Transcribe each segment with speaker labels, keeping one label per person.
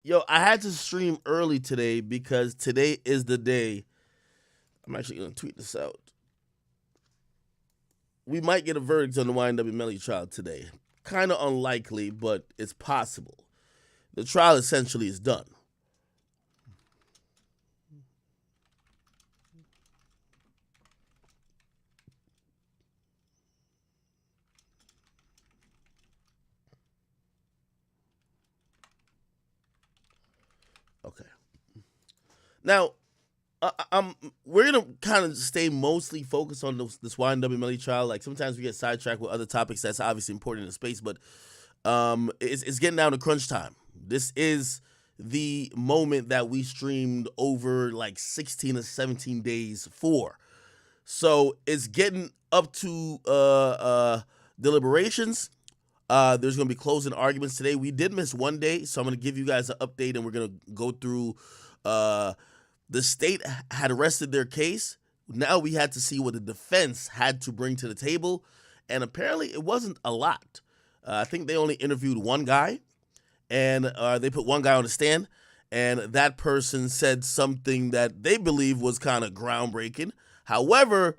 Speaker 1: Yo, I had to stream early today because today is the day. I'm actually gonna tweet this out. We might get a verdict on the YNW Melly trial today. Kind of unlikely, but it's possible. The trial essentially is done. Okay. Now, we're gonna kind of stay mostly focused on this YNW Melly trial. Like sometimes we get sidetracked with other topics that's obviously important in the space, but it's getting down to crunch time. This is the moment that we streamed over like 16 or 17 days for. So it's getting up to deliberations. There's going to be closing arguments today. We did miss one day, so I'm going to give you guys an update, and we're going to go through. The state had rested their case. Now we had to see what the defense had to bring to the table, and apparently it wasn't a lot. I think they only interviewed one guy, and they put one guy on the stand, and that person said something that they believe was kind of groundbreaking. However,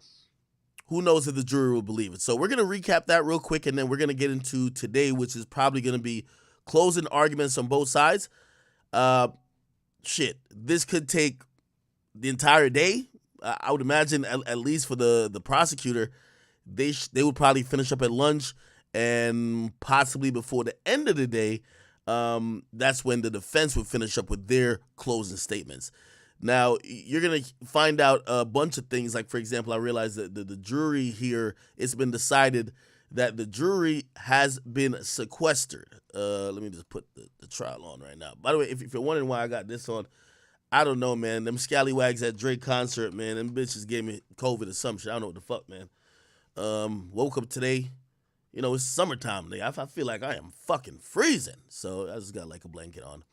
Speaker 1: who knows if the jury will believe it. So we're going to recap that real quick, and then we're going to get into today, which is probably going to be closing arguments on both sides. This could take the entire day. I would imagine, at least for the prosecutor, they would probably finish up at lunch, and possibly before the end of the day, that's when the defense would finish up with their closing statements. Now, you're going to find out a bunch of things. Like, for example, I realized that the jury here, it's been decided that the jury has been sequestered. Let me just put the trial on right now. By the way, if you're wondering why I got this on, I don't know, man. Them scallywags at Drake concert, man, them bitches gave me COVID or some shit. I don't know what the fuck, man. Woke up today. You know, it's summertime today. I feel like I am fucking freezing. So I just got like a blanket on.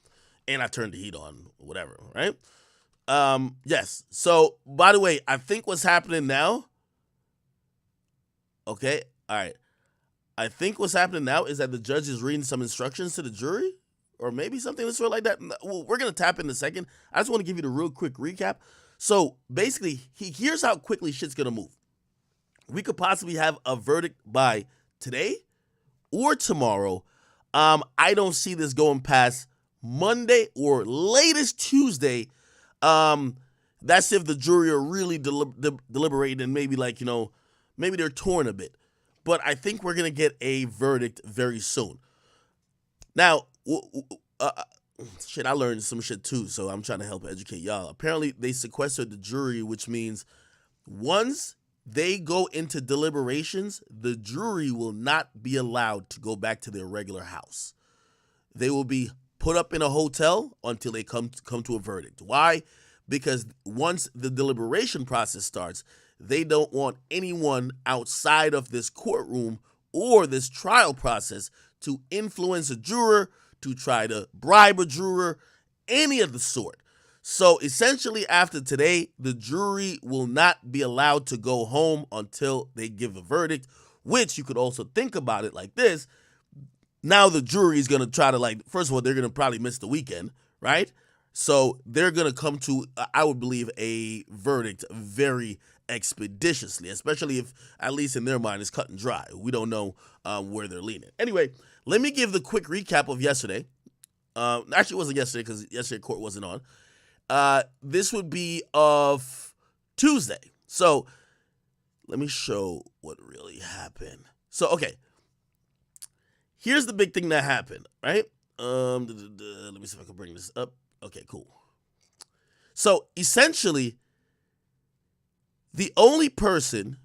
Speaker 1: And I turned the heat on, whatever, right? Yes. So, by the way, I think what's happening now. Okay. All right. I think what's happening now is that the judge is reading some instructions to the jury, or maybe something of the sort like that. Well, we're gonna tap in a second. I just want to give you the real quick recap. So basically, here's how quickly shit's gonna move. We could possibly have a verdict by today or tomorrow. I don't see this going past Monday or latest Tuesday. That's if the jury are really deliberating, and maybe maybe they're torn a bit. But I think we're gonna get a verdict very soon. Now, I learned some shit too, so I'm trying to help educate y'all. Apparently, they sequestered the jury, which means once they go into deliberations, the jury will not be allowed to go back to their regular house. They will be put up in a hotel until they come to a verdict. Why? Because once the deliberation process starts, they don't want anyone outside of this courtroom or this trial process to influence a juror, to try to bribe a juror, any of the sort. So essentially, after today, the jury will not be allowed to go home until they give a verdict, which you could also think about it like this. Now the jury is going to try to, first of all, they're going to probably miss the weekend, right? So they're going to come to, I would believe, a verdict very expeditiously, especially if, at least in their mind, it's cut and dry. We don't know where they're leaning. Anyway, let me give the quick recap of yesterday. Actually, it wasn't yesterday because yesterday court wasn't on. This would be of Tuesday. So let me show what really happened. So, okay. Here's the big thing that happened, right? Let me see if I can bring this up. Okay, cool. So essentially, the only person,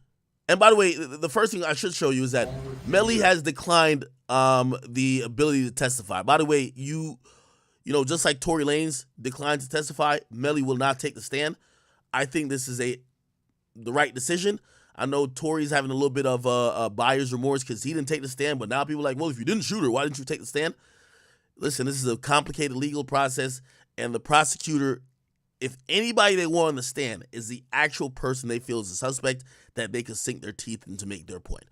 Speaker 1: and by the way, the first thing I should show you is that Melly has declined the ability to testify. By the way, you know, just like Tory Lanez declined to testify, Melly will not take the stand. I think this is the right decision. I know Tory's having a little bit of buyer's remorse because he didn't take the stand, but now people are like, well, if you didn't shoot her, why didn't you take the stand? Listen, this is a complicated legal process, and the prosecutor, if anybody they want on the stand is the actual person they feel is a suspect, that they could sink their teeth in to make their point.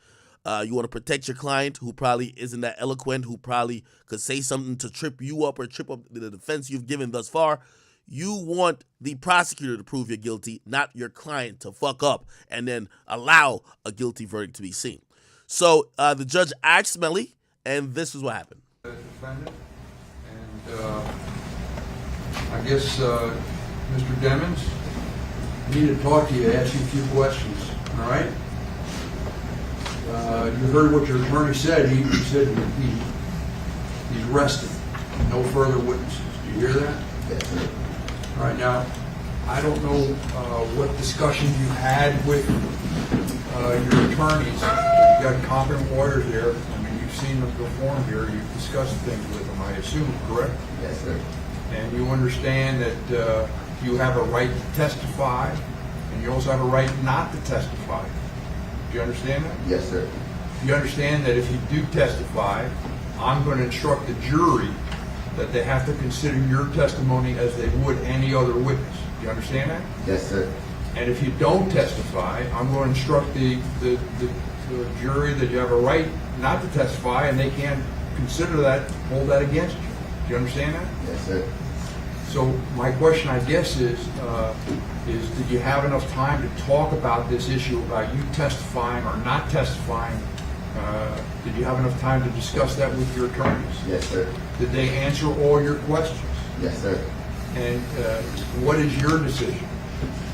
Speaker 1: You want to protect your client who probably isn't that eloquent, who probably could say something to trip you up or trip up the defense you've given thus far. You want the prosecutor to prove you're guilty, not your client to fuck up and then allow a guilty verdict to be seen. So the judge asked Melly, and this is what happened.
Speaker 2: Defendant, and I guess Mr. Demmons, I need to talk to you, ask you a few questions. All right? You heard what your attorney said. He said he's resting. No further witnesses. Do you hear that?
Speaker 3: Yes, sir.
Speaker 2: All right, now, I don't know what discussion you had with your attorneys. You've got competent lawyers there. I mean, you've seen them perform here. You've discussed things with them, I assume, correct?
Speaker 3: Yes, sir.
Speaker 2: And you understand that you have a right to testify, and you also have a right not to testify. Do you understand that?
Speaker 3: Yes, sir.
Speaker 2: You understand that if you do testify, I'm going to instruct the jury that they have to consider your testimony as they would any other witness. Do you understand that?
Speaker 3: Yes, sir.
Speaker 2: And if you don't testify, I'm going to instruct the jury that you have a right not to testify, and they can't consider that, hold that against you. Do you understand that?
Speaker 3: Yes, sir.
Speaker 2: So my question, I guess, is did you have enough time to talk about this issue about you testifying or not testifying? Did you have enough time to discuss that with your attorneys?
Speaker 3: Yes, sir.
Speaker 2: Did they answer all your questions?
Speaker 3: Yes, sir.
Speaker 2: And what is your decision?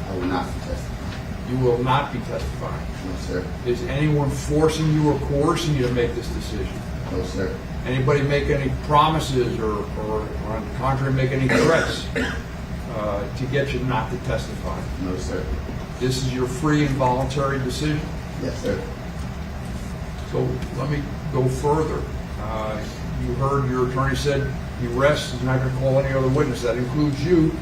Speaker 3: I will not be testifying.
Speaker 2: You will not be testifying.
Speaker 3: No, sir.
Speaker 2: Is anyone forcing you or coercing you to make this decision?
Speaker 3: No, sir.
Speaker 2: Anybody make any promises or on the contrary, make any threats to get you not to testify?
Speaker 3: No, sir.
Speaker 2: This is your free and voluntary decision?
Speaker 3: Yes, sir.
Speaker 2: So let me go further. You heard your attorney said he rests, he's not going to call any other witness. That includes you,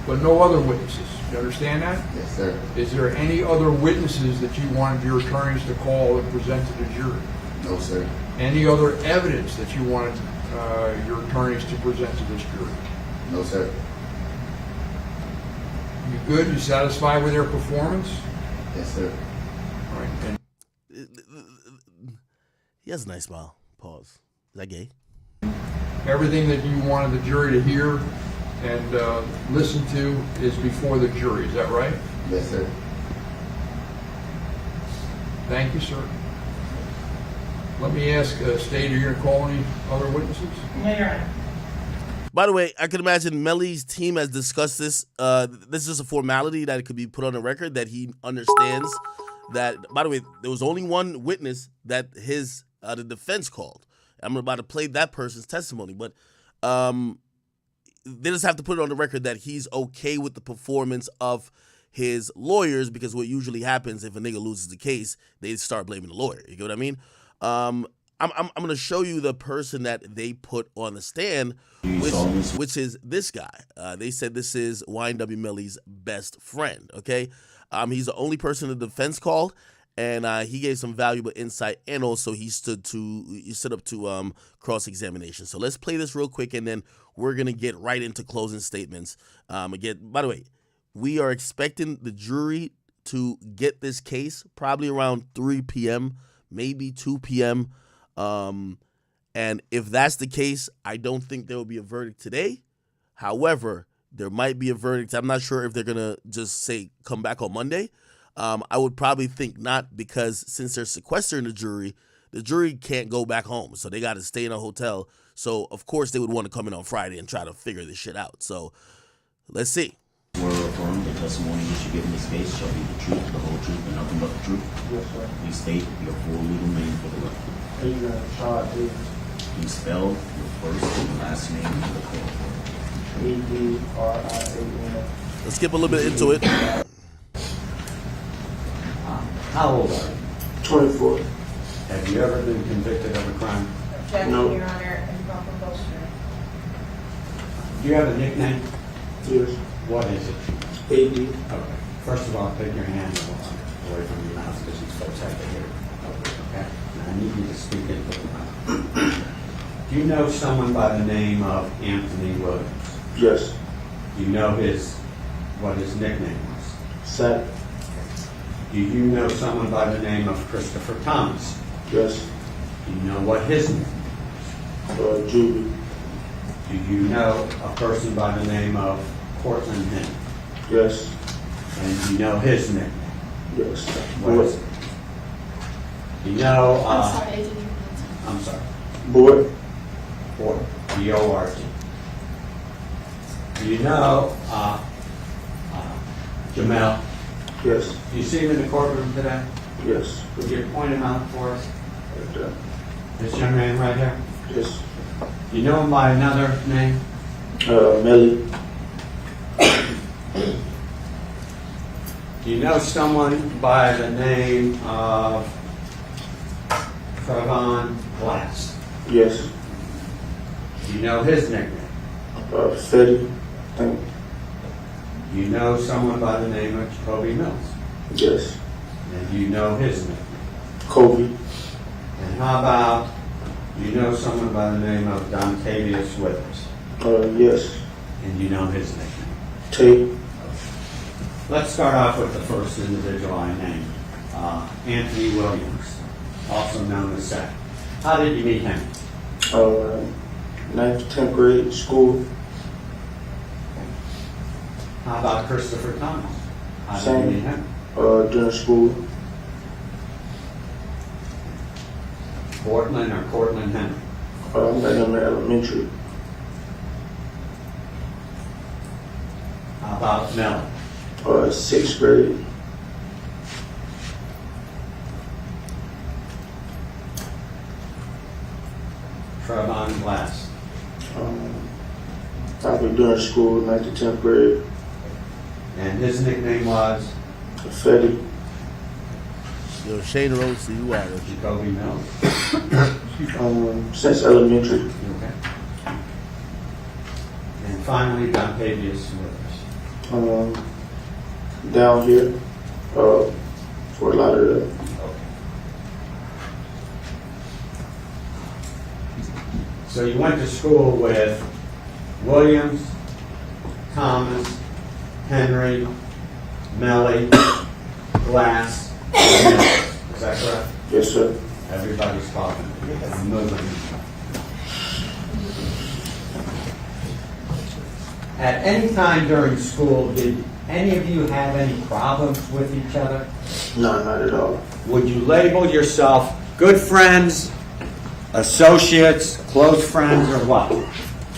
Speaker 2: but no other witnesses. You understand that?
Speaker 3: Yes, sir.
Speaker 2: Is there any other witnesses that you wanted your attorneys to call and present to the jury?
Speaker 3: No, sir.
Speaker 2: Any other evidence that you wanted your attorneys to present to this jury?
Speaker 3: No, sir.
Speaker 2: You good? You satisfied with their performance?
Speaker 3: Yes, sir.
Speaker 2: All right. And
Speaker 1: He has a nice smile. Pause. Is that gay?
Speaker 2: everything that you wanted the jury to hear and listen to is before the jury. Is that right?
Speaker 3: Yes, sir.
Speaker 2: Thank you, sir. Let me ask, State, are you going to call any other witnesses?
Speaker 4: No, Your Honor.
Speaker 1: By the way, I can imagine Melly's team has discussed this. This is just a formality that could be put on the record that he understands that. By the way, there was only one witness that the defense called. I'm about to play that person's testimony, but they just have to put it on the record that he's okay with the performance of his lawyers, because what usually happens if a nigga loses the case, they start blaming the lawyer. You get what I mean? I'm going to show you the person that they put on the stand, which is this guy. They said this is YNW Melly's best friend, okay? He's the only person the defense called, and he gave some valuable insight, and also he stood up to cross-examination. So let's play this real quick, and then we're going to get right into closing statements. Again, by the way, we are expecting the jury to get this case probably around 3 p.m., maybe 2 p.m., and if that's the case, I don't think there will be a verdict today. However, there might be a verdict. I'm not sure if they're going to just say come back on Monday. I would probably think not, because since they're sequestering the jury can't go back home. So they got to stay in a hotel. So, of course, they would want to come in on Friday and try to figure this shit out. So let's see.
Speaker 5: Swear or affirm the testimony you should give in this case shall be the truth, the whole truth, and nothing but the truth.
Speaker 6: Yes, sir.
Speaker 5: Please state your full legal name for the record.
Speaker 6: Adrian Shaw Davis.
Speaker 5: Please spell your first and last name for the court.
Speaker 6: Adrian.
Speaker 1: Let's skip a little bit into it.
Speaker 7: How old are you?
Speaker 6: 24.
Speaker 7: Have you ever been convicted of a crime?
Speaker 4: Objection,
Speaker 6: No.
Speaker 4: Your Honor, invoking bolster.
Speaker 7: Do you have a nickname?
Speaker 6: Yes.
Speaker 7: What is it?
Speaker 6: AD.
Speaker 7: Okay. First of all, take your hand away from your mouth because these folks have to hear it. Okay. And I need you to speak into the mouth. Do you know someone by the name of Anthony Williams?
Speaker 6: Yes.
Speaker 7: Do you know what his nickname was?
Speaker 6: Set.
Speaker 7: Do you know someone by the name of Christopher Thomas?
Speaker 6: Yes.
Speaker 7: Do you know what his name is?
Speaker 6: Julie.
Speaker 7: Do you know a person by the name of Cortland Henry?
Speaker 6: Yes.
Speaker 7: And do you know his name?
Speaker 6: Yes.
Speaker 7: What is it? Do you know,
Speaker 8: I'm sorry, I didn't hear
Speaker 7: I'm sorry,
Speaker 6: Board.
Speaker 7: Bort, B-O-R-T. Do you know Jamel?
Speaker 6: Yes.
Speaker 7: Do you see him in the courtroom today?
Speaker 6: Yes.
Speaker 7: Would you point him out for us?
Speaker 6: Right there.
Speaker 7: This young man right here?
Speaker 6: Yes.
Speaker 7: Do you know him by another name?
Speaker 6: Melly.
Speaker 7: Do you know someone by the name of Trevon Glass?
Speaker 6: Yes.
Speaker 7: Do you know his nickname?
Speaker 6: Fetty. Thank.
Speaker 7: Do you know someone by the name of Jacoby Mills?
Speaker 6: Yes.
Speaker 7: And do you know his nickname?
Speaker 6: Kobe.
Speaker 7: And how about, do you know someone by the name of Dontavius Withers?
Speaker 6: Yes.
Speaker 7: And do you know his nickname?
Speaker 6: Tate.
Speaker 7: Let's start off with the first individual I named, Anthony Williams, also known as Seth. How did you meet him?
Speaker 6: 9th to 10th grade school.
Speaker 7: How about Christopher Thomas? How did
Speaker 6: Same.
Speaker 7: you meet him?
Speaker 6: During school.
Speaker 7: Portland or Cortland Henry?
Speaker 6: Met him in elementary.
Speaker 7: How about Melly?
Speaker 6: 6th grade.
Speaker 7: Trevon Glass?
Speaker 6: Probably during school, 9th to 10th grade.
Speaker 7: And his nickname was
Speaker 6: Fetty.
Speaker 1: Yo, Shane Rose, see who out of
Speaker 7: Jacoby Mills.
Speaker 6: Since elementary.
Speaker 7: Okay. And finally, Dontavius Withers.
Speaker 6: Down here. For a lot of the.
Speaker 7: So you went to school with Williams, Thomas, Henry, Melly, Glass, and Mills. Is that correct?
Speaker 6: Yes, sir.
Speaker 7: Everybody's talking. I'm moving. At any time during school, did any of you have any problems with each other?
Speaker 6: No, not at all.
Speaker 7: Would you label yourself good friends, associates, close friends, or what?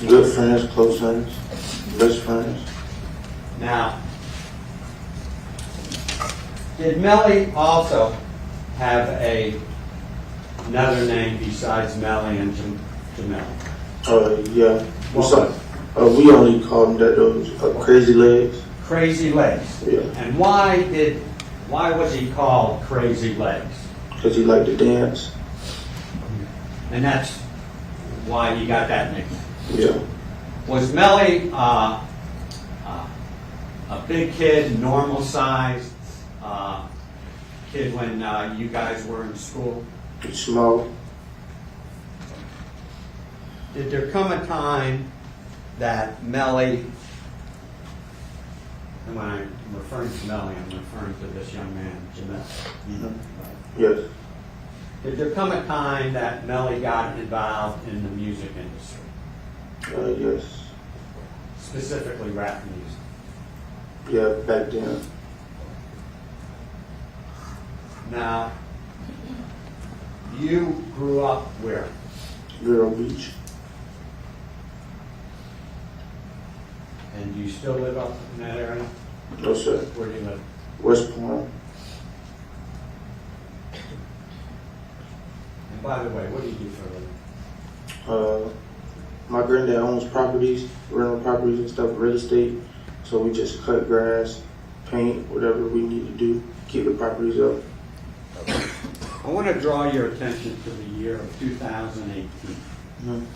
Speaker 6: Good friends, close friends, best friends.
Speaker 7: Now, did Melly also have another name besides Melly and Jamel?
Speaker 6: Yeah.
Speaker 7: What
Speaker 6: So, we only call them that those crazy legs.
Speaker 7: Crazy Legs.
Speaker 6: Yeah.
Speaker 7: And why was he called Crazy Legs?
Speaker 6: Because he liked to dance.
Speaker 7: And that's why he got that nickname.
Speaker 6: Yeah.
Speaker 7: Was Melly a big kid, normal sized kid when you guys were in school?
Speaker 6: He's small.
Speaker 7: Did there come a time that Melly, and when I'm referring to Melly, I'm referring to this young man, Jamel.
Speaker 6: Yes.
Speaker 7: Did there come a time that Melly got involved in the music industry,
Speaker 6: Yes.
Speaker 7: specifically rap music?
Speaker 6: Yeah, back then.
Speaker 7: Now, you grew up where?
Speaker 6: Vero Beach.
Speaker 7: And you still live up in that area?
Speaker 6: No, sir.
Speaker 7: Where do you live?
Speaker 6: West Palm.
Speaker 7: And by the way, what do you do for a living?
Speaker 6: My granddad owns properties, rental properties and stuff, real estate. So we just cut grass, paint, whatever we need to do, keep the properties up.
Speaker 7: I want to draw your attention to the year of 2018.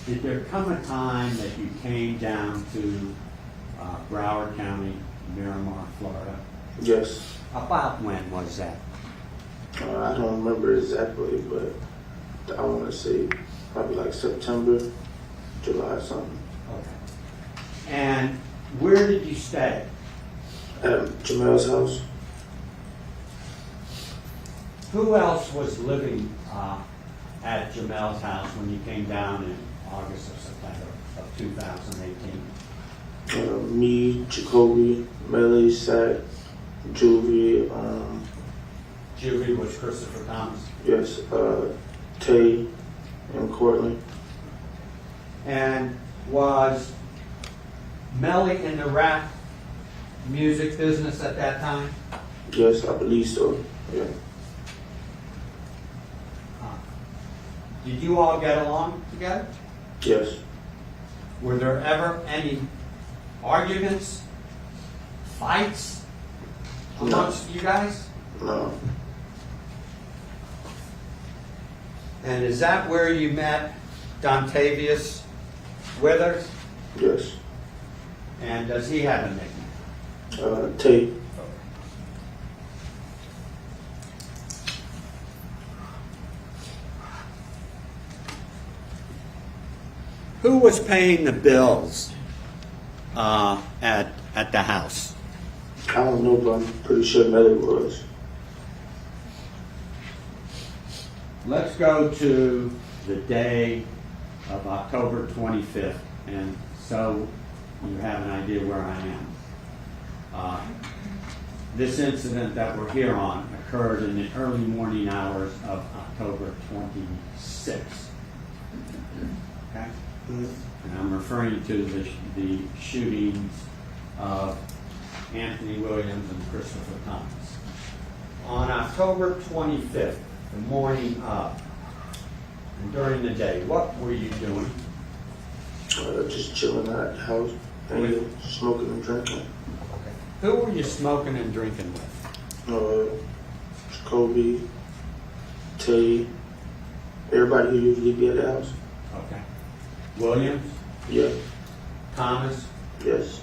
Speaker 7: Did there come a time that you came down to Broward County, Miramar, Florida?
Speaker 6: Yes.
Speaker 7: About when was that?
Speaker 6: I don't remember exactly, but I want to say probably like September, July, something.
Speaker 7: Okay. And where did you stay?
Speaker 6: At Jamel's house.
Speaker 7: Who else was living at Jamel's house when you came down in August or September of 2018?
Speaker 6: Me, Jacoby, Melly, Sack, Juvie,
Speaker 7: Juvie was Christopher Thomas.
Speaker 6: yes, Tay, and Cortland.
Speaker 7: And was Melly in the rap music business at that time?
Speaker 6: Yes, I believe so. Yeah.
Speaker 7: Did you all get along together?
Speaker 6: Yes.
Speaker 7: Were there ever any arguments, fights amongst you guys?
Speaker 6: No.
Speaker 7: And is that where you met Dontavius Withers?
Speaker 6: Yes.
Speaker 7: And does he have a nickname?
Speaker 6: Tay.
Speaker 7: Who was paying the bills at the house?
Speaker 6: I don't know, but I'm pretty sure Melly was.
Speaker 7: Let's go to the day of October 25th, and so you have an idea where I am. This incident that we're here on occurred in the early morning hours of October 26th. Okay? And I'm referring to the shootings of Anthony Williams and Christopher Thomas. On October 25th, the morning of, and during the day, what were you doing?
Speaker 6: Just chilling at the house, hanging, smoking and drinking.
Speaker 7: Who were you smoking and drinking with?
Speaker 6: Jacoby, Tay, everybody who usually be at the house.
Speaker 7: Okay. Williams,
Speaker 6: Yeah.
Speaker 7: Thomas,
Speaker 6: Yes.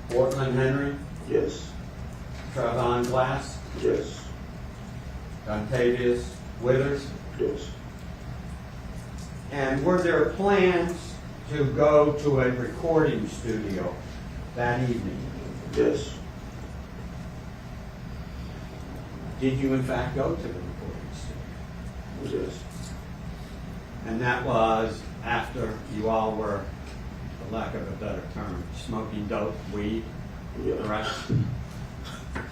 Speaker 7: Portland Henry,
Speaker 6: Yes.
Speaker 7: Trevon Glass,
Speaker 6: Yes.
Speaker 7: Dontavius Withers.
Speaker 6: Yes.
Speaker 7: And were there plans to go to a recording studio that evening?
Speaker 6: Yes.
Speaker 7: Did you in fact go to the recording studio?
Speaker 6: Yes.
Speaker 7: And that was after you all were, for lack of a better term, smoking dope, weed,
Speaker 6: Yeah.
Speaker 7: correct?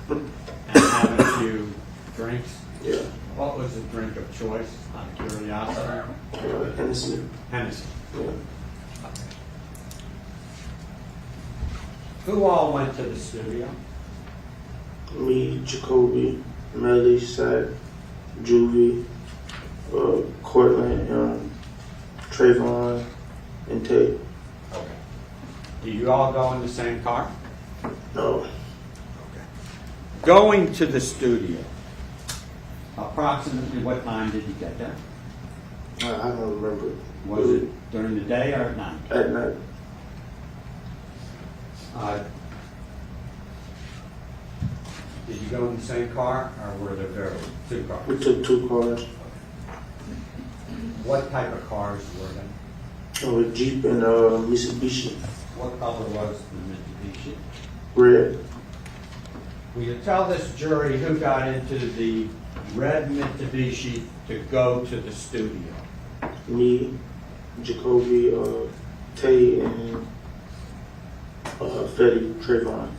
Speaker 7: And having a few drinks.
Speaker 6: Yeah.
Speaker 7: What was the drink of choice, out of curiosity?
Speaker 6: Hennessy.
Speaker 7: Hennessy.
Speaker 6: Yeah.
Speaker 7: Who all went to the studio?
Speaker 6: Me, Jacoby, Melly, Sack, Juvie, Cortland, Trayvon, and Tay.
Speaker 7: Okay. Do you all go in the same car?
Speaker 6: No.
Speaker 7: Okay. Going to the studio, approximately what time did you get there?
Speaker 6: I don't remember.
Speaker 7: Was it during the day or at night?
Speaker 6: At night.
Speaker 7: Did you go in the same car, or were there two cars?
Speaker 6: We took 2 cars.
Speaker 7: What type of cars were they?
Speaker 6: A Jeep and a Mitsubishi.
Speaker 7: What color was the Mitsubishi?
Speaker 6: Red.
Speaker 7: Will you tell this jury who got into the red Mitsubishi to go to the studio?
Speaker 6: Me, Jacoby, Tay, and Fetty, Trayvon.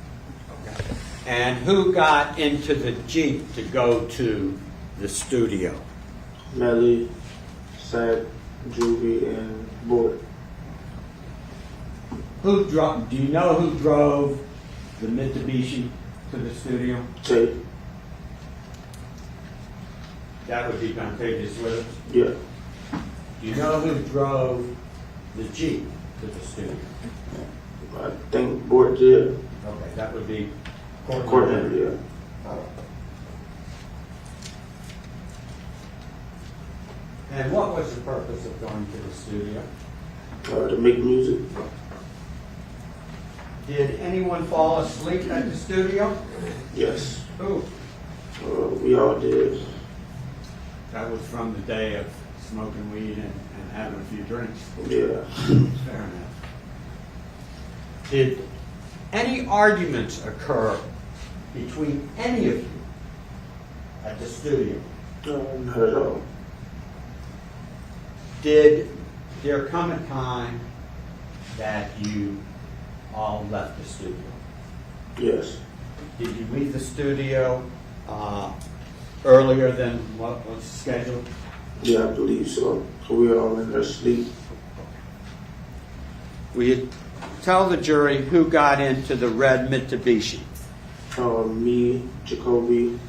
Speaker 7: Okay. And who got into the Jeep to go to the studio?
Speaker 6: Melly, Sack, Juvie, and Boyd.
Speaker 7: Who drove? Do you know who drove the Mitsubishi to the studio?
Speaker 6: Tay.
Speaker 7: That would be Dontavius Withers.
Speaker 6: Yeah.
Speaker 7: Do you know who drove the Jeep to the studio?
Speaker 6: I think Boyd did.
Speaker 7: Okay, that would be Cortland.
Speaker 6: Cortland, yeah.
Speaker 7: And what was the purpose of going to the studio?
Speaker 6: To make music.
Speaker 7: Did anyone fall asleep at the studio?
Speaker 6: Yes.
Speaker 7: Who?
Speaker 6: We all did.
Speaker 7: That was from the day of smoking weed and having a few drinks.
Speaker 6: Yeah.
Speaker 7: Fair enough. Did any arguments occur between any of you at the studio?
Speaker 6: Not at all.
Speaker 7: Did there come a time that you all left the studio?
Speaker 6: Yes.
Speaker 7: Did you leave the studio earlier than what was scheduled?
Speaker 6: Yeah, I believe so. We were all in there asleep.
Speaker 7: Will you tell the jury who got into the red Mitsubishi?
Speaker 6: Me, Jacoby,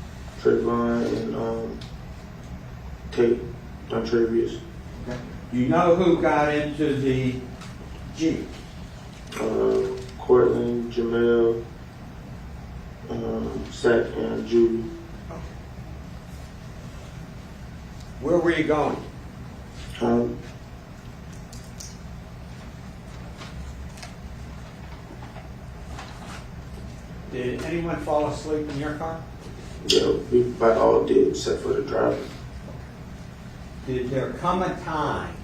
Speaker 6: Trayvon, and Tate, Dontravius.
Speaker 7: You know who got into the Jeep?
Speaker 6: Cortland, Jamel, Sack, and Judy.
Speaker 7: Where were you going? Did anyone fall asleep in your car?
Speaker 6: Yeah, we about all did except for the driver.
Speaker 7: Did there come a time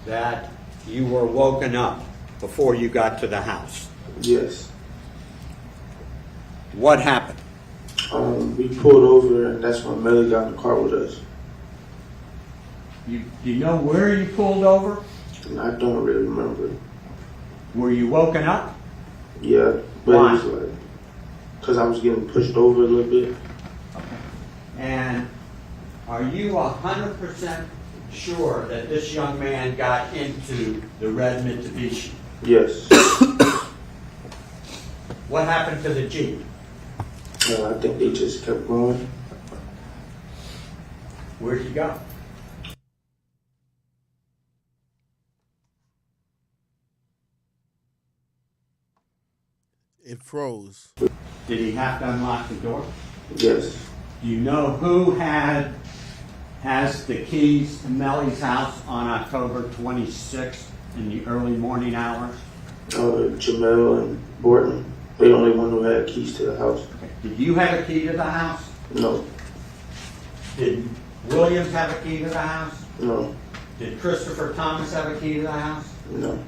Speaker 7: that you were woken up before you got to the house?
Speaker 6: Yes.
Speaker 7: What happened?
Speaker 6: We pulled over, and that's when Melly got in the car with us.
Speaker 7: Do you know where you pulled over?
Speaker 6: And I don't really remember.
Speaker 7: Were you woken up?
Speaker 6: Yeah, but
Speaker 7: Why?
Speaker 6: it was like, because I was getting pushed over a little bit.
Speaker 7: And are you 100% sure that this young man got into the red Mitsubishi?
Speaker 6: Yes.
Speaker 7: What happened to the Jeep?
Speaker 6: I think they just kept going.
Speaker 7: Where'd you go?
Speaker 1: It froze.
Speaker 7: Did he have to unlock the door?
Speaker 6: Yes.
Speaker 7: Do you know who has the keys to Melly's house on October 26th in the early morning hours?
Speaker 6: Jamel and Borton. They the only one who had keys to the house.
Speaker 7: Did you have a key to the house?
Speaker 6: No.
Speaker 7: Did Williams have a key to the house?
Speaker 6: No.
Speaker 7: Did Christopher Thomas have a key to the house?
Speaker 6: No.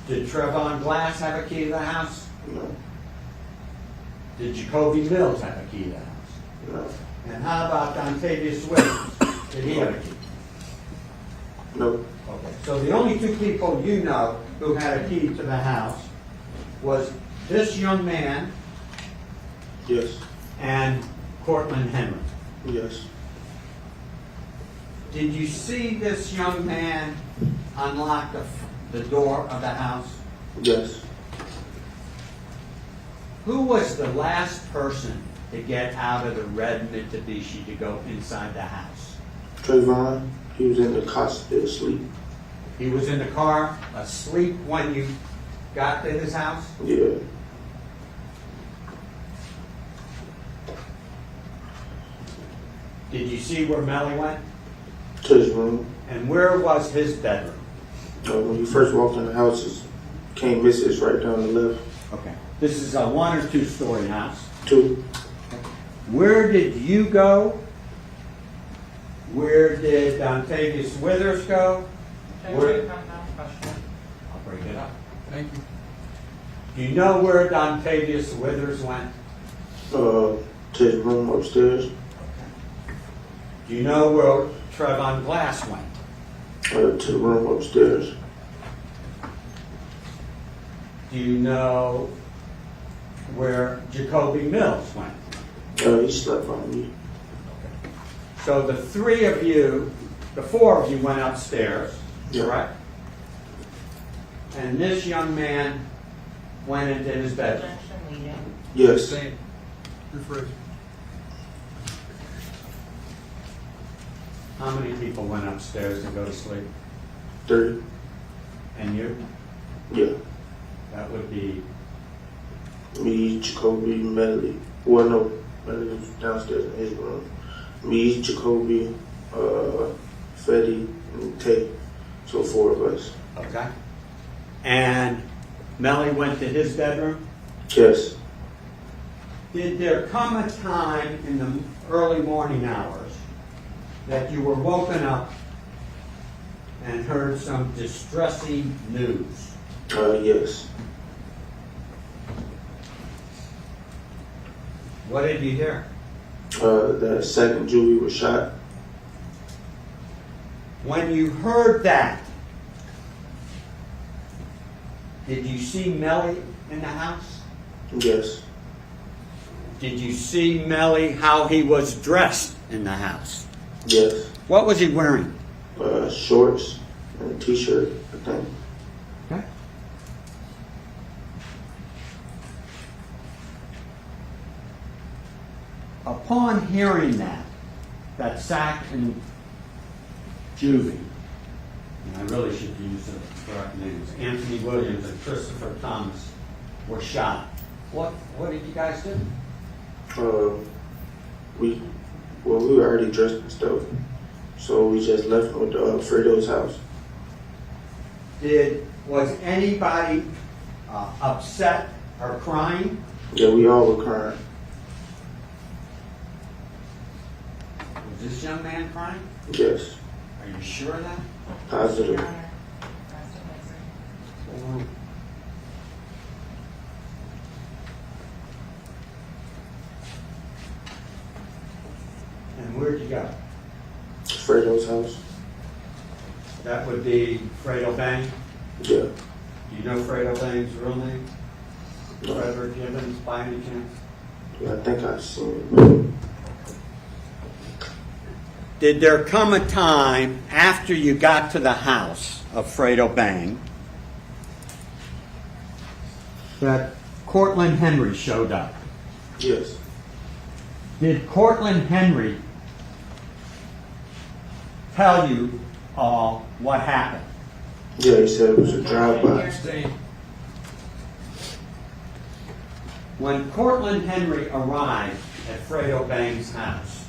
Speaker 7: Did Trevon Glass have a key to the house?
Speaker 6: No.
Speaker 7: Did Jacoby Mills have a key to the house?
Speaker 6: No.
Speaker 7: And how about Dontavius Williams? Did he have a key?
Speaker 6: No.
Speaker 7: Okay. So the only two people you know who had a key to the house was this young man
Speaker 6: Yes.
Speaker 7: and Cortland Henry.
Speaker 6: Yes.
Speaker 7: Did you see this young man unlock the door of the house?
Speaker 6: Yes.
Speaker 7: Who was the last person to get out of the red Mitsubishi to go inside the house?
Speaker 6: Trayvon, he was in the hospital asleep.
Speaker 7: He was in the car asleep when you got to his house?
Speaker 6: Yeah.
Speaker 7: Did you see where Melly went?
Speaker 6: To his room.
Speaker 7: And where was his bedroom?
Speaker 6: When you first walked in the house, it can't miss it. It's right down the left.
Speaker 7: Okay. This is a 1 or 2 story house.
Speaker 6: 2.
Speaker 7: Where did you go? Where did Dontavius Withers go? Where? I'll bring it up.
Speaker 2: Thank you.
Speaker 7: Do you know where Dontavius Withers went?
Speaker 6: To his room upstairs.
Speaker 7: Do you know where Trevon Glass went?
Speaker 6: To the room upstairs.
Speaker 7: Do you know where Jacoby Mills went?
Speaker 6: He slept on me.
Speaker 7: So the 3 of you, the 4 of you went upstairs,
Speaker 6: Yeah.
Speaker 7: correct? And this young man went into his bedroom.
Speaker 6: Yes.
Speaker 2: Same. Rephrase.
Speaker 7: How many people went upstairs to go to sleep?
Speaker 6: 30.
Speaker 7: And you?
Speaker 6: Yeah.
Speaker 7: That would be,
Speaker 6: Me, Jacoby, Melly. Well, no. Melly was downstairs in his room. Me, Jacoby, Fetty, and Tate. So 4 of us.
Speaker 7: okay. And Melly went to his bedroom.
Speaker 6: Yes.
Speaker 7: Did there come a time in the early morning hours that you were woken up and heard some distressing news?
Speaker 6: Yes.
Speaker 7: What did you hear?
Speaker 6: That second Julie was shot.
Speaker 7: When you heard that, did you see Melly in the house?
Speaker 6: Yes.
Speaker 7: Did you see Melly how he was dressed in the house?
Speaker 6: Yes.
Speaker 7: What was he wearing?
Speaker 6: Shorts and a t-shirt, I think.
Speaker 7: Okay. Upon hearing that Sack and Juvie, and I really should use the correct names, Anthony Williams and Christopher Thomas, were shot. What did you guys do?
Speaker 6: We were already dressed and stuff, so we just left with Fredo's house.
Speaker 7: Was anybody upset or crying?
Speaker 6: Yeah, we all were crying.
Speaker 7: Was this young man crying?
Speaker 6: Yes.
Speaker 7: Are you sure of that?
Speaker 6: Positive.
Speaker 4: Your Honor. That's amazing.
Speaker 7: And where'd you go?
Speaker 6: Fredo's house.
Speaker 7: That would be Fredo Bang.
Speaker 6: Yeah.
Speaker 7: Do you know Fredo Bang's real name?
Speaker 6: No.
Speaker 7: Frederick Gibbons, by any chance?
Speaker 6: Yeah, I think I've seen it.
Speaker 7: Did there come a time after you got to the house of Fredo Bang that Cortland Henry showed up?
Speaker 6: Yes.
Speaker 7: Did Cortland Henry tell you what happened?
Speaker 6: Yeah, he said it was a drive-by.
Speaker 7: When Cortland Henry arrived at Fredo Bang's house,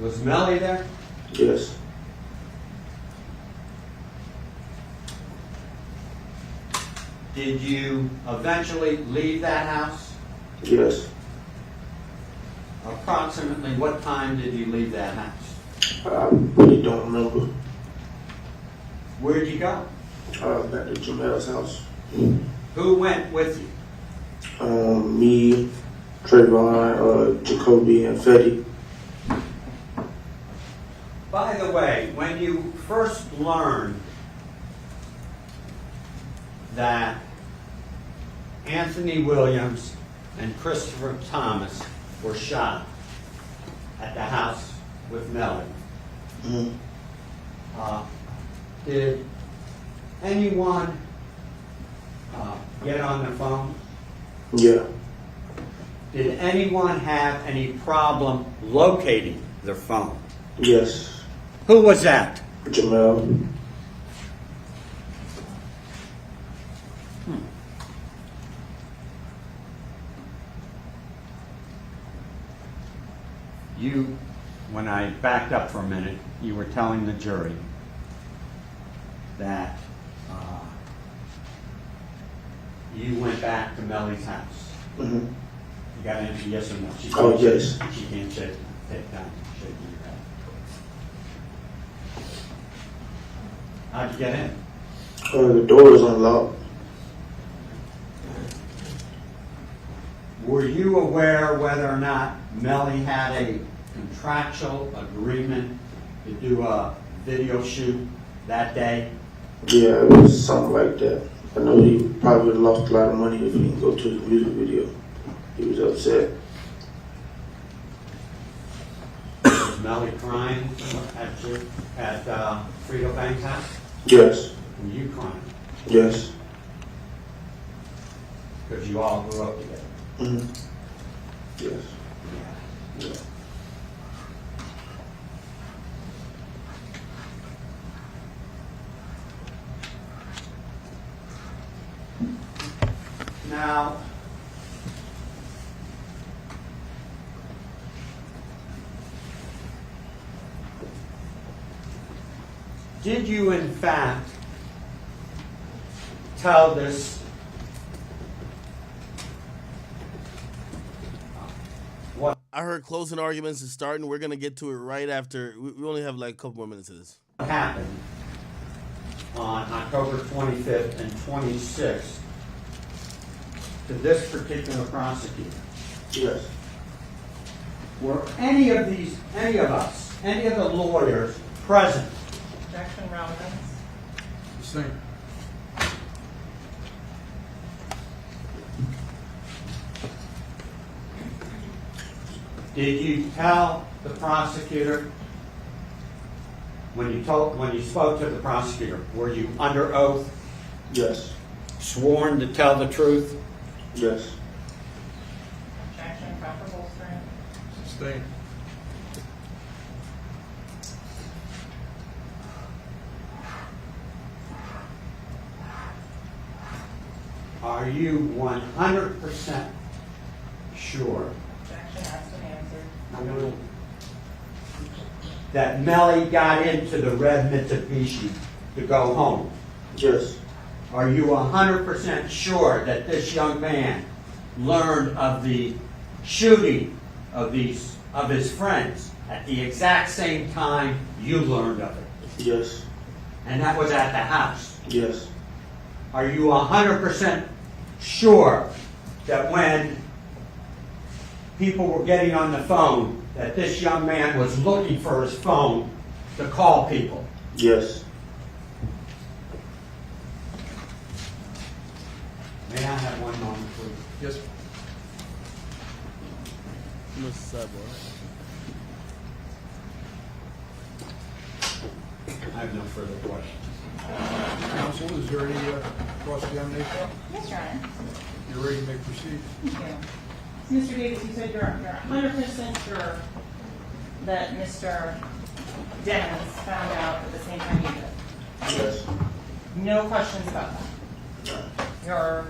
Speaker 7: was Melly there?
Speaker 6: Yes.
Speaker 7: Did you eventually leave that house?
Speaker 6: Yes.
Speaker 7: Approximately what time did you leave that house?
Speaker 6: I really don't remember.
Speaker 7: Where'd you go?
Speaker 6: Back to Jamel's house.
Speaker 7: Who went with you?
Speaker 6: Me, Trayvon, Jacoby, and Fetty.
Speaker 7: By the way, when you first learned that Anthony Williams and Christopher Thomas were shot at the house with Melly, did anyone get on the phone?
Speaker 6: Yeah.
Speaker 7: Did anyone have any problem locating their phone?
Speaker 6: Yes.
Speaker 7: Who was that?
Speaker 6: Jamel.
Speaker 7: You, when I backed up for a minute, you were telling the jury that you went back to Melly's house.
Speaker 6: Mm-hmm.
Speaker 7: You got an answer, yes or no? She
Speaker 6: Oh,
Speaker 7: can't
Speaker 6: yes.
Speaker 7: She can't take down, shaking your head. How'd you get in?
Speaker 6: The door was unlocked.
Speaker 7: Were you aware whether or not Melly had a contractual agreement to do a video shoot that day?
Speaker 6: Yeah, it was something like that. I know he probably would have lost a lot of money if he didn't go to the music video. He was upset.
Speaker 7: Was Melly crying at Frito Bang's house?
Speaker 6: Yes.
Speaker 7: Were you crying?
Speaker 6: Yes.
Speaker 7: Because you all grew up together.
Speaker 6: Mm-hmm. Yes.
Speaker 7: Yeah.
Speaker 6: Yeah.
Speaker 7: Now, did you in fact tell this what
Speaker 1: I heard closing arguments is starting. We're gonna get to it right after. We only have like a couple more minutes of this.
Speaker 7: happened on October 25th and 26th to this particular prosecutor?
Speaker 6: Yes.
Speaker 7: Were any of us, any of the lawyers present?
Speaker 4: Objection, relevance.
Speaker 2: Sustained.
Speaker 7: Did you tell the prosecutor, when you spoke to the prosecutor, were you under oath,
Speaker 6: Yes.
Speaker 7: sworn to tell the truth?
Speaker 6: Yes.
Speaker 4: Objection, proper bolstering.
Speaker 2: Sustained.
Speaker 7: Are you 100% sure
Speaker 4: Objection, asked and answered.
Speaker 7: that Melly got into the red Mitsubishi to go home?
Speaker 6: Yes.
Speaker 7: Are you 100% sure that this young man learned of the shooting of his friends at the exact same time you learned of it?
Speaker 6: Yes.
Speaker 7: And that was at the house?
Speaker 6: Yes.
Speaker 7: Are you 100% sure that when people were getting on the phone, that this young man was looking for his phone to call people?
Speaker 6: Yes.
Speaker 7: May I have one moment, please?
Speaker 2: Yes.
Speaker 1: Mr. Sidebar.
Speaker 7: I have no further questions.
Speaker 2: Counsel, is there any cross-examination?
Speaker 4: Yes, Your Honor.
Speaker 2: You're ready to make proceed?
Speaker 4: Thank you. Mr. Davis, you said you're 100% sure that Mr. Dennis found out at the same time you did.
Speaker 6: Yes.
Speaker 4: No questions about that. You're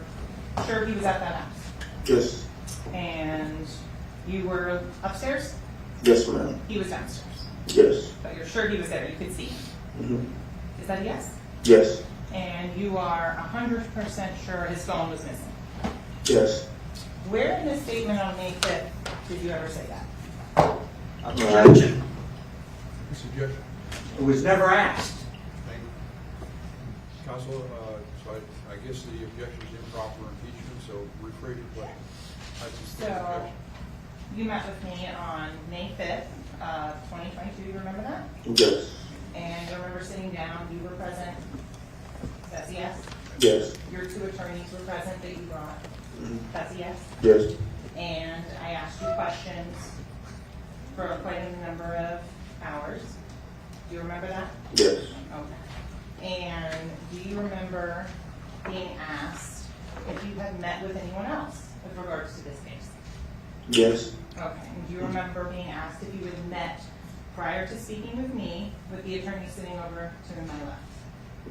Speaker 4: sure he was at that house?
Speaker 6: Yes.
Speaker 4: And you were upstairs?
Speaker 6: Yes, ma'am.
Speaker 4: He was downstairs.
Speaker 6: Yes.
Speaker 4: But you're sure he was there, you could see him.
Speaker 6: Mm-hmm.
Speaker 4: Is that a yes?
Speaker 6: Yes.
Speaker 4: And you are 100% sure his phone was missing?
Speaker 6: Yes.
Speaker 4: Where in the statement on May 5th did you ever say that?
Speaker 7: Objection.
Speaker 2: Suggestion?
Speaker 7: It was never asked.
Speaker 2: Thank you. Counsel, so I guess the objection is improper impeachment, so rephrase your question. I just think
Speaker 4: So,
Speaker 2: objection.
Speaker 4: you met with me on May 5th of 2022, you remember that?
Speaker 6: Yes.
Speaker 4: And you remember sitting down, you were present? That's a yes?
Speaker 6: Yes.
Speaker 4: Your two attorneys were present that you brought? That's a yes?
Speaker 6: Yes.
Speaker 4: And I asked you questions for quite a number of hours. Do you remember that?
Speaker 6: Yes.
Speaker 4: Okay. And do you remember being asked if you had met with anyone else with regards to this case?
Speaker 6: Yes.
Speaker 4: Okay. And do you remember being asked if you had met prior to speaking with me with the attorney sitting over to my left?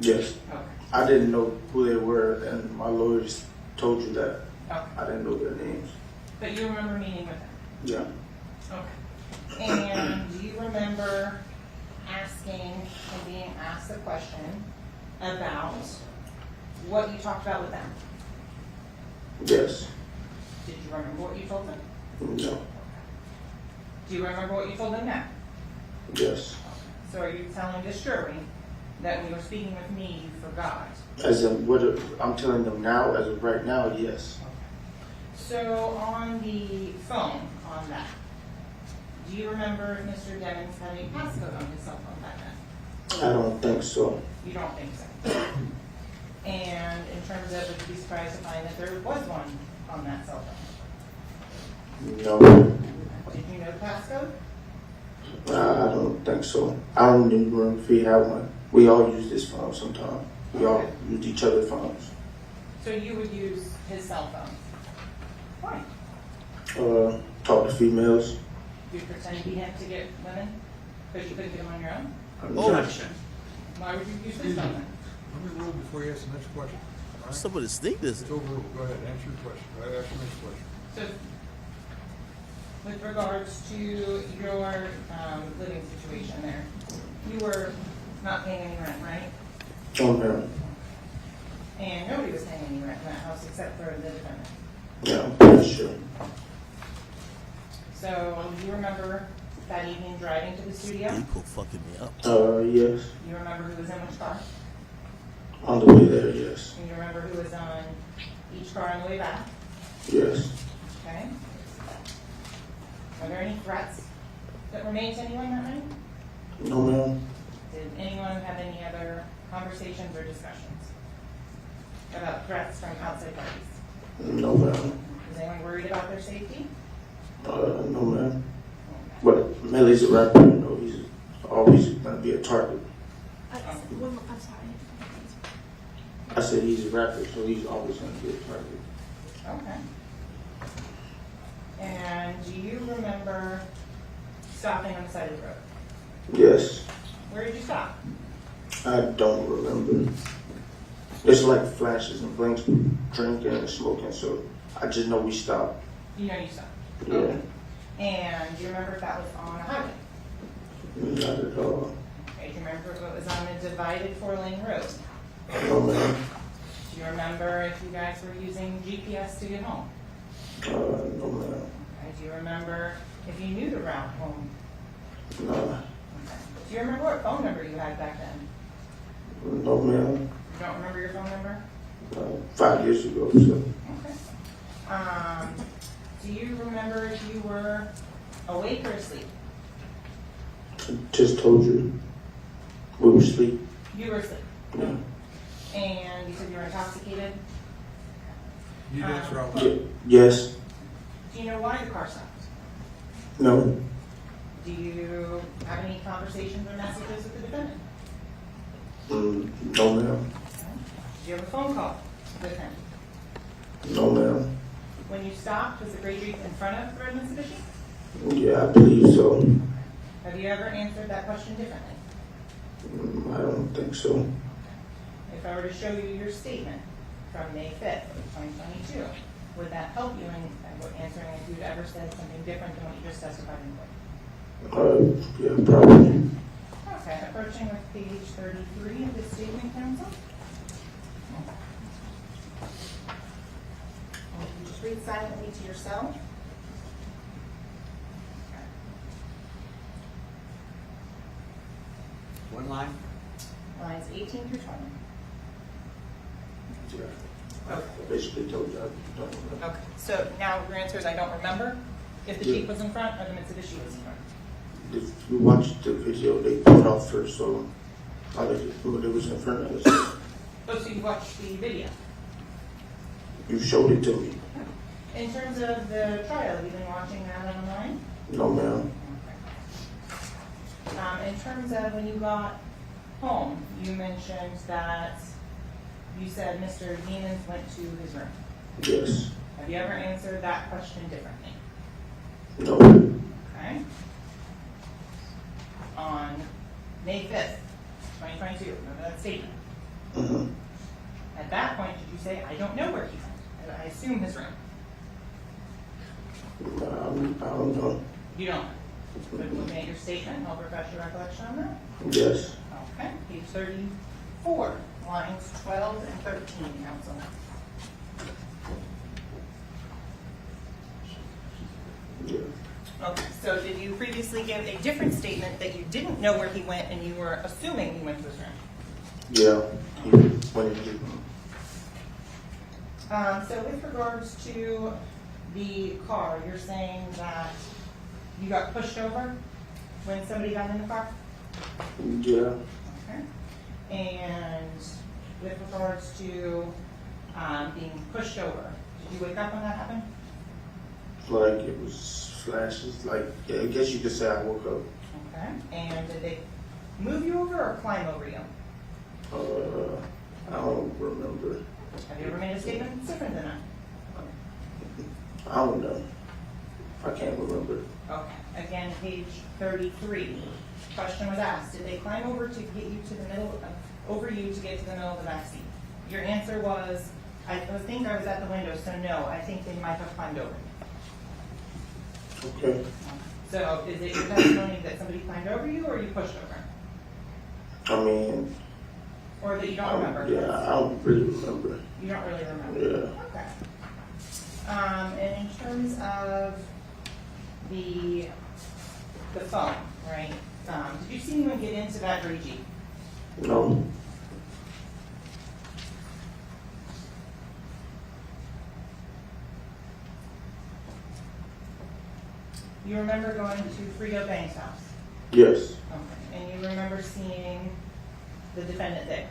Speaker 6: Yes.
Speaker 4: Okay.
Speaker 6: I didn't know who they were, and my lawyers told you that.
Speaker 4: Okay.
Speaker 6: I didn't know their names.
Speaker 4: But you remember meeting with them?
Speaker 6: Yeah.
Speaker 4: Okay. And do you remember asking and being asked a question about what you talked about with them?
Speaker 6: Yes.
Speaker 4: Did you remember what you told them?
Speaker 6: No.
Speaker 4: Do you remember what you told them now?
Speaker 6: Yes.
Speaker 4: So are you telling this jury that when you were speaking with me, you forgot?
Speaker 6: As in, what I'm telling them now, as of right now, yes.
Speaker 4: So on the phone on that, do you remember if Mr. Devins had a passcode on his cell phone back then?
Speaker 6: I don't think so.
Speaker 4: You don't think so? And in terms of, would you be surprised to find that there was one on that cell phone?
Speaker 6: No.
Speaker 4: Did you know the passcode?
Speaker 6: I don't think so. I don't even remember if he had one. We all use this phone sometimes. We all use each other's phones.
Speaker 4: So you would use his cell phone? Why?
Speaker 6: Talk to females.
Speaker 4: You pretend to be him to get women, because you couldn't get them on your own?
Speaker 7: Objection.
Speaker 4: Why would you use his phone then?
Speaker 2: Let me rule before you ask the next question. All right?
Speaker 1: Somebody sneak this.
Speaker 2: It's overruled. Go ahead, answer your question. Ask your next question.
Speaker 4: So, with regards to your living situation there, you were not paying any rent, right?
Speaker 6: Oh, no.
Speaker 4: And nobody was paying any rent in that house except for the defendant.
Speaker 6: Yeah, I'm pretty sure.
Speaker 4: So, you remember that evening driving to the studio?
Speaker 1: Equal fucking me up.
Speaker 6: Yes.
Speaker 4: You remember who was in which car?
Speaker 6: On the way there, yes.
Speaker 4: And you remember who was on each car on the way back?
Speaker 6: Yes.
Speaker 4: Okay. Are there any threats that were made to anyone that night?
Speaker 6: No, ma'am.
Speaker 4: Did anyone have any other conversations or discussions about threats from outside parties?
Speaker 6: No, ma'am.
Speaker 4: Is anyone worried about their safety?
Speaker 6: No, ma'am. But Melly's a rapper, you know, he's always gonna be a target.
Speaker 8: I'm sorry.
Speaker 6: I said he's a rapper, so he's always gonna be a target.
Speaker 4: Okay. And do you remember stopping on the side of the road?
Speaker 6: Yes.
Speaker 4: Where did you stop?
Speaker 6: I don't remember. It's like flashes and blinks, drinking and smoking, so I just know we stopped.
Speaker 4: You know you stopped.
Speaker 6: Yeah.
Speaker 4: Okay. And do you remember if that was on a highway?
Speaker 6: Not at all.
Speaker 4: Okay. Do you remember if it was on a divided 4-lane road?
Speaker 6: No, ma'am.
Speaker 4: Do you remember if you guys were using GPS to get home?
Speaker 6: No, ma'am.
Speaker 4: Okay. Do you remember if you knew the route home?
Speaker 6: No.
Speaker 4: Okay. Do you remember what phone number you had back then?
Speaker 6: No, ma'am.
Speaker 4: You don't remember your phone number?
Speaker 6: 5 years ago, so.
Speaker 4: Okay. Do you remember if you were awake or asleep?
Speaker 6: I just told you. We were asleep.
Speaker 4: You were asleep.
Speaker 6: Yeah.
Speaker 4: And you said you were intoxicated?
Speaker 2: You answer out
Speaker 6: Yeah.
Speaker 2: loud.
Speaker 6: Yes.
Speaker 4: Do you know why the car stopped?
Speaker 6: No.
Speaker 4: Do you have any conversations or messages with the defendant?
Speaker 6: No, ma'am.
Speaker 4: Did you have a phone call with him?
Speaker 6: No, ma'am.
Speaker 4: When you stopped, was the gray Jeep in front of the red Mitsubishi?
Speaker 6: Yeah, I believe so.
Speaker 4: Have you ever answered that question differently?
Speaker 6: I don't think so.
Speaker 4: If I were to show you your statement from May 5th of 2022, would that help you in answering if you'd ever said something different than what you just testified in court?
Speaker 6: Yeah, probably.
Speaker 4: Okay, approaching with page 33 of the statement, counsel. And you just read silently to yourself.
Speaker 7: One line?
Speaker 4: Lines 18 through 20.
Speaker 6: Yeah.
Speaker 4: Okay.
Speaker 6: I basically told you I don't remember.
Speaker 4: Okay, so now your answer is I don't remember if the
Speaker 6: Yeah.
Speaker 4: Jeep was in front or the Mitsubishi was in front.
Speaker 6: If you watched the video, they pulled off first, so I knew it was in front of us.
Speaker 4: Oh, so you watched the video.
Speaker 6: You showed it to me.
Speaker 4: In terms of the trial, have you been watching that online?
Speaker 6: No, ma'am.
Speaker 4: In terms of when you got home, you mentioned that you said Mr. Demons went to his room.
Speaker 6: Yes.
Speaker 4: Have you ever answered that question differently?
Speaker 6: No.
Speaker 4: Okay. On May 5th, 2022, remember that statement?
Speaker 6: Mm-hmm.
Speaker 4: At that point, did you say, I don't know where he went? I assume his room.
Speaker 6: I don't know.
Speaker 4: You don't know. But looking at your statement, help refresh your recollection on that?
Speaker 6: Yes.
Speaker 4: Okay, page 34, lines 12 and 13, counsel.
Speaker 6: Yeah.
Speaker 4: Okay, so did you previously give a different statement that you didn't know where he went and you were assuming he went to his room?
Speaker 6: Yeah. When did you?
Speaker 4: So with regards to the car, you're saying that you got pushed over when somebody got in the car?
Speaker 6: Yeah.
Speaker 4: Okay. And with regards to being pushed over, did you wake up when that happened?
Speaker 6: Like it was flashes. Like yeah, I guess you could say I woke up.
Speaker 4: Okay. And did they move you over or climb over you?
Speaker 6: I don't remember.
Speaker 4: Have you ever made a statement that's different than that?
Speaker 6: I don't know. I can't remember.
Speaker 4: Okay. Again, page 33. Question was asked, did they climb over to get you to the middle over you to get to the middle of the back seat? Your answer was, I think I was at the window, so no, I think they might have climbed over me.
Speaker 6: Okay.
Speaker 4: So is it your testimony that somebody climbed over you or you pushed over?
Speaker 6: I mean,
Speaker 4: Or that you don't remember?
Speaker 6: yeah, I don't really remember.
Speaker 4: You don't really remember?
Speaker 6: Yeah.
Speaker 4: Okay. And in terms of the phone, right? Did you see anyone get into that gray Jeep?
Speaker 6: No.
Speaker 4: You remember going to Frito Bank's house?
Speaker 6: Yes.
Speaker 4: Okay. And you remember seeing the defendant there?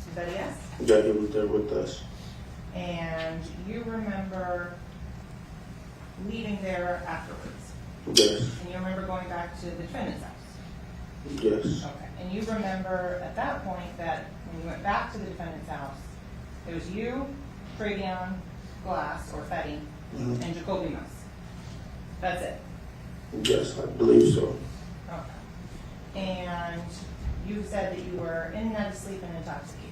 Speaker 4: Is that a yes?
Speaker 6: Yeah, he was there with us.
Speaker 4: And you remember leaving there afterwards?
Speaker 6: Yes.
Speaker 4: And you remember going back to the defendant's house?
Speaker 6: Yes.
Speaker 4: Okay. And you remember at that point that when you went back to the defendant's house, it was you, Travion Glass, or Fetty, and Jacoby Mus. That's it?
Speaker 6: Yes, I believe so.
Speaker 4: Okay. And you said that you were in and out of sleep and intoxicated.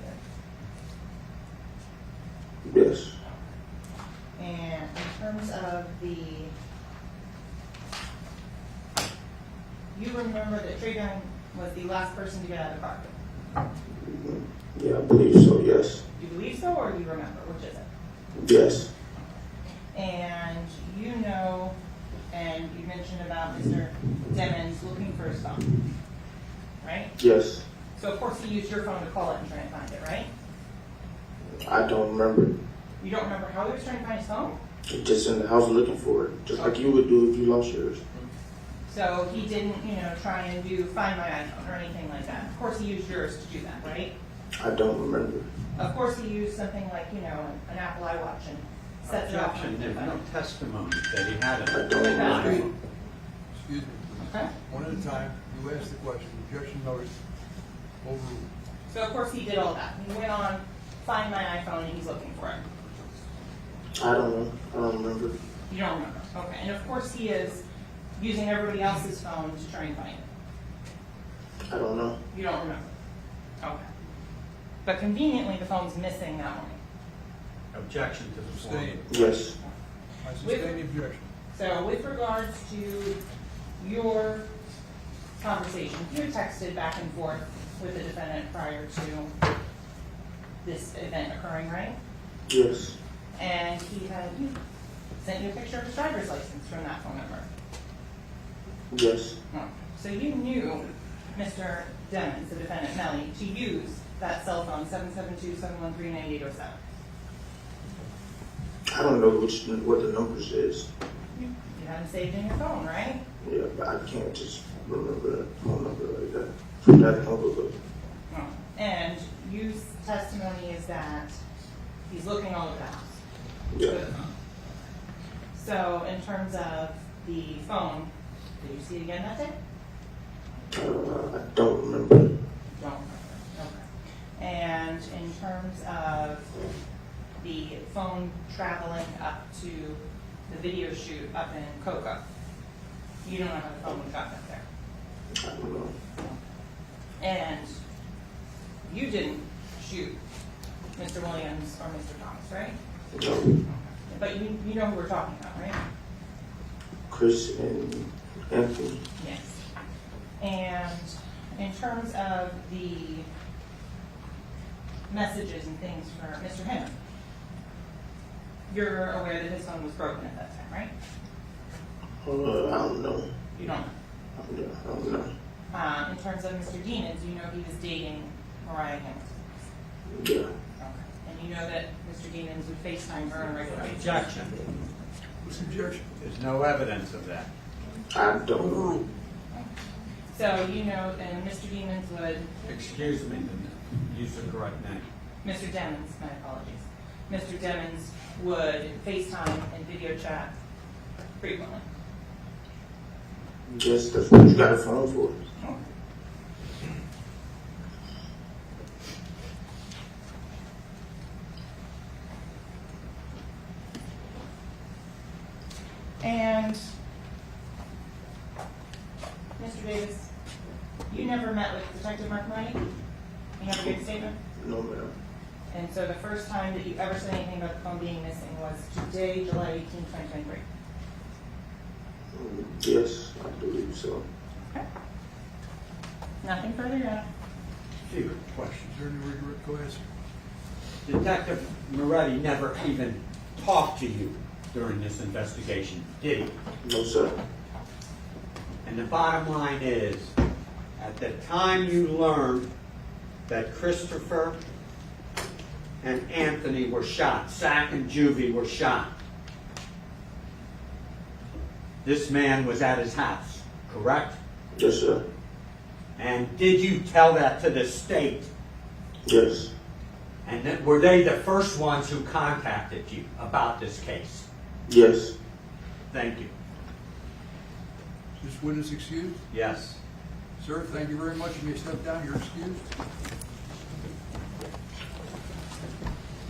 Speaker 6: Yes.
Speaker 4: And in terms of you remember that Travion was the last person to get out of the car?
Speaker 6: Yeah, I believe so, yes.
Speaker 4: You believe so, or do you remember? Which is it?
Speaker 6: Yes.
Speaker 4: And you know, and you mentioned about Mr. Demmons looking for his phone, right?
Speaker 6: Yes.
Speaker 4: So of course he used your phone to call it and try and find it, right?
Speaker 6: I don't remember.
Speaker 4: You don't remember how he was trying to find his phone?
Speaker 6: Just in the house looking for it, just like you would do if you lost yours.
Speaker 4: So he didn't, try and do Find My iPhone or anything like that. Of course he used yours to do that, right?
Speaker 6: I don't remember.
Speaker 4: Of course he used something like, an Apple iWatch and set it up.
Speaker 7: Objection, there's no testimony that he had
Speaker 6: I
Speaker 7: it.
Speaker 6: don't remember.
Speaker 2: Excuse me.
Speaker 4: Okay.
Speaker 2: One at a time. You asked the question. Objection noted. Overruled.
Speaker 4: So of course he did all that. He went on Find My iPhone and he's looking for it.
Speaker 6: I don't know. I don't remember.
Speaker 4: You don't remember. Okay. And of course he is using everybody else's phone to try and find it.
Speaker 6: I don't know.
Speaker 4: You don't remember. Okay. But conveniently the phone's missing that morning.
Speaker 7: Objection to the form.
Speaker 2: Abstain.
Speaker 6: Yes.
Speaker 2: I sustain the objection.
Speaker 4: So with regards to your conversation, you texted back and forth with the defendant prior to this event occurring, right?
Speaker 6: Yes.
Speaker 4: And he had sent you a picture of his driver's license from that phone number.
Speaker 6: Yes.
Speaker 4: Oh. So you knew Mr. Demmons, the defendant, Melly, to use that cell phone, 772-713-9807.
Speaker 6: I don't know what the numbers is.
Speaker 4: You had him saved in your phone, right?
Speaker 6: Yeah, but I can't just remember that phone number like that. From that number, but
Speaker 4: Oh. And your testimony is that he's looking all over the house.
Speaker 6: yeah.
Speaker 4: So in terms of the phone, did you see it again that day?
Speaker 6: I don't remember.
Speaker 4: Don't remember. Okay. And in terms of the phone traveling up to the video shoot up in Cocoa, you don't know how the phone would have gotten up there.
Speaker 6: I don't know.
Speaker 4: And you didn't shoot Mr. Williams or Mr. Thomas, right?
Speaker 6: No.
Speaker 4: But you know who we're talking about, right?
Speaker 6: Chris and Anthony.
Speaker 4: Yes. And in terms of the messages and things for Mr. Hammond, you're aware that his phone was broken at that time, right?
Speaker 6: I don't know.
Speaker 4: You don't know.
Speaker 6: I don't know.
Speaker 4: In terms of Mr. Demons, you know he was dating Mariah Hamilton.
Speaker 6: Yeah.
Speaker 4: Okay. And you know that Mr. Demons would FaceTime her on a regular basis.
Speaker 7: Objection.
Speaker 2: What's the objection?
Speaker 7: There's no evidence of that.
Speaker 6: I don't know.
Speaker 2: Overruled.
Speaker 4: So you know, and Mr. Demons would,
Speaker 7: Excuse me, use the correct name.
Speaker 4: Mr. Demons, my apologies. Mr. Demons would FaceTime and video chat frequently.
Speaker 6: Yes, that's what you got a phone for.
Speaker 4: And Mr. Davis, you never met with Detective Mark Melly? You never gave a statement?
Speaker 6: No, ma'am.
Speaker 4: And so the first time that you ever said anything about the phone being missing was today, July 18, 2023?
Speaker 6: Yes, I believe so.
Speaker 4: Okay. Nothing further, Your Honor.
Speaker 7: Few questions.
Speaker 2: Is there any regret? Go ahead, sir.
Speaker 7: Detective Moretti never even talked to you during this investigation, did he?
Speaker 6: No, sir.
Speaker 7: And the bottom line is, at the time you learned that Christopher and Anthony were shot, Zach and Juvie were shot, this man was at his house, correct?
Speaker 6: Yes, sir.
Speaker 7: And did you tell that to the state?
Speaker 6: Yes.
Speaker 7: And were they the first ones who contacted you about this case?
Speaker 6: Yes.
Speaker 7: Thank you.
Speaker 2: Is this witness excused?
Speaker 7: Yes.
Speaker 2: Sir, thank you very much. You may step down. You're excused.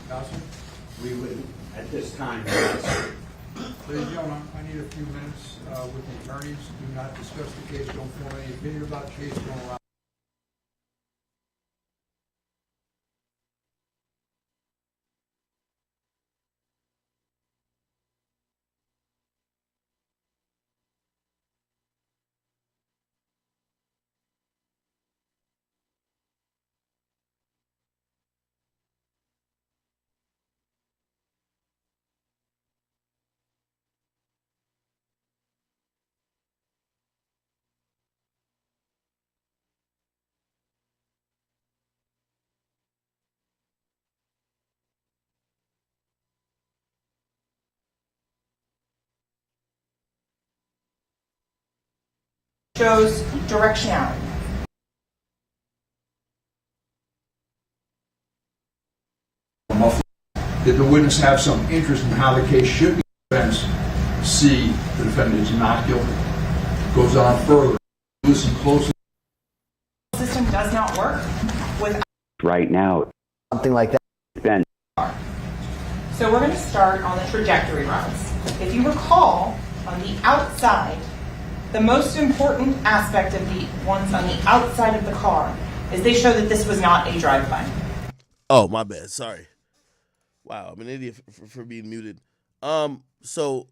Speaker 2: Counsel?
Speaker 7: We would, at this time, yes.
Speaker 2: Ladies and gentlemen, I need a few minutes with the attorneys. Do not discuss the case. Don't form any opinion about the case. Don't allow.
Speaker 4: Shows directionality.
Speaker 2: Did the witness have some interest in how the case should be defense? C, the defendant is not guilty. Goes on further. Listen closely.
Speaker 4: The system does not work without.
Speaker 9: Right now. Something like that. Ben.
Speaker 4: So we're going to start on the trajectory routes. If you recall, on the outside, the most important aspect of the ones on the outside of the car is they show that this was not a drive-by.
Speaker 1: Oh, my bad. Sorry. Wow, I'm an idiot for being muted. So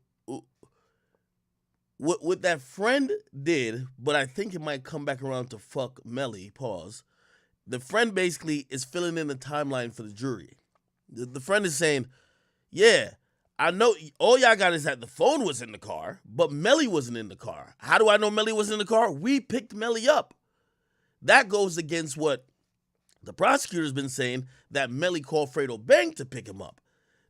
Speaker 1: what that friend did, but I think it might come back around to fuck Melly, pause. The friend basically is filling in the timeline for the jury. The friend is saying, yeah, I know all y'all got is that the phone was in the car, but Melly wasn't in the car. How do I know Melly was in the car? We picked Melly up. That goes against what the prosecutor's been saying, that Melly called Fredo Bang to pick him up.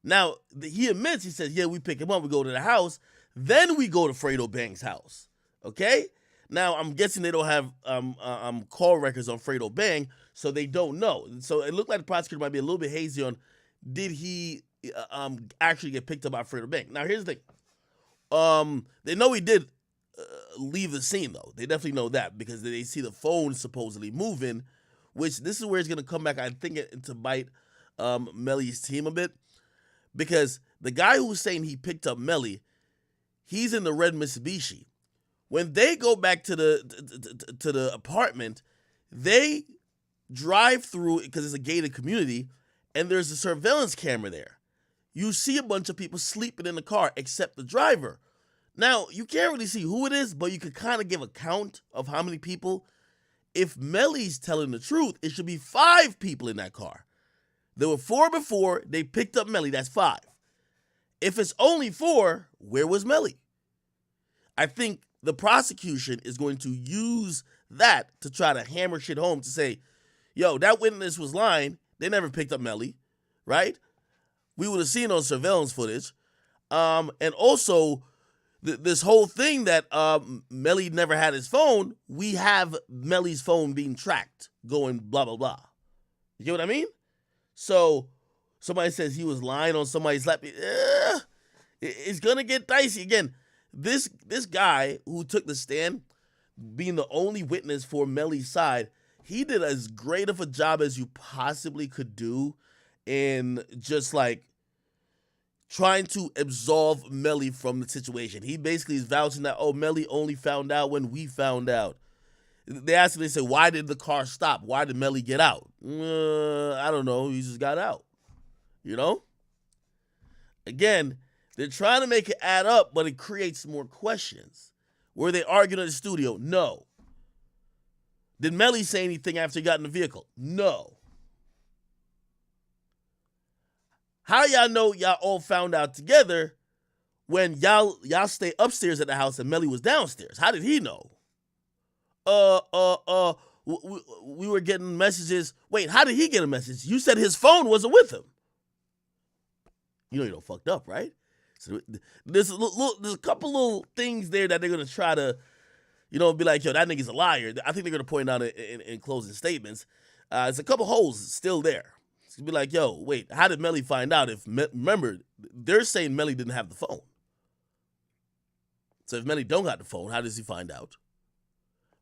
Speaker 1: Now, he admits, he says, yeah, we pick him up, we go to the house, then we go to Fredo Bang's house, okay? Now, I'm guessing they don't have call records on Fredo Bang, so they don't know. So it looked like the prosecutor might be a little bit hazy on, did he actually get picked up by Fredo Bang? Now, here's the thing. They know he did leave the scene, though. They definitely know that because they see the phone supposedly moving, which this is where it's going to come back, I think, to bite Melly's team a bit. Because the guy who's saying he picked up Melly, he's in the red Mitsubishi. When they go back to the apartment, they drive through, because it's a gated community, and there's a surveillance camera there. You see a bunch of people sleeping in the car, except the driver. Now, you can't really see who it is, but you could kind of give a count of how many people. If Melly's telling the truth, it should be 5 people in that car. There were 4 before, they picked up Melly, that's 5. If it's only 4, where was Melly? I think the prosecution is going to use that to try to hammer shit home to say, yo, that witness was lying, they never picked up Melly, right? We would have seen on surveillance footage. And also, this whole thing that Melly never had his phone, we have Melly's phone being tracked, going blah, blah, blah. You get what I mean? So somebody says he was lying on somebody's lap. It's going to get dicey. Again, this guy who took the stand, being the only witness for Melly's side, he did as great of a job as you possibly could do in just like trying to absolve Melly from the situation. He basically is vouching that, oh, Melly only found out when we found out. They asked him, they said, why did the car stop? Why did Melly get out? I don't know. He just got out. You know? Again, they're trying to make it add up, but it creates more questions. Were they arguing in the studio? No. Did Melly say anything after he got in the vehicle? No. How y'all know y'all all found out together when y'all stay upstairs at the house and Melly was downstairs? How did he know? We were getting messages. Wait, how did he get a message? You said his phone wasn't with him. You know fucked up, right? So there's a couple little things there that they're gonna try to, be like, yo, that nigga's a liar. I think they're gonna point out in closing statements. There's a couple holes still there. It's gonna be like, yo, wait, how did Melly find out? Remember, they're saying Melly didn't have the phone. So if Melly don't got the phone, how does he find out?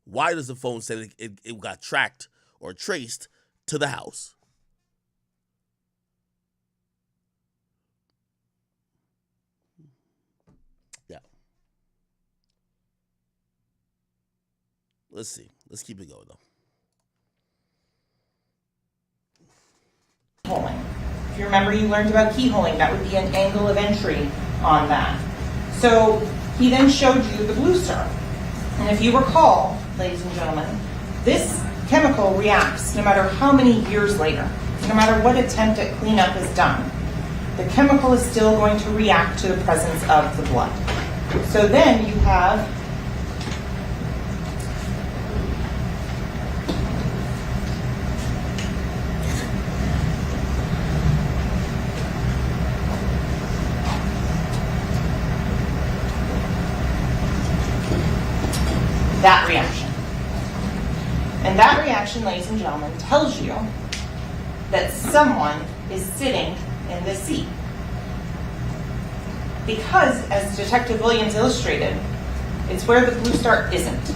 Speaker 1: Why does the phone say it got tracked or traced to the house? Yeah. Let's see. Let's keep it going, though.
Speaker 4: Keyholing. If you remember, you learned about keyholing. That would be an angle of entry on that. So he then showed you the blue star. And if you recall, ladies and gentlemen, this chemical reacts no matter how many years later, no matter what attempt at cleanup is done. The chemical is still going to react to the presence of the blood. So then you have that reaction. And that reaction, ladies and gentlemen, tells you that someone is sitting in this seat. Because, as Detective Williams illustrated, it's where the blue star isn't.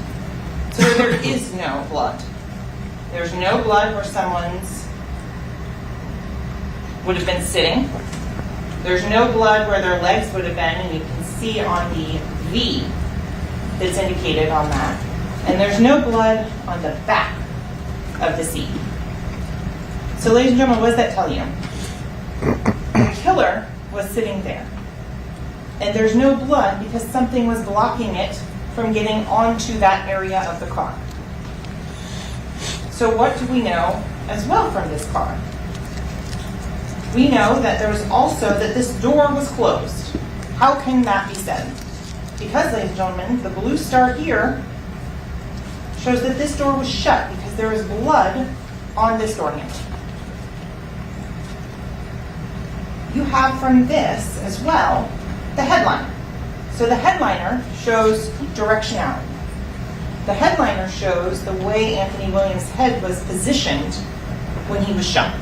Speaker 4: So there is no blood. There's no blood where someone's would have been sitting. There's no blood where their legs would have been, and you can see on the V that's indicated on that. And there's no blood on the back of the seat. So, ladies and gentlemen, what does that tell you? The killer was sitting there. And there's no blood because something was blocking it from getting onto that area of the car. So what do we know as well from this car? We know that there's also that this door was closed. How can that be said? Because, ladies and gentlemen, the blue star here shows that this door was shut because there was blood on this door handle. You have from this as well the headliner. So the headliner shows directionality. The headliner shows the way Anthony Williams' head was positioned when he was shot.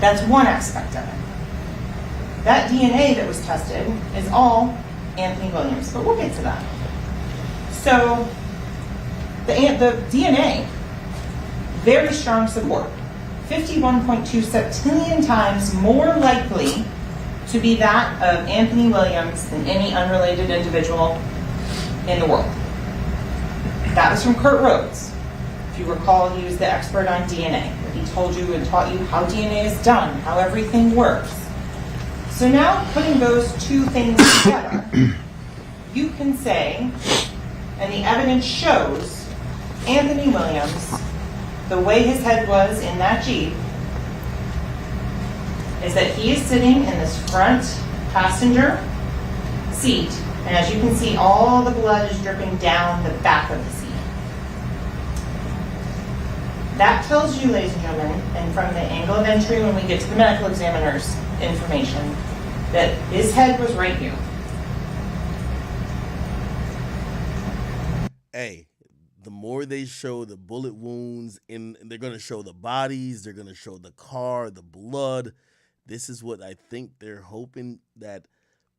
Speaker 4: That's one aspect of it. That DNA that was tested is all Anthony Williams, but we'll get to that. So the DNA, very strong support. 51.2 septillion times more likely to be that of Anthony Williams than any unrelated individual in the world. That was from Kurt Rhodes. If you recall, he was the expert on DNA. He told you and taught you how DNA is done, how everything works. So now, putting those two things together, you can say, and the evidence shows, Anthony Williams, the way his head was in that Jeep, is that he is sitting in this front passenger seat, and as you can see, all the blood is dripping down the back of the seat. That tells you, ladies and gentlemen, and from the angle of entry when we get to the medical examiner's information, that his head was right here.
Speaker 1: Hey, the more they show the bullet wounds, they're going to show the bodies, they're going to show the car, the blood. This is what I think they're hoping that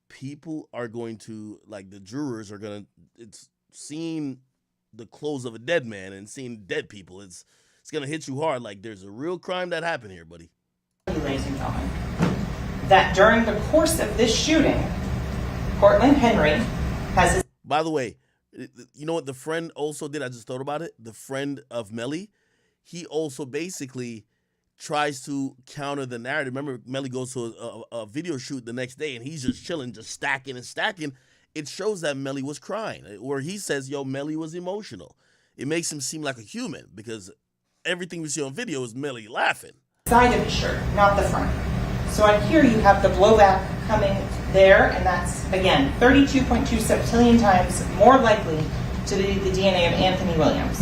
Speaker 1: people are going to, like the jurors are going to, it's seeing the clothes of a dead man and seeing dead people. It's going to hit you hard like there's a real crime that happened here, buddy.
Speaker 4: Ladies and gentlemen, that during the course of this shooting, Cortland Henry has his...
Speaker 1: By the way, you know what the friend also did? I just thought about it. The friend of Melly, he also basically tries to counter the narrative. Remember, Melly goes to a video shoot the next day, and he's just chilling, just stacking and stacking. It shows that Melly was crying, where he says, yo, Melly was emotional. It makes him seem like a human, because everything we see on video is Melly laughing.
Speaker 4: Side of his shirt, not the front. So on here you have the blowback coming there, and that's, again, 32.2 septillion times more likely to be the DNA of Anthony Williams.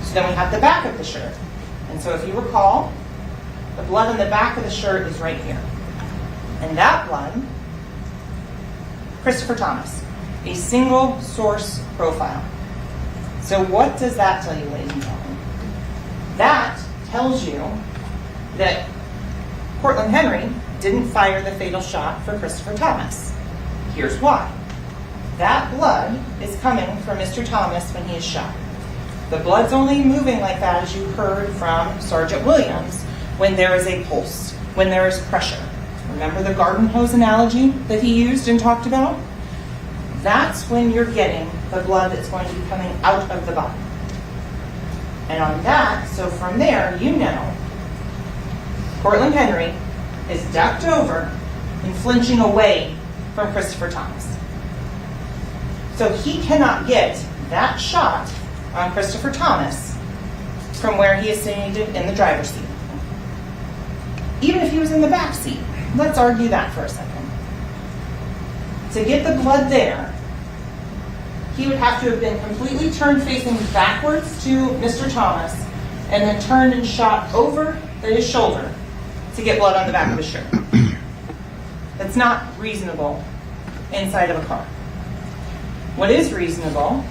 Speaker 4: So then we have the back of the shirt. And so if you recall, the blood on the back of the shirt is right here. And that blood Christopher Thomas, a single source profile. So what does that tell you, ladies and gentlemen? That tells you that Cortland Henry didn't fire the fatal shot for Christopher Thomas. Here's why. That blood is coming from Mr. Thomas when he is shot. The blood's only moving like that, as you heard from Sergeant Williams, when there is a pulse, when there is pressure. Remember the garden hose analogy that he used and talked about? That's when you're getting the blood that's going to be coming out of the body. And on that, so from there, you know, Cortland Henry is ducked over and flinching away from Christopher Thomas. So he cannot get that shot on Christopher Thomas from where he is sitting in the driver's seat. Even if he was in the back seat, let's argue that for a second. To get the blood there, he would have to have been completely turned facing backwards to Mr. Thomas and then turned and shot over his shoulder to get blood on the back of his shirt. That's not reasonable inside of a car. What is reasonable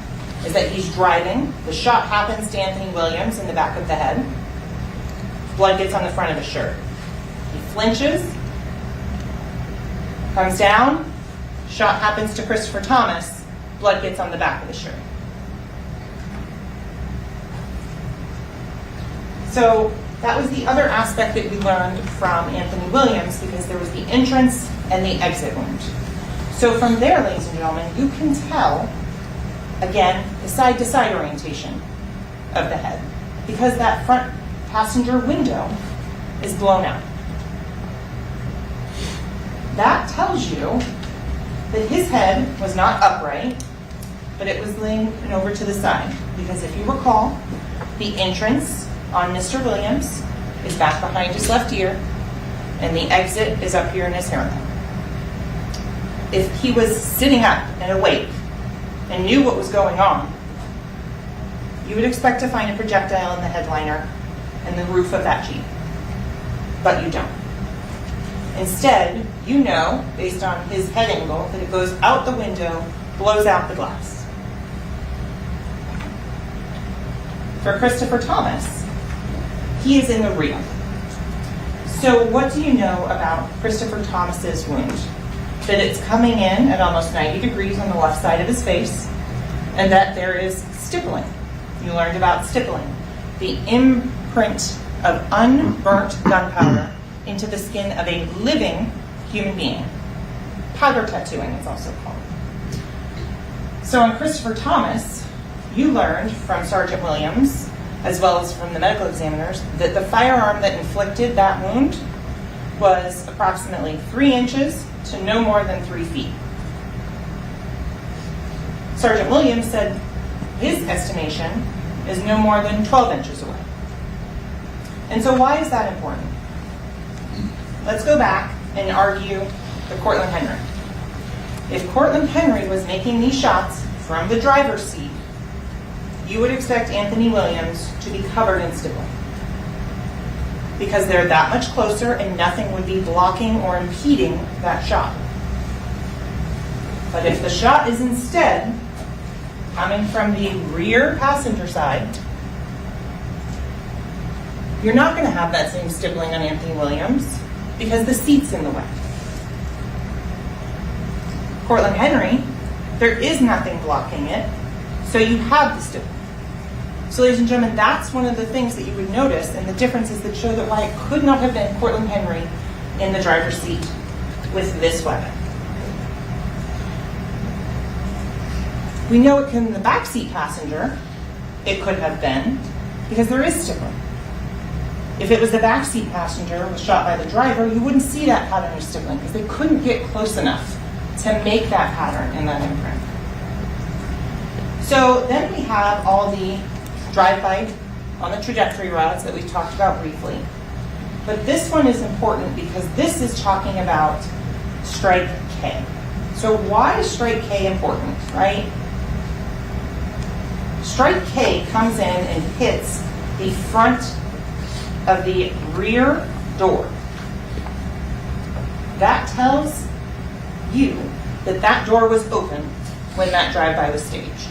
Speaker 4: is that he's driving, the shot happens to Anthony Williams in the back of the head, blood gets on the front of his shirt. He flinches, comes down, shot happens to Christopher Thomas, blood gets on the back of his shirt. So that was the other aspect that we learned from Anthony Williams, because there was the entrance and the exit wound. So from there, ladies and gentlemen, you can tell, again, the side-to-side orientation of the head, because that front passenger window is blown out. That tells you that his head was not upright, but it was laying over to the side. Because if you recall, the entrance on Mr. Williams is back behind his left ear, and the exit is up here in his hairline. If he was sitting up and awake and knew what was going on, you would expect to find a projectile in the headliner and the roof of that Jeep. But you don't. Instead, you know, based on his head angle, that it goes out the window, blows out the glass. For Christopher Thomas, he is in the rear. So what do you know about Christopher Thomas's wound? That it's coming in at almost 90 degrees on the left side of his face, and that there is stippling. You learned about stippling, the imprint of unburnt gunpowder into the skin of a living human being. Powder tattooing, it's also called. So on Christopher Thomas, you learned from Sergeant Williams, as well as from the medical examiners, that the firearm that inflicted that wound was approximately 3 inches to no more than 3 feet. Sergeant Williams said his estimation is no more than 12 inches away. And so why is that important? Let's go back and argue the Cortland Henry. If Cortland Henry was making these shots from the driver's seat, you would expect Anthony Williams to be covered in stippling, because they're that much closer and nothing would be blocking or impeding that shot. But if the shot is instead coming from the rear passenger side, you're not going to have that same stippling on Anthony Williams because the seat's in the way. Cortland Henry, there is nothing blocking it, so you have the stippling. So ladies and gentlemen, that's one of the things that you would notice, and the differences that show that why it could not have been Cortland Henry in the driver's seat with this weapon. We know it can the backseat passenger, it could have been, because there is stippling. If it was the backseat passenger was shot by the driver, you wouldn't see that pattern of stippling because they couldn't get close enough to make that pattern in that imprint. So then we have all the drive-by on the trajectory routes that we talked about briefly. But this one is important because this is talking about strike K. So why is strike K important, right? Strike K comes in and hits the front of the rear door. That tells you that that door was open when that drive-by was staged.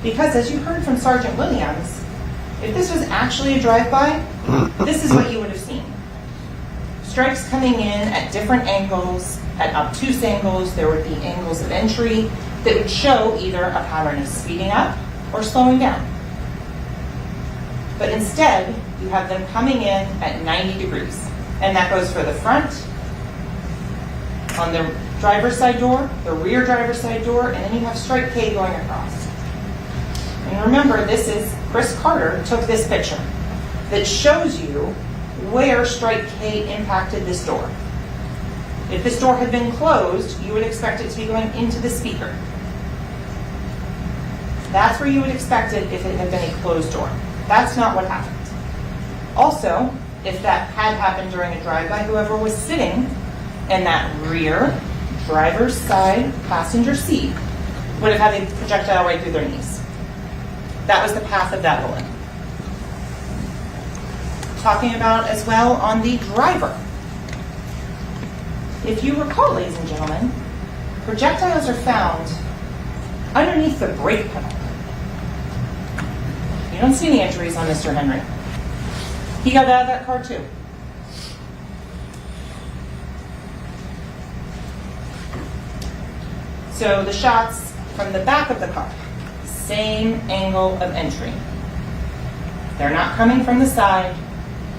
Speaker 4: Because as you heard from Sergeant Williams, if this was actually a drive-by, this is what you would have seen. Strikes coming in at different angles, at obtuse angles. There would be angles of entry that would show either a pattern of speeding up or slowing down. But instead, you have them coming in at 90 degrees. And that goes for the front, on the driver's side door, the rear driver's side door, and then you have strike K going across. And remember, this is, Chris Carter took this picture that shows you where strike K impacted this door. If this door had been closed, you would expect it to be going into the speaker. That's where you would expect it if it had been a closed door. That's not what happened. Also, if that had happened during a drive-by, whoever was sitting in that rear driver's side passenger seat would have had a projectile right through their knees. That was the path of that bullet. Talking about as well on the driver. If you recall, ladies and gentlemen, projectiles are found underneath the brake pedal. You don't see any injuries on Mr. Henry. He got out of that car too. So the shots from the back of the car, same angle of entry. They're not coming from the side.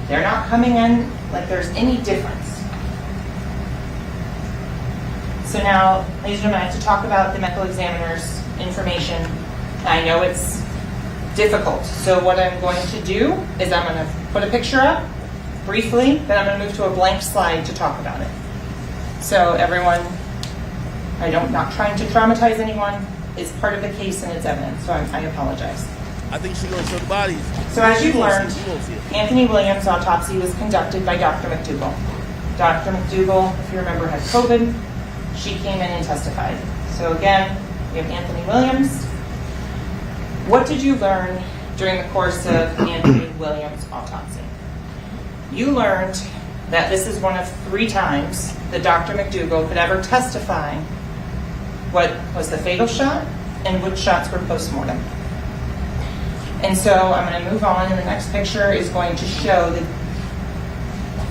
Speaker 4: They're not coming in like there's any difference. So now, ladies and gentlemen, I have to talk about the medical examiner's information. I know it's difficult. So what I'm going to do is I'm going to put a picture up briefly, then I'm going to move to a blank slide to talk about it. So everyone, I'm not trying to traumatize anyone. It's part of the case and it's evidence, so I apologize.
Speaker 1: I think she's going to show the bodies.
Speaker 4: So as you've
Speaker 1: We won't
Speaker 4: learned,
Speaker 1: see it. We won't see it.
Speaker 4: Anthony Williams' autopsy was conducted by Dr. McDougall. Dr. McDougall, if you remember, had COVID. She came in and testified. So again, we have Anthony Williams. What did you learn during the course of Anthony Williams' autopsy? You learned that this is one of 3 times that Dr. McDougall could ever testify what was the fatal shot and which shots were post-mortem. And so I'm going to move on, and the next picture is going to show the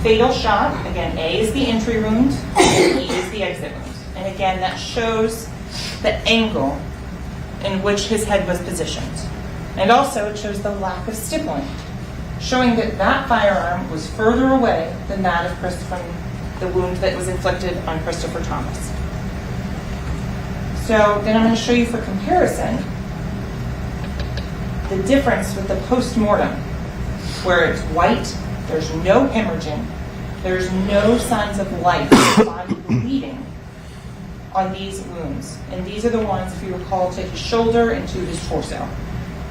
Speaker 4: fatal shot. Again, A is the entry wound, and E is the exit wound. And again, that shows the angle in which his head was positioned. And also it shows the lack of stippling, showing that that firearm was further away than that of from the wound that was inflicted on Christopher Thomas. So then I'm going to show you for comparison the difference with the post-mortem, where it's white, there's no hemorrhaging, there's no signs of life, body bleeding on these wounds. And these are the ones, if you recall, to his shoulder and to his torso.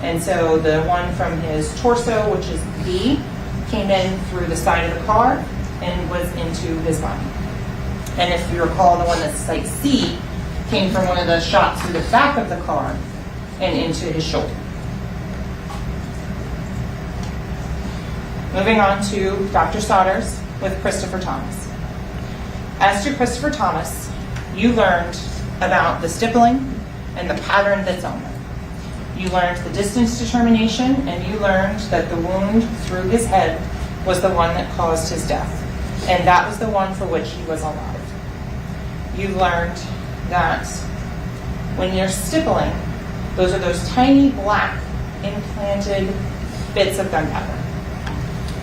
Speaker 4: And so the one from his torso, which is B, came in through the side of the car and was into his body. And if you recall, the one that's site C came from one of the shots through the back of the car and into his shoulder. Moving on to Dr. Sodders with Christopher Thomas. As to Christopher Thomas, you learned about the stippling and the pattern that's on them. You learned the distance determination, and you learned that the wound through his head was the one that caused his death. And that was the one for which he was alive. You learned that when you're stippling, those are those tiny black implanted bits of gunpowder.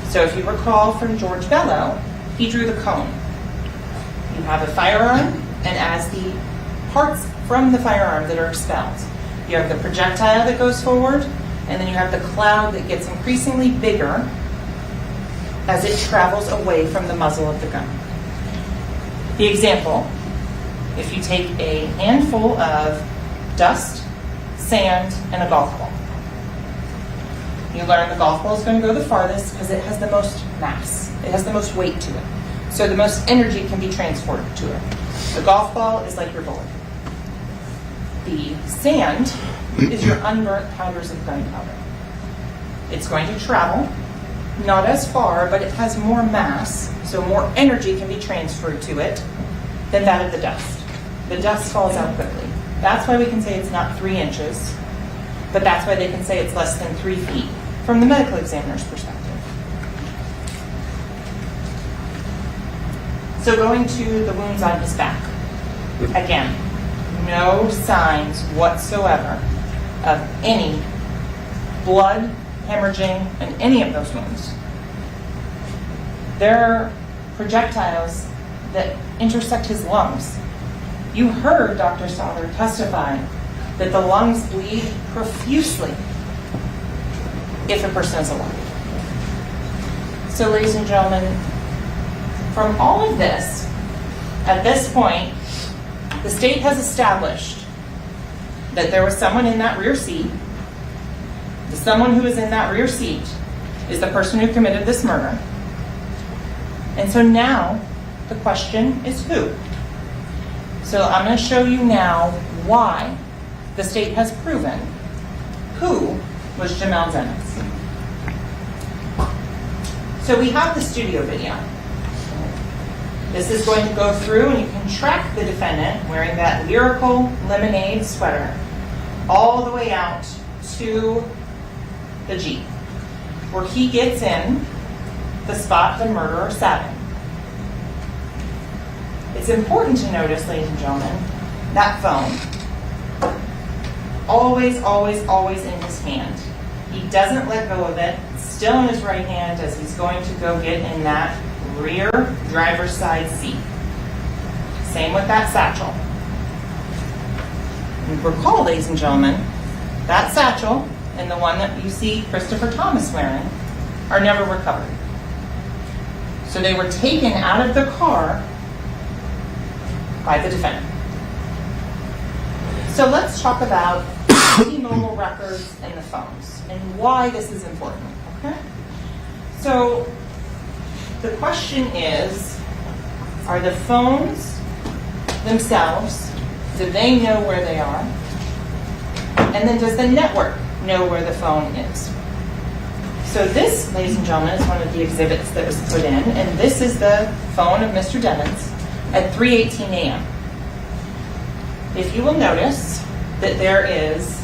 Speaker 4: So if you recall from George Bello, he drew the cone. You have a firearm, and as the parts from the firearm that are expelled, you have the projectile that goes forward, and then you have the cloud that gets increasingly bigger as it travels away from the muzzle of the gun. The example, if you take a handful of dust, sand, and a golf ball. You learn the golf ball is going to go the farthest because it has the most mass. It has the most weight to it. So the most energy can be transported to it. The golf ball is like your bullet. The sand is your unburnt powders of gunpowder. It's going to travel, not as far, but it has more mass, so more energy can be transferred to it than that of the dust. The dust falls out quickly. That's why we can say it's not 3 inches, but that's why they can say it's less than 3 feet from the medical examiner's perspective. So going to the wounds on his back. Again, no signs whatsoever of any blood, hemorrhaging, in any of those wounds. There are projectiles that intersect his lungs. You heard Dr. Souther testify that the lungs bleed profusely if a person is alive. So, ladies and gentlemen, from all of this, at this point, the state has established that there was someone in that rear seat. The someone who is in that rear seat is the person who committed this murder. And so now the question is who? So I'm going to show you now why the state has proven who was Jamel Dennis. So we have the studio video. This is going to go through and you can track the defendant wearing that lyrical lemonade sweater all the way out to the Jeep, where he gets in the spot the murderer sat in. It's important to notice, ladies and gentlemen, that phone, always, always, always in his hand. He doesn't let go of it, it's still in his right hand as he's going to go get in that rear driver's side seat. Same with that satchel. And recall, ladies and gentlemen, that satchel and the one that you see Christopher Thomas wearing are never recovered. So they were taken out of the car by the defendant. So let's talk about T-Mobile records and the phones and why this is important, okay? So the question is, are the phones themselves, do they know where they are? And then does the network know where the phone is? So this, ladies and gentlemen, is one of the exhibits that was put in, and this is the phone of Mr. Devens at 3:18 a.m. If you will notice that there is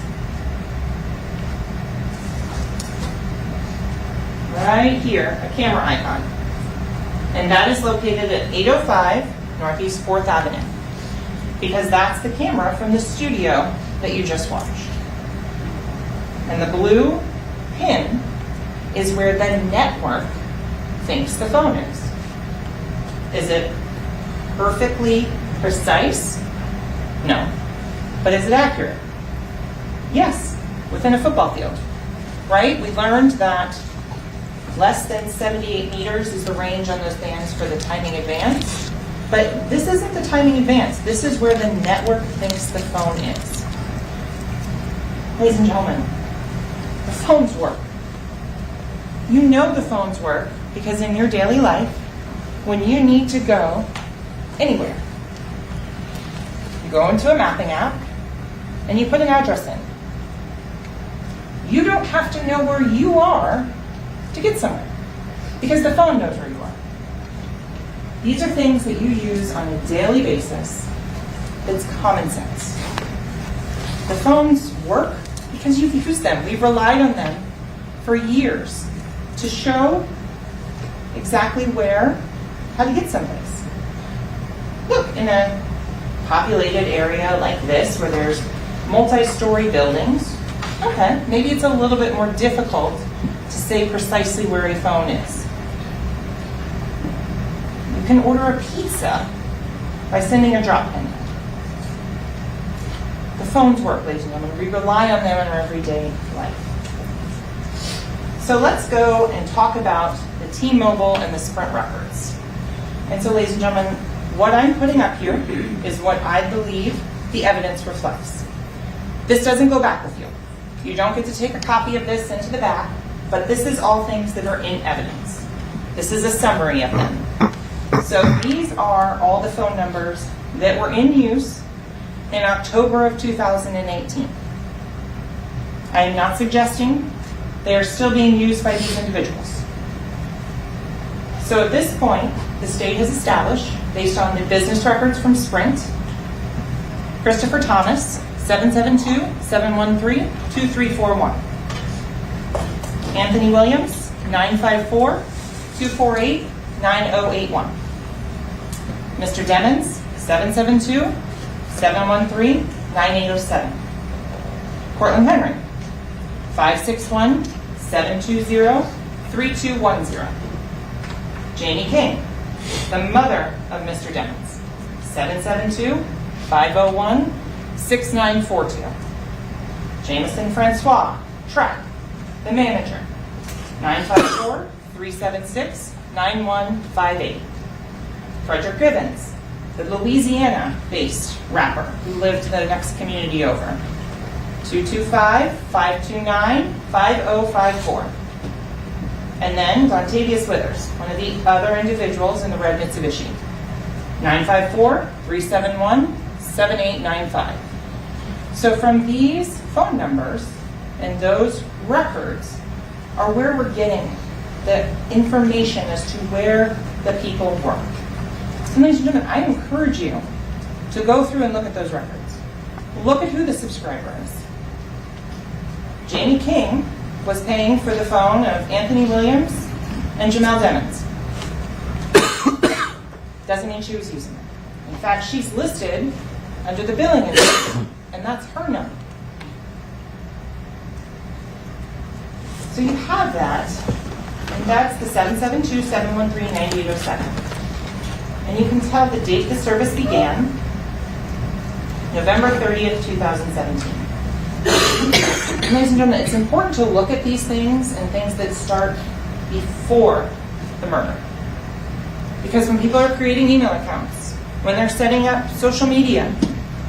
Speaker 4: right here a camera icon, and that is located at 805 Northeast 4th Avenue, because that's the camera from the studio that you just watched. And the blue pin is where the network thinks the phone is. Is it perfectly precise? No. But is it accurate? Yes, within a football field, right? We learned that less than 78 meters is the range on those bands for the timing advance. But this isn't the timing advance. This is where the network thinks the phone is. Ladies and gentlemen, the phones work. You know the phones work because in your daily life, when you need to go anywhere, you go into a mapping app and you put an address in. You don't have to know where you are to get somewhere because the phone knows where you are. These are things that you use on a daily basis. It's common sense. The phones work because you've used them. We've relied on them for years to show exactly how to get someplace. Look, in a populated area like this where there's multi-story buildings, okay, maybe it's a little bit more difficult to say precisely where a phone is. You can order a pizza by sending a drop pin. The phones work, ladies and gentlemen. We rely on them in our everyday life. So let's go and talk about the T-Mobile and the Sprint records. And so, ladies and gentlemen, what I'm putting up here is what I believe the evidence reflects. This doesn't go back with you. You don't get to take a copy of this into the back, but this is all things that are in evidence. This is a summary of them. So these are all the phone numbers that were in use in October of 2018. I am not suggesting they are still being used by these individuals. So at this point, the state has established, based on the business records from Sprint Christopher Thomas, 772-713-2341. Anthony Williams, 954-248-9081. Mr. Demons, 772-713-9807. Cortland Henry, 561-720-3210. Jamie King, the mother of Mr. Demons, 772-501-6942. Jameson Francois, track, the manager, 954-376-9158. Frederick Gibbons, the Louisiana-based rapper who lived the next community over, 225-529-5054. And then Dontavius Withers, one of the other individuals in the red Mitsubishi, 954-371-7895. So from these phone numbers and those records are where we're getting the information as to where the people work. So ladies and gentlemen, I encourage you to go through and look at those records. Look at who the subscriber is. Jamie King was paying for the phone of Anthony Williams and Jamel Demons. Doesn't mean she was using it. In fact, she's listed under the billing information, and that's her number. So you have that, and that's the 772-713-9807. And you can tell the date the service began, November 30th, 2017. Ladies and gentlemen, it's important to look at these things and things that start before the murder. Because when people are creating email accounts, when they're setting up social media,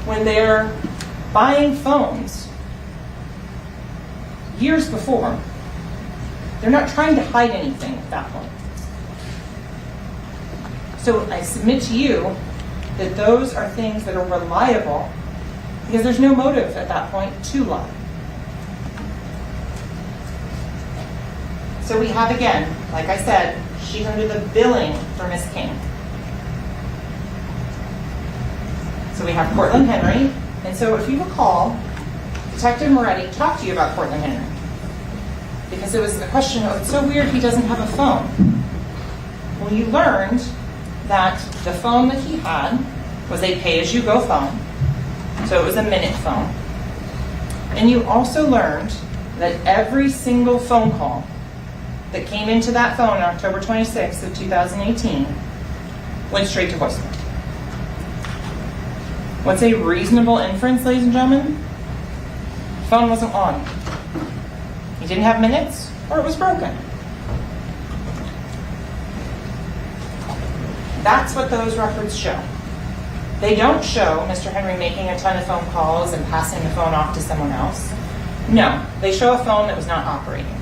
Speaker 4: when they're buying phones years before, they're not trying to hide anything at that point. So I submit to you that those are things that are reliable because there's no motive at that point to lie. So we have, again, like I said, she's under the billing for Miss King. So we have Cortland Henry. And so if you recall, Detective Moretti talked to you about Cortland Henry. Because it was a question of, it's so weird he doesn't have a phone. Well, you learned that the phone that he had was a pay-as-you-go phone. So it was a minute phone. And you also learned that every single phone call that came into that phone on October 26th of 2018 went straight to voicemail. What's a reasonable inference, ladies and gentlemen? The phone wasn't on. He didn't have minutes, or it was broken. That's what those records show. They don't show Mr. Henry making a ton of phone calls and passing the phone off to someone else. No, they show a phone that was not operating.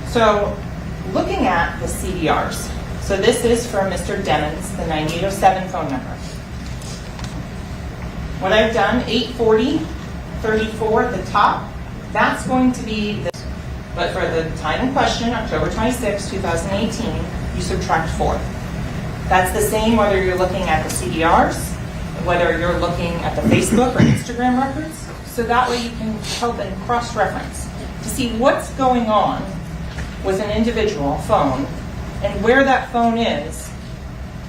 Speaker 4: So, looking at the CDRs, so this is for Mr. Demons, the 9807 phone number. What I've done, 840-34 at the top, that's going to be this. But for the time in question, October 26, 2018, you subtract 4. That's the same whether you're looking at the CDRs, whether you're looking at the Facebook or Instagram records. So that way you can help and cross-reference to see what's going on with an individual phone and where that phone is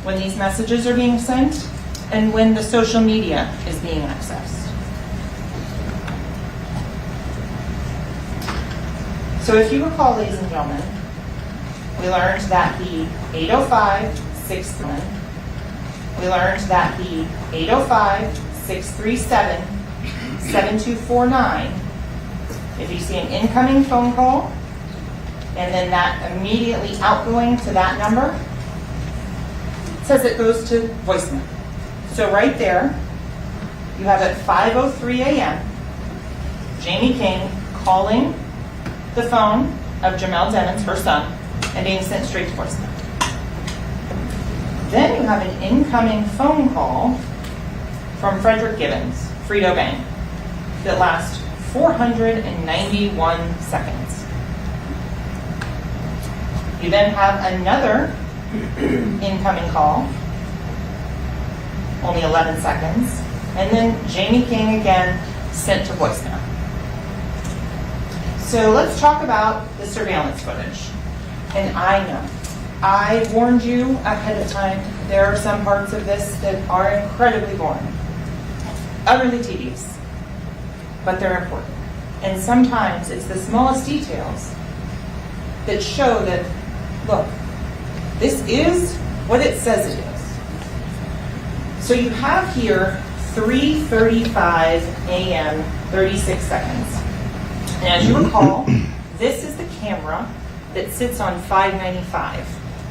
Speaker 4: when these messages are being sent and when the social media is being accessed. So if you recall, ladies and gentlemen, we learned that the 805-631, we learned that the 805-637-7249, if you see an incoming phone call, and then that immediately outgoing to that number, it says it goes to voicemail. So right there, you have at 5:03 a.m., Jamie King calling the phone of Jamel Demons, her son, and being sent straight to voicemail. Then you have an incoming phone call from Frederick Gibbons, Frito Bang, that lasts 491 seconds. You then have another incoming call only 11 seconds. And then Jamie King again, sent to voicemail. So let's talk about the surveillance footage. And I know, I warned you ahead of time, there are some parts of this that are incredibly boring, utterly tedious, but they're important. And sometimes it's the smallest details that show that, look, this is what it says it is. So you have here 3:35 a.m., 36 seconds. And as you recall, this is the camera that sits on 595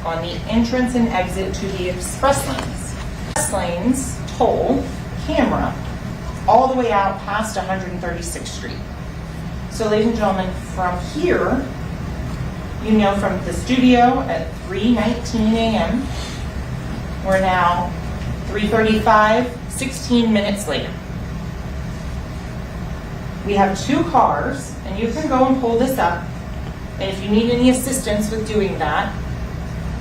Speaker 4: on the entrance and exit to the express lanes. Express lanes toll camera all the way out past 136th Street. So ladies and gentlemen, from here, you know from the studio at 3:19 a.m., we're now 3:35, 16 minutes later. We have two cars, and you can go and pull this up, and if you need any assistance with doing that,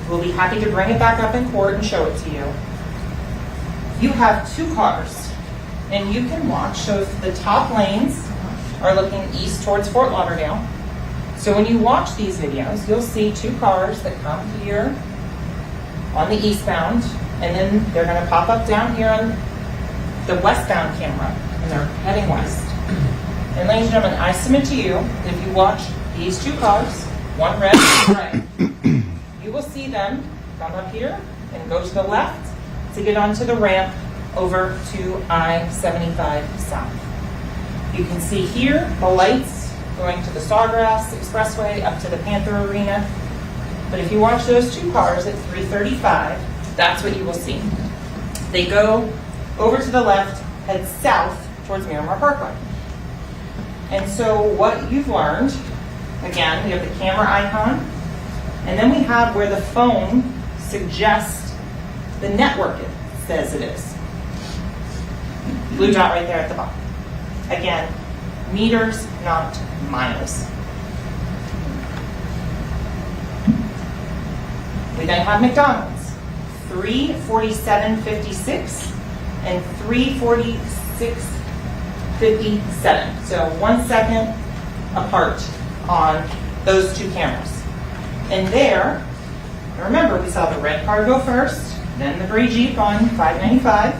Speaker 4: we'll be happy to bring it back up in court and show it to you. You have two cars, and you can watch, so the top lanes are looking east towards Fort Lauderdale. So when you watch these videos, you'll see two cars that come here on the eastbound, and then they're going to pop up down here on the westbound camera, and they're heading west. And ladies and gentlemen, I submit to you that if you watch these two cars, one red and one gray, you will see them come up here and go to the left to get onto the ramp over to I-75 South. You can see here the lights going to the Sawgrass Expressway up to the Panther Arena. But if you watch those two cars at 3:35, that's what you will see. They go over to the left, head south towards Miramar Parkway. And so what you've learned, again, we have the camera icon, and then we have where the phone suggests the network it says it is. Blue dot right there at the bottom. Again, meters, not miles. We then have McDonald's, 3:47:56 and 3:46:57. So 1 second apart on those two cameras. And there, remember we saw the red car go first, then the gray Jeep on 595.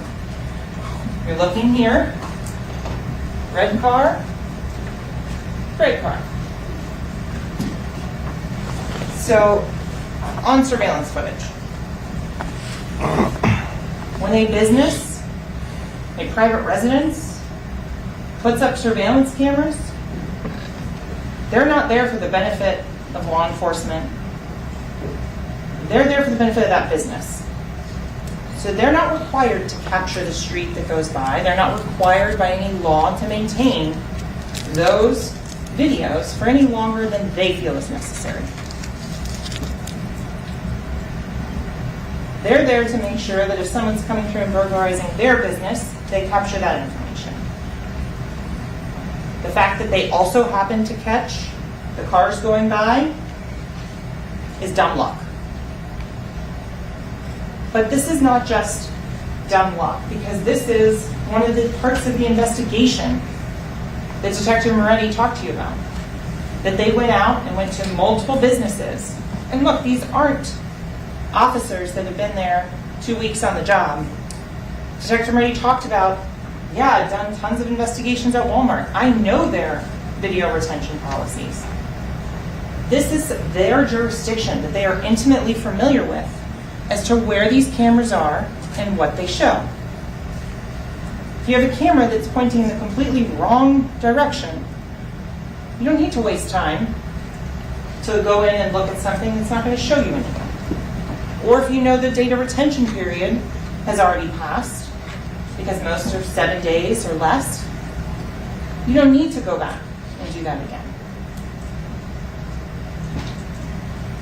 Speaker 4: You're looking here, red car, gray car. So, on surveillance footage. When a business, a private residence, puts up surveillance cameras, they're not there for the benefit of law enforcement. They're there for the benefit of that business. So they're not required to capture the street that goes by. They're not required by any law to maintain those videos for any longer than they feel is necessary. They're there to make sure that if someone's coming through and burglarizing their business, they capture that information. The fact that they also happen to catch the cars going by is dumb luck. But this is not just dumb luck, because this is one of the parts of the investigation that Detective Moretti talked to you about. That they went out and went to multiple businesses. And look, these aren't officers that have been there 2 weeks on the job. Detective Moretti talked about, yeah, I've done tons of investigations at Walmart. I know their video retention policies. This is their jurisdiction that they are intimately familiar with as to where these cameras are and what they show. If you have a camera that's pointing in the completely wrong direction, you don't need to waste time to go in and look at something that's not going to show you anything. Or if you know the data retention period has already passed, because most are 7 days or less, you don't need to go back and do that again.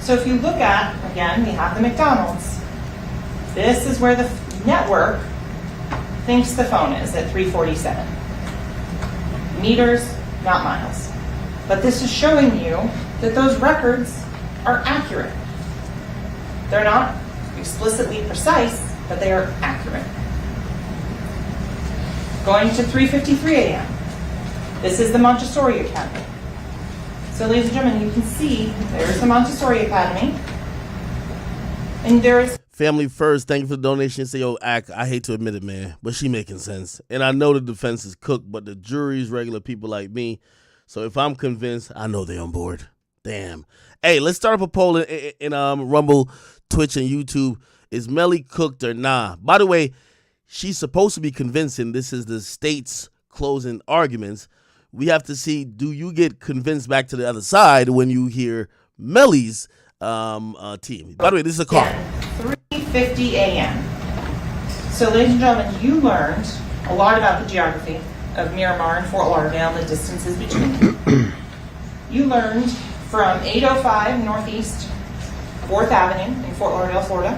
Speaker 4: So if you look at, again, we have the McDonald's. This is where the network thinks the phone is at 3:47. Meters, not miles. But this is showing you that those records are accurate. They're not explicitly precise, but they are accurate. Going to 3:53 a.m. This is the Montessori Academy. So ladies and gentlemen, you can see there's the Montessori Academy. And there's
Speaker 1: Family First, thank you for the donation. Say, yo, Ack, I hate to admit it, man, but she making sense. And I know the defense is cooked, but the jury's regular people like me. So if I'm convinced, I know they're on board. Damn. Hey, let's start up a poll in Rumble, Twitch, and YouTube. Is Melly cooked or nah? By the way, she's supposed to be convincing. This is the state's closing arguments. We have to see, do you get convinced back to the other side when you hear Melly's team? By the way, this is a call.
Speaker 4: 3:50 a.m. So ladies and gentlemen, you learned a lot about the geography of Miramar and Fort Lauderdale and the distances between them. You learned from 805 Northeast 4th Avenue in Fort Lauderdale, Florida,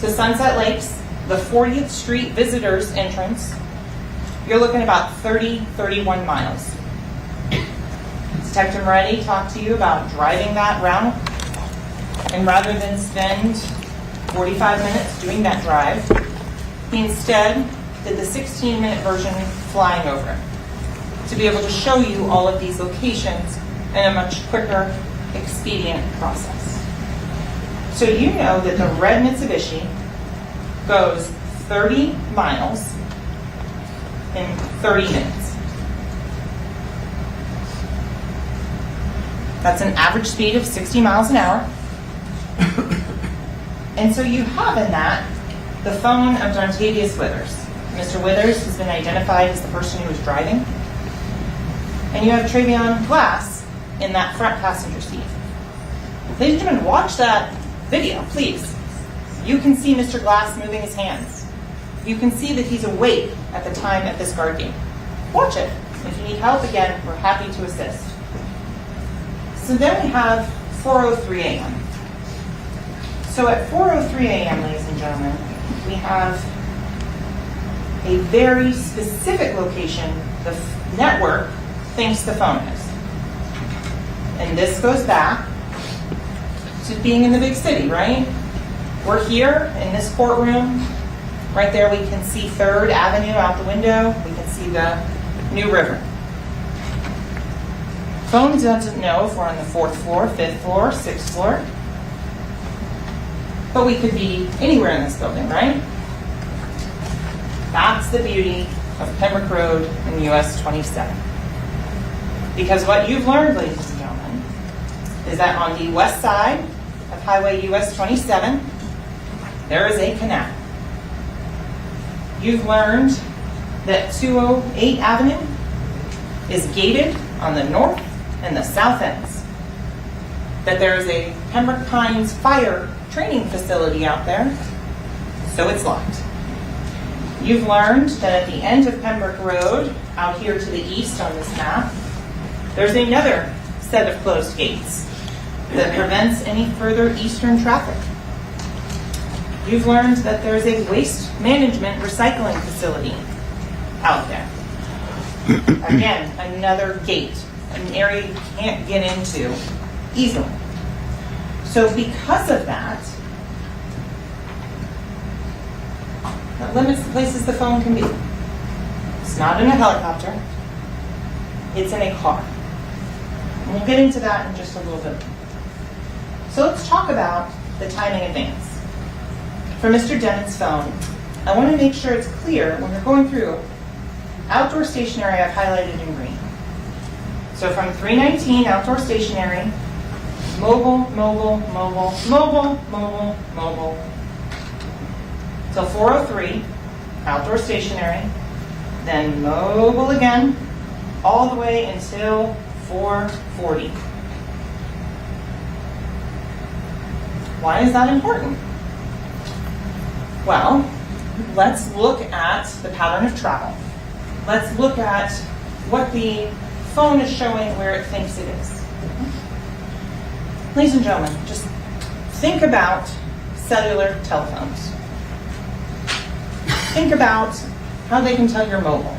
Speaker 4: to Sunset Lakes, the 40th Street Visitors Entrance. You're looking about 31 miles. Detective Moretti talked to you about driving that route, and rather than spend 45 minutes doing that drive, he instead did the 16-minute version flying over to be able to show you all of these locations in a much quicker, expedient process. So you know that the red Mitsubishi goes 30 miles in 30 minutes. That's an average speed of 60 miles an hour. And so you have in that the phone of Dontavius Withers. Mr. Withers has been identified as the person who was driving. And you have Travion Glass in that front passenger seat. Ladies and gentlemen, watch that video, please. You can see Mr. Glass moving his hands. You can see that he's awake at the time at this guard gate. Watch it. If you need help, again, we're happy to assist. So then we have 4:03 a.m. So at 4:03 a.m., ladies and gentlemen, we have a very specific location the network thinks the phone is. And this goes back to being in the big city, right? We're here in this courtroom. Right there we can see 3rd Avenue out the window. We can see the New River. Phone doesn't know if we're on the 4th floor, 5th floor, 6th floor. But we could be anywhere in this building, right? That's the beauty of Pembroke Road and US 27. Because what you've learned, ladies and gentlemen, is that on the west side of Highway US 27, there is a canal. You've learned that 208 Avenue is gated on the north and the south ends. That there is a Pembroke Pines fire training facility out there, so it's locked. You've learned that at the end of Pembroke Road, out here to the east on this map, there's another set of closed gates that prevents any further eastern traffic. You've learned that there's a waste management recycling facility out there. Again, another gate, an area you can't get into easily. So because of that limits the places the phone can be. It's not in a helicopter, it's in a car. And we'll get into that in just a little bit. So let's talk about the timing advance. For Mr. Dennett's phone, I want to make sure it's clear when you're going through outdoor stationary I've highlighted in green. So from 319 outdoor stationary, mobile, mobile, mobile, mobile, mobile, mobile, till 403, outdoor stationary, then mobile again, all the way until 440. Why is that important? Well, let's look at the pattern of travel. Let's look at what the phone is showing where it thinks it is. Ladies and gentlemen, just think about cellular telephones. Think about how they can tell you're mobile.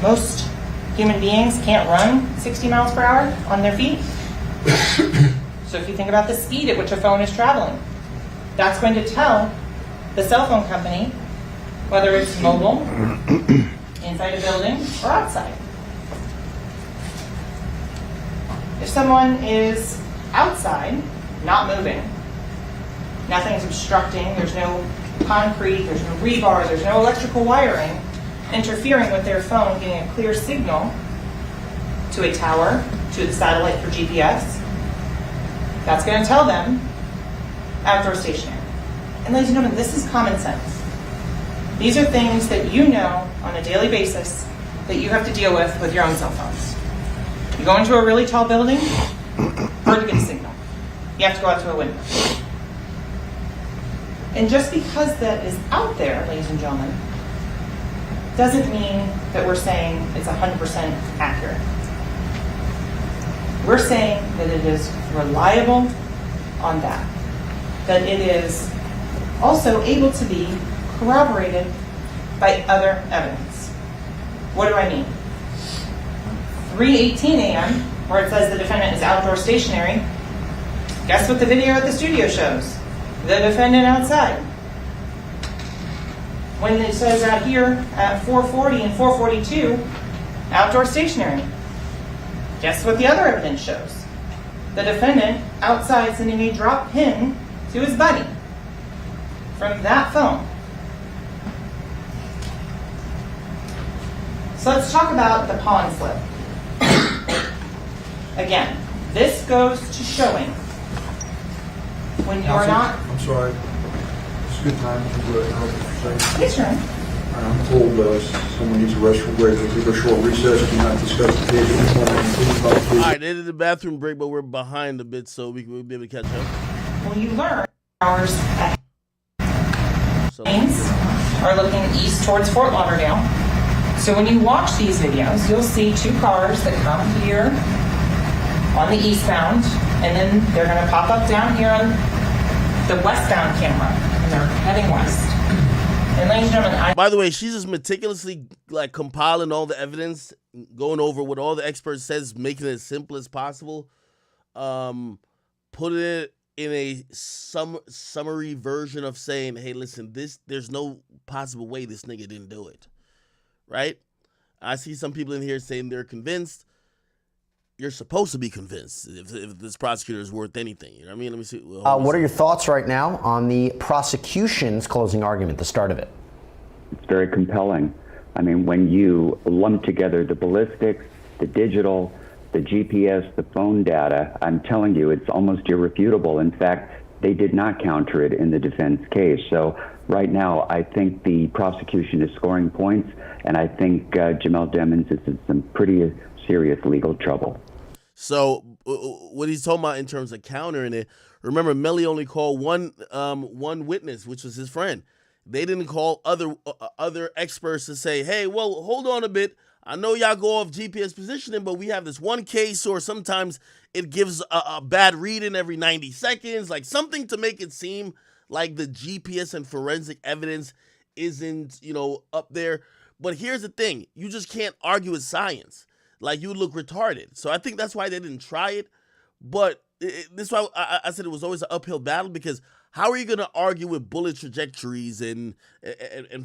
Speaker 4: Most human beings can't run 60 miles per hour on their feet. So if you think about the speed at which a phone is traveling, that's going to tell the cell phone company, whether it's mobile, inside a building, or outside. If someone is outside, not moving, nothing's obstructing, there's no concrete, there's no rebar, there's no electrical wiring interfering with their phone, getting a clear signal to a tower, to the satellite for GPS, that's going to tell them outdoor stationary. And ladies and gentlemen, this is common sense. These are things that you know on a daily basis that you have to deal with your own cell phones. You go into a really tall building, hard to get a signal. You have to go out to a window. And just because that is out there, ladies and gentlemen, doesn't mean that we're saying it's 100% accurate. We're saying that it is reliable on that it is also able to be corroborated by other evidence. What do I mean? 3:18 a.m., where it says the defendant is outdoor stationary, guess what the video at the studio shows? The defendant outside. When it says out here at 4:40 and 4:42, outdoor stationary, guess what the other evidence shows? The defendant outside sending a drop pin to his buddy from that phone. So let's talk about the pawn flip. Again, this goes to showing when you're not...
Speaker 2: I'm sorry. It's a good time to interrupt for a second.
Speaker 4: Please turn.
Speaker 2: I'm told someone needs a restroom break. We'll take a short recess. Do not discuss the case.
Speaker 1: All right, they did the bathroom break, but we're behind a bit, so we'll be able to catch up.
Speaker 4: Well, you learn hours at lanes are looking east towards Fort Lauderdale. So when you watch these videos, you'll see two cars that come here on the eastbound, and then they're going to pop up down here on the westbound camera, and they're heading west. And ladies and gentlemen,
Speaker 1: By the way, she's just meticulously compiling all the evidence, going over what all the experts says, making it as simple as possible. Putting it in a summary version of saying, hey, listen, there's no possible way this nigga didn't do it. Right? I see some people in here saying they're convinced. You're supposed to be convinced if this prosecutor is worth anything. You know what I mean? Let me see.
Speaker 10: What are your thoughts right now on the prosecution's closing argument, the start of it?
Speaker 9: It's very compelling. I mean, when you lump together the ballistics, the digital, the GPS, the phone data, I'm telling you, it's almost irrefutable. In fact, they did not counter it in the defense case. So right now, I think the prosecution is scoring points, and I think Jamel Demons is in some pretty serious legal trouble.
Speaker 1: So what he's talking about in terms of countering it, remember Melly only called one witness, which was his friend. They didn't call other experts to say, hey, well, hold on a bit. I know y'all go off GPS positioning, but we have this one case, or sometimes it gives a bad reading every 90 seconds, like something to make it seem like the GPS and forensic evidence isn't, up there. But here's the thing. You just can't argue with science. Like, you look retarded. So I think that's why they didn't try it. But this is why I said it was always an uphill battle, because how are you going to argue with bullet trajectories and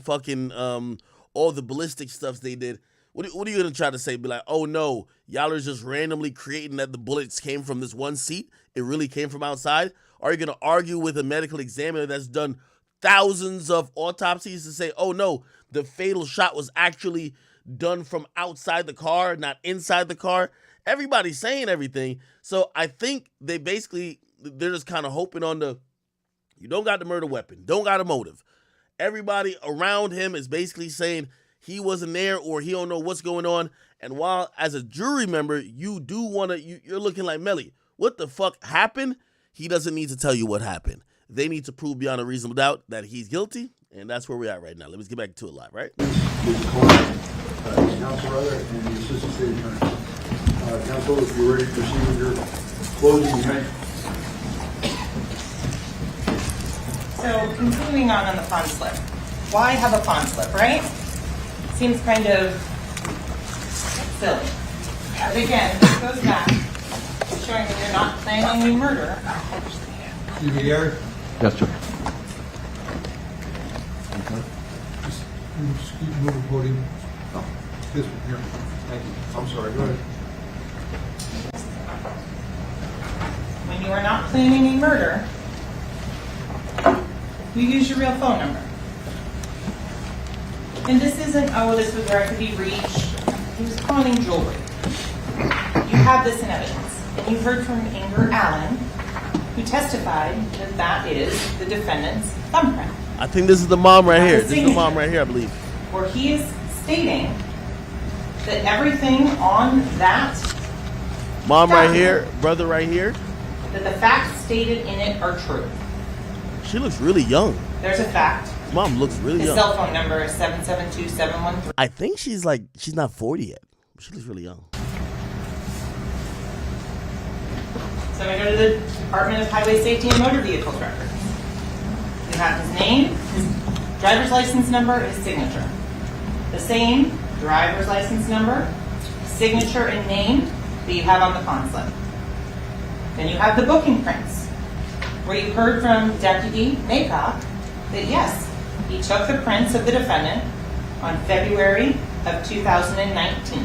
Speaker 1: fucking all the ballistic stuff they did? What are you going to try to say? Be like, oh, no, y'all are just randomly creating that the bullets came from this one seat. It really came from outside. Are you going to argue with a medical examiner that's done thousands of autopsies to say, oh, no, the fatal shot was actually done from outside the car, not inside the car? Everybody's saying everything. So I think they're just kind of hoping on you don't got the murder weapon, don't got a motive. Everybody around him is basically saying he wasn't there or he don't know what's going on. And while as a jury member, you do want to, you're looking like, Melly, what the fuck happened? He doesn't need to tell you what happened. They need to prove beyond a reasonable doubt that he's guilty. And that's where we're at right now. Let me get back to it live, right?
Speaker 2: Counsel, rather, and the Assistant State Attorney. Counsel, if you're ready to proceed with your closing, you may.
Speaker 4: so continuing on the pawn slip. Why have a pawn slip, right? Seems kind of silly. But again, this goes back to showing that you're not planning a murder.
Speaker 2: You be Gary?
Speaker 11: Yes, sir.
Speaker 2: You just keep moving, podium. Oh, this one here. Thank you. I'm sorry, go ahead.
Speaker 4: When you are not planning a murder, you use your real phone number. And this isn't, oh, this was where I could be reached. He was pawning jewelry. You have this in evidence. And you heard from Inger Allen, who testified that that is the defendant's thumbprint.
Speaker 1: I think this is the mom right
Speaker 4: That's
Speaker 1: here.
Speaker 4: the
Speaker 1: This is the mom
Speaker 4: signature.
Speaker 1: right here, I believe.
Speaker 4: Where he is stating that everything on that,
Speaker 1: Mom right
Speaker 4: document,
Speaker 1: here, brother right here.
Speaker 4: that the facts stated in it are true.
Speaker 1: She looks really young.
Speaker 4: There's a fact.
Speaker 1: His mom looks really
Speaker 4: His
Speaker 1: young.
Speaker 4: cell phone number is 772-713.
Speaker 1: I think she's not 40 yet. She looks really young.
Speaker 4: So I'm going to go to the Department of Highway Safety and Motor Vehicles records. You have his name, his driver's license number, his signature. The same driver's license number, signature, and name that you have on the pawn slip. Then you have the booking prints, where you heard from Deputy Maycock that yes, he took the prints of the defendant on February of 2019.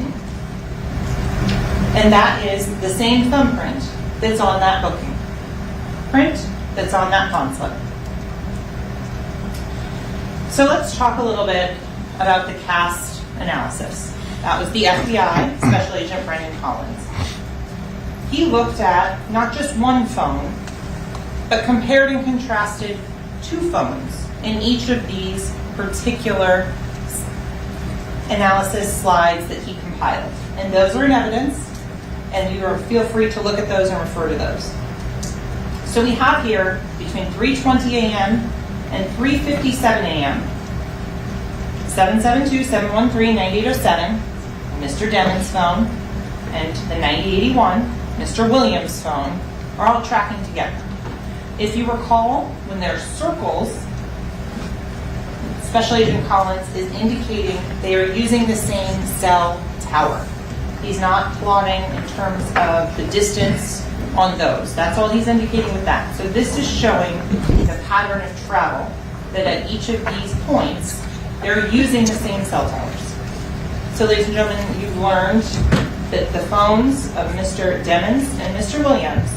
Speaker 4: And that is the same thumbprint that's on that booking print that's on that pawn slip. So let's talk a little bit about the cast analysis. That was the FBI, Special Agent Brendan Collins. He looked at not just one phone, but compared and contrasted two phones in each of these particular analysis slides that he compiled. And those are in evidence, and you feel free to look at those and refer to those. So we have here between 3:20 a.m. and 3:57 a.m. 772-713-9807, Mr. Demon's phone, and the 9081, Mr. Williams' phone, are all tracking together. If you recall, when there's circles, Special Agent Collins is indicating they are using the same cell tower. He's not plotting in terms of the distance on those. That's all he's indicating with that. So this is showing the pattern of travel, that at each of these points, they're using the same cell towers. So ladies and gentlemen, you've learned that the phones of Mr. Demons and Mr. Williams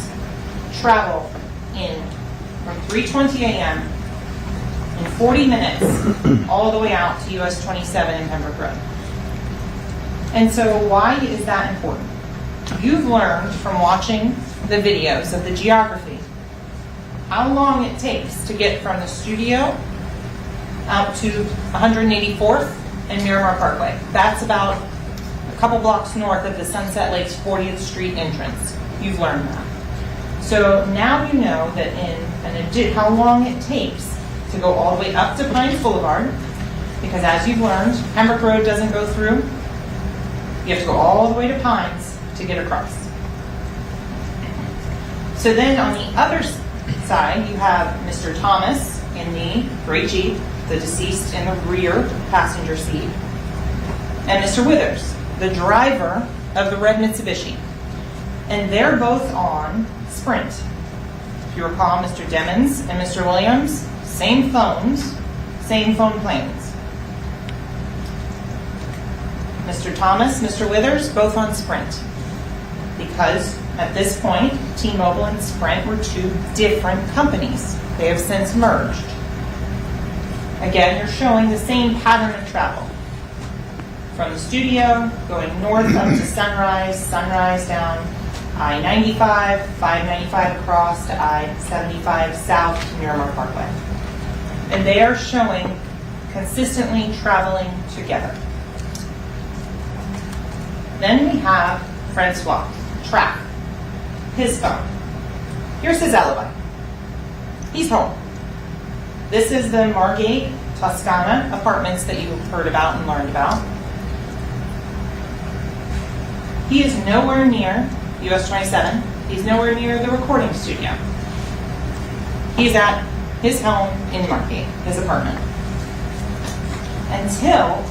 Speaker 4: travel in from 3:20 a.m. in 40 minutes all the way out to US 27 in Pembroke Road. And so why is that important? You've learned from watching the videos of the Geography how long it takes to get from the studio out to 184th and Miramar Parkway. That's about a couple blocks north of the Sunset Lakes 40th Street entrance. You've learned that. So now you know that how long it takes to go all the way up to Pines Boulevard, because as you've learned, Pembroke Road doesn't go through. You have to go all the way to Pines to get across. So then on the other side, you have Mr. Thomas in the gray Jeep, the deceased in the rear passenger seat, and Mr. Withers, the driver of the red Mitsubishi. And they're both on Sprint. If you recall, Mr. Demons and Mr. Williams, same phones, same phone plans. Mr. Thomas, Mr. Withers, both on Sprint. Because at this point, T-Mobile and Sprint were two different companies. They have since merged. Again, you're showing the same pattern of travel. From the studio, going north up to Sunrise, Sunrise down I-95, 595 across to I-75 south to Miramar Parkway. And they are showing consistently traveling together. Then we have Francois Track, his phone. Here's his alibi. He's home. This is the Margate, Toscana apartments that you heard about and learned about. He is nowhere near US 27. He's nowhere near the recording studio. He's at his home in Margate, his apartment, until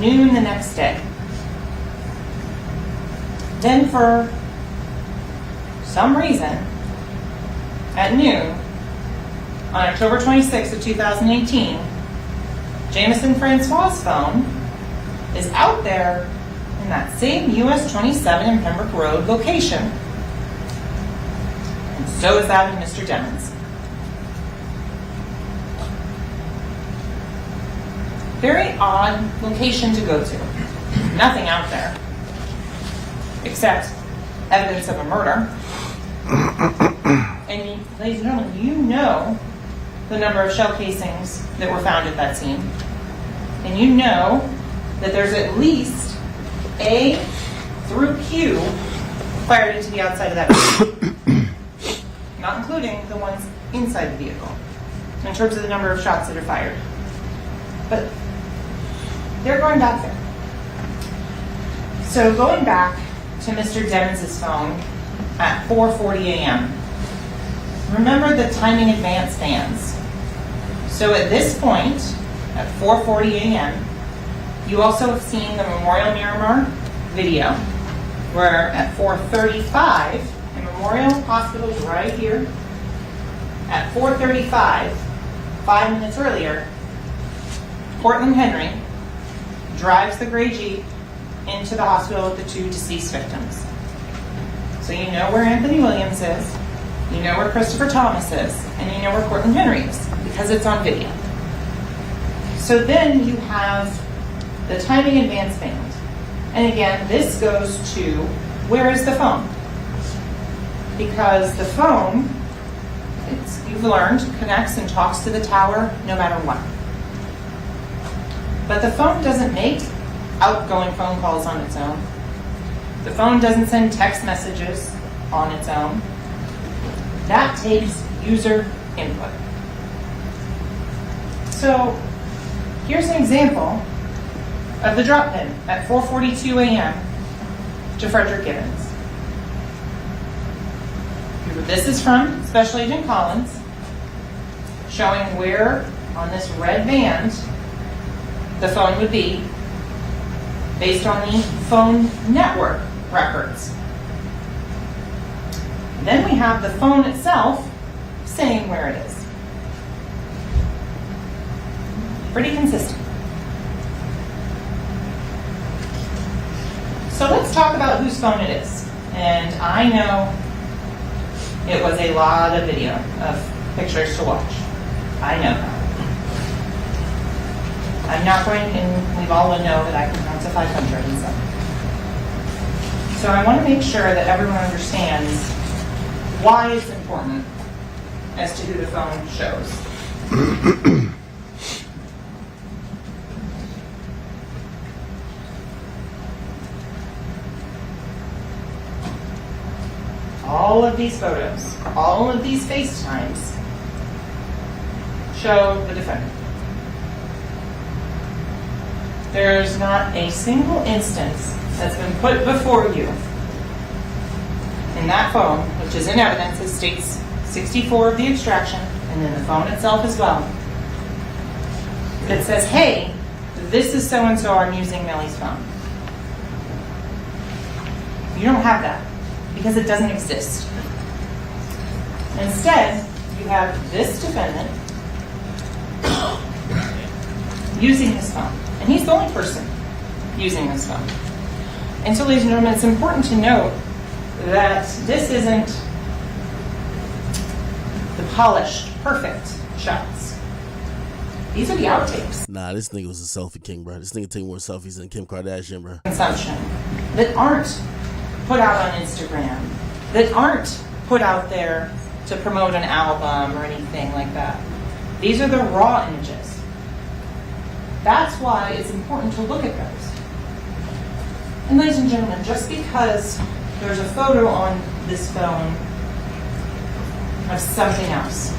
Speaker 4: noon the next day. Then for some reason, at noon, on October 26th of 2018, Jameson Francois' phone is out there in that same US 27 in Pembroke Road location. And so is that of Mr. Demons. Very odd location to go to. Nothing out there except evidence of a murder. And ladies and gentlemen, you know the number of shell casings that were found at that scene. And you know that there's at least A through Q fired into the outside of that vehicle. Not including the ones inside the vehicle, in terms of the number of shots that are fired. But they're going back there. So going back to Mr. Demons' phone at 4:40 a.m. Remember the timing advance bands. So at this point, at 4:40 a.m., you also have seen the Memorial Miramar video, where at 4:35, and Memorial Hospital is right here, at 4:35, 5 minutes earlier, Portland Henry drives the gray Jeep into the hospital with the 2 deceased victims. So you know where Anthony Williams is, you know where Christopher Thomas is, and you know where Portland Henry is, because it's on video. So then you have the timing advance band. And again, this goes to, where is the phone? Because the phone, you've learned, connects and talks to the tower no matter what. But the phone doesn't make outgoing phone calls on its own. The phone doesn't send text messages on its own. That takes user input. So here's an example of the drop pin at 4:42 a.m. to Frederick Gibbons. This is from Special Agent Collins, showing where on this red band the phone would be based on the phone network records. Then we have the phone itself saying where it is. Pretty consistent. So let's talk about whose phone it is. And I know it was a lot of video of pictures to watch. I know that. I'm not going, and we all know that I can count to 500 and so. So I want to make sure that everyone understands why it's important as to who the phone shows. All of these photos, all of these FaceTimes show the defendant. There's not a single instance that's been put before you in that phone, which is in evidence, it states 64 of the extraction, and then the phone itself as well, that says, hey, this is so-and-so, I'm using Melly's phone. You don't have that, because it doesn't exist. Instead, you have this defendant using his phone. And he's the only person using this phone. And so, ladies and gentlemen, it's important to note that this isn't the polished, perfect shots. These are the outtakes.
Speaker 1: Nah, this nigga was a selfie king, bro. This nigga take more selfies than Kim Kardashian, bro.
Speaker 4: Consumption that aren't put out on Instagram, that aren't put out there to promote an album or anything like that. These are the raw images. That's why it's important to look at those. And ladies and gentlemen, just because there's a photo on this phone of something else,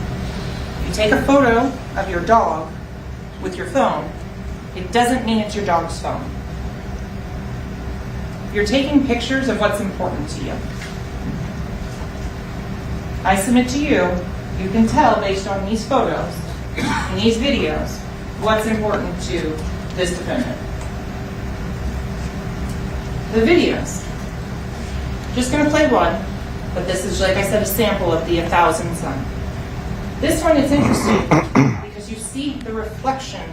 Speaker 4: you take a photo of your dog with your phone, it doesn't mean it's your dog's phone. You're taking pictures of what's important to you. I submit to you, you can tell based on these photos and these videos what's important to this defendant. The videos. Just going to play one, but this is, like I said, a sample of the 1,000 some. This one is interesting because you see the reflection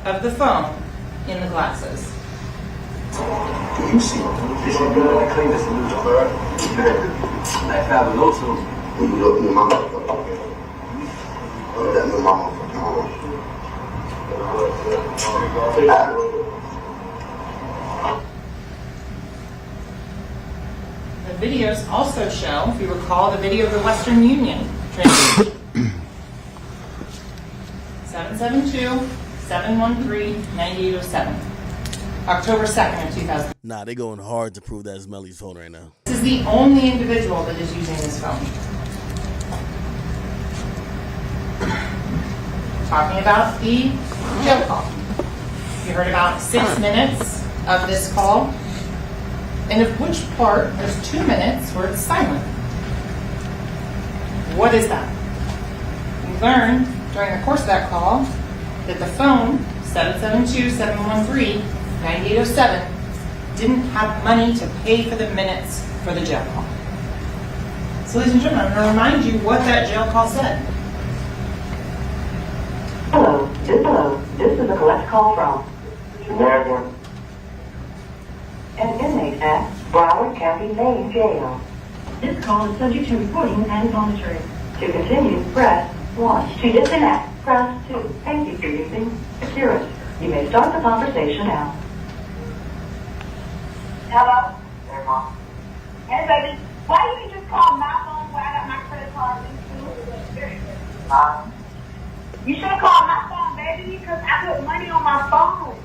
Speaker 4: of the phone in the glasses.
Speaker 11: You see, this is good. I clean this a little bit. I have a low too.
Speaker 3: You look at my motherfucker. That my mama.
Speaker 4: The videos also show, if you recall, the video of the Western Union transaction. 772-713-9807. October 2nd of 2000.
Speaker 1: Nah, they going hard to prove that it's Melly's phone right now.
Speaker 4: This is the only individual that is using this phone. Talking about the jail call. You heard about 6 minutes of this call, and of which part there's 2 minutes where it's silent. What is that? We learned during the course of that call that the phone, 772-713-9807, didn't have money to pay for the minutes for the jail call. So ladies and gentlemen, I'm going to remind you what that jail call said.
Speaker 12: Hello, this is a collect call from an inmate at Broward County Main Jail. This call is subject to recording and monitoring. To continue, press 1. To disconnect, press 2. Thank you for using Securus. You may start the conversation now.
Speaker 13: Hello?
Speaker 11: Hey, Mom.
Speaker 13: Hey, baby. Why you just call my phone where I got my credit card linked to?
Speaker 11: Huh?
Speaker 13: You should have called my phone, baby, because I put money on my phone.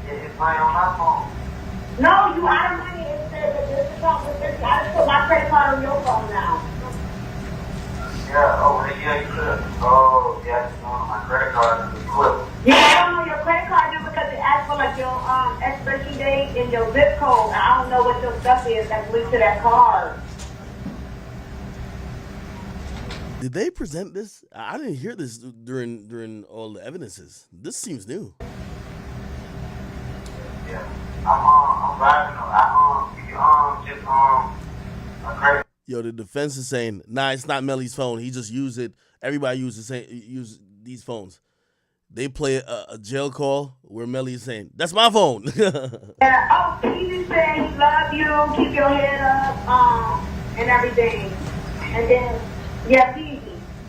Speaker 11: It's money on my phone.
Speaker 13: No, you out of money. It said that this is on with this. I just put my credit card on your phone now.
Speaker 11: Yeah, yeah, you could. Oh, yeah, it's on my credit card. It's equivalent.
Speaker 13: Yeah, I don't know your credit card number because it asks for like your expiration date and your zip code. I don't know what your stuff is that's linked to that card.
Speaker 1: Did they present this? I didn't hear this during all the evidences. This seems new.
Speaker 11: Yeah. I'm driving. A credit.
Speaker 1: Yo, the defense is saying, nah, it's not Melly's phone. He just used it. Everybody use these phones. They play a jail call where Melly is saying, that's my phone.
Speaker 13: Yeah, oh, he just said he love you, keep your head up, and everything. And then, yeah,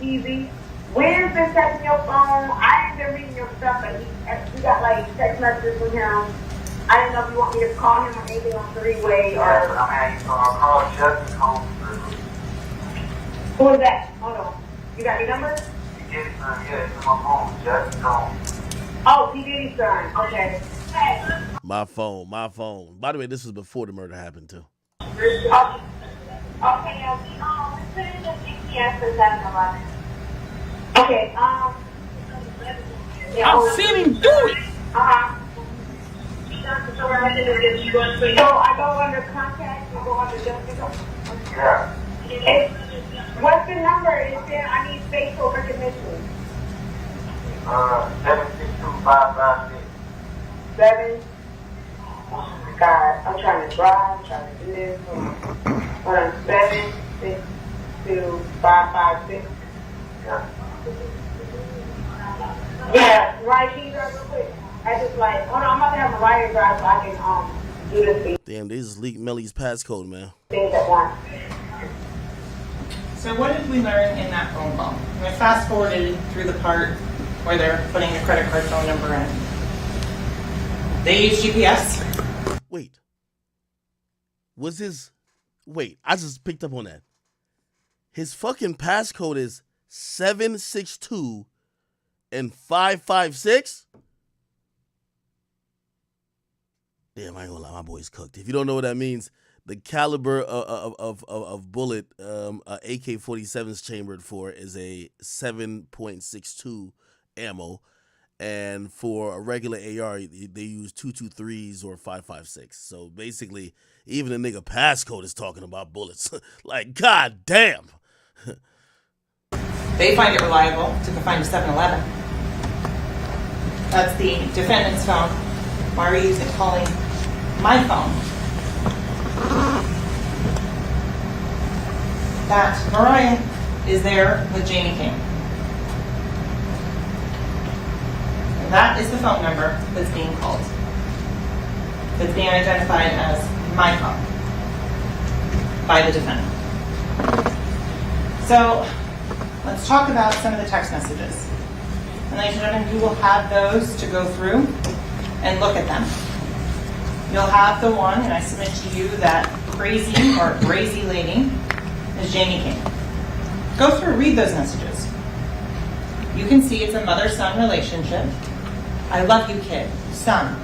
Speaker 13: easy. Where's been texting your phone? I ain't been reading your stuff, but we got like text messages from him. I didn't know if you want me to call him or anything on three-way or...
Speaker 11: Yeah, but I'm having to call Justin home.
Speaker 13: Who is that? Hold on. You got your number?
Speaker 11: Yeah, it's my phone. Justin home.
Speaker 13: Oh, P. Diddy's son. Okay. Hey.
Speaker 1: My phone. By the way, this was before the murder happened, too.
Speaker 13: Okay, let's put in the GPS for 7-Eleven. Okay,
Speaker 4: I'm feeling good.
Speaker 13: So I go under contact, you go under Justin.
Speaker 11: Yeah.
Speaker 13: What's the number? It said I need facial recognition.
Speaker 11: 762-556.
Speaker 13: 7. Oh my God, I'm trying to drive, I'm trying to do this. Hold on, 762-556.
Speaker 11: Yeah.
Speaker 13: Yeah, right, can you drive real quick? I just like, hold on, I'm about to have Mariah drive so I can do this thing.
Speaker 1: Damn, they just leaked Melly's passcode, man.
Speaker 13: Things at once.
Speaker 4: So what did we learn in that phone call? I fast forwarded through the part where they're putting the credit card phone number in. They use GPS.
Speaker 1: Wait. I just picked up on that. His fucking passcode is 762 and 556? Damn, I ain't gonna lie, my boy's cooked. If you don't know what that means, the caliber of bullet AK-47 is chambered for is a 7.62 ammo, and for a regular AR, they use 223s or 556. So basically, even a nigga passcode is talking about bullets. Like, god damn.
Speaker 4: They find it reliable to find a 7-Eleven. That's the defendant's phone. Why are you calling my phone? That Mariah is there with Jamie King. That is the phone number that's being called. That's being identified as my phone by the defendant. So let's talk about some of the text messages. And ladies and gentlemen, you will have those to go through and look at them. You'll have the one, and I submit to you that crazy or crazy lady is Jamie King. Go through, read those messages. You can see it's a mother-son relationship. I love you, kid, son.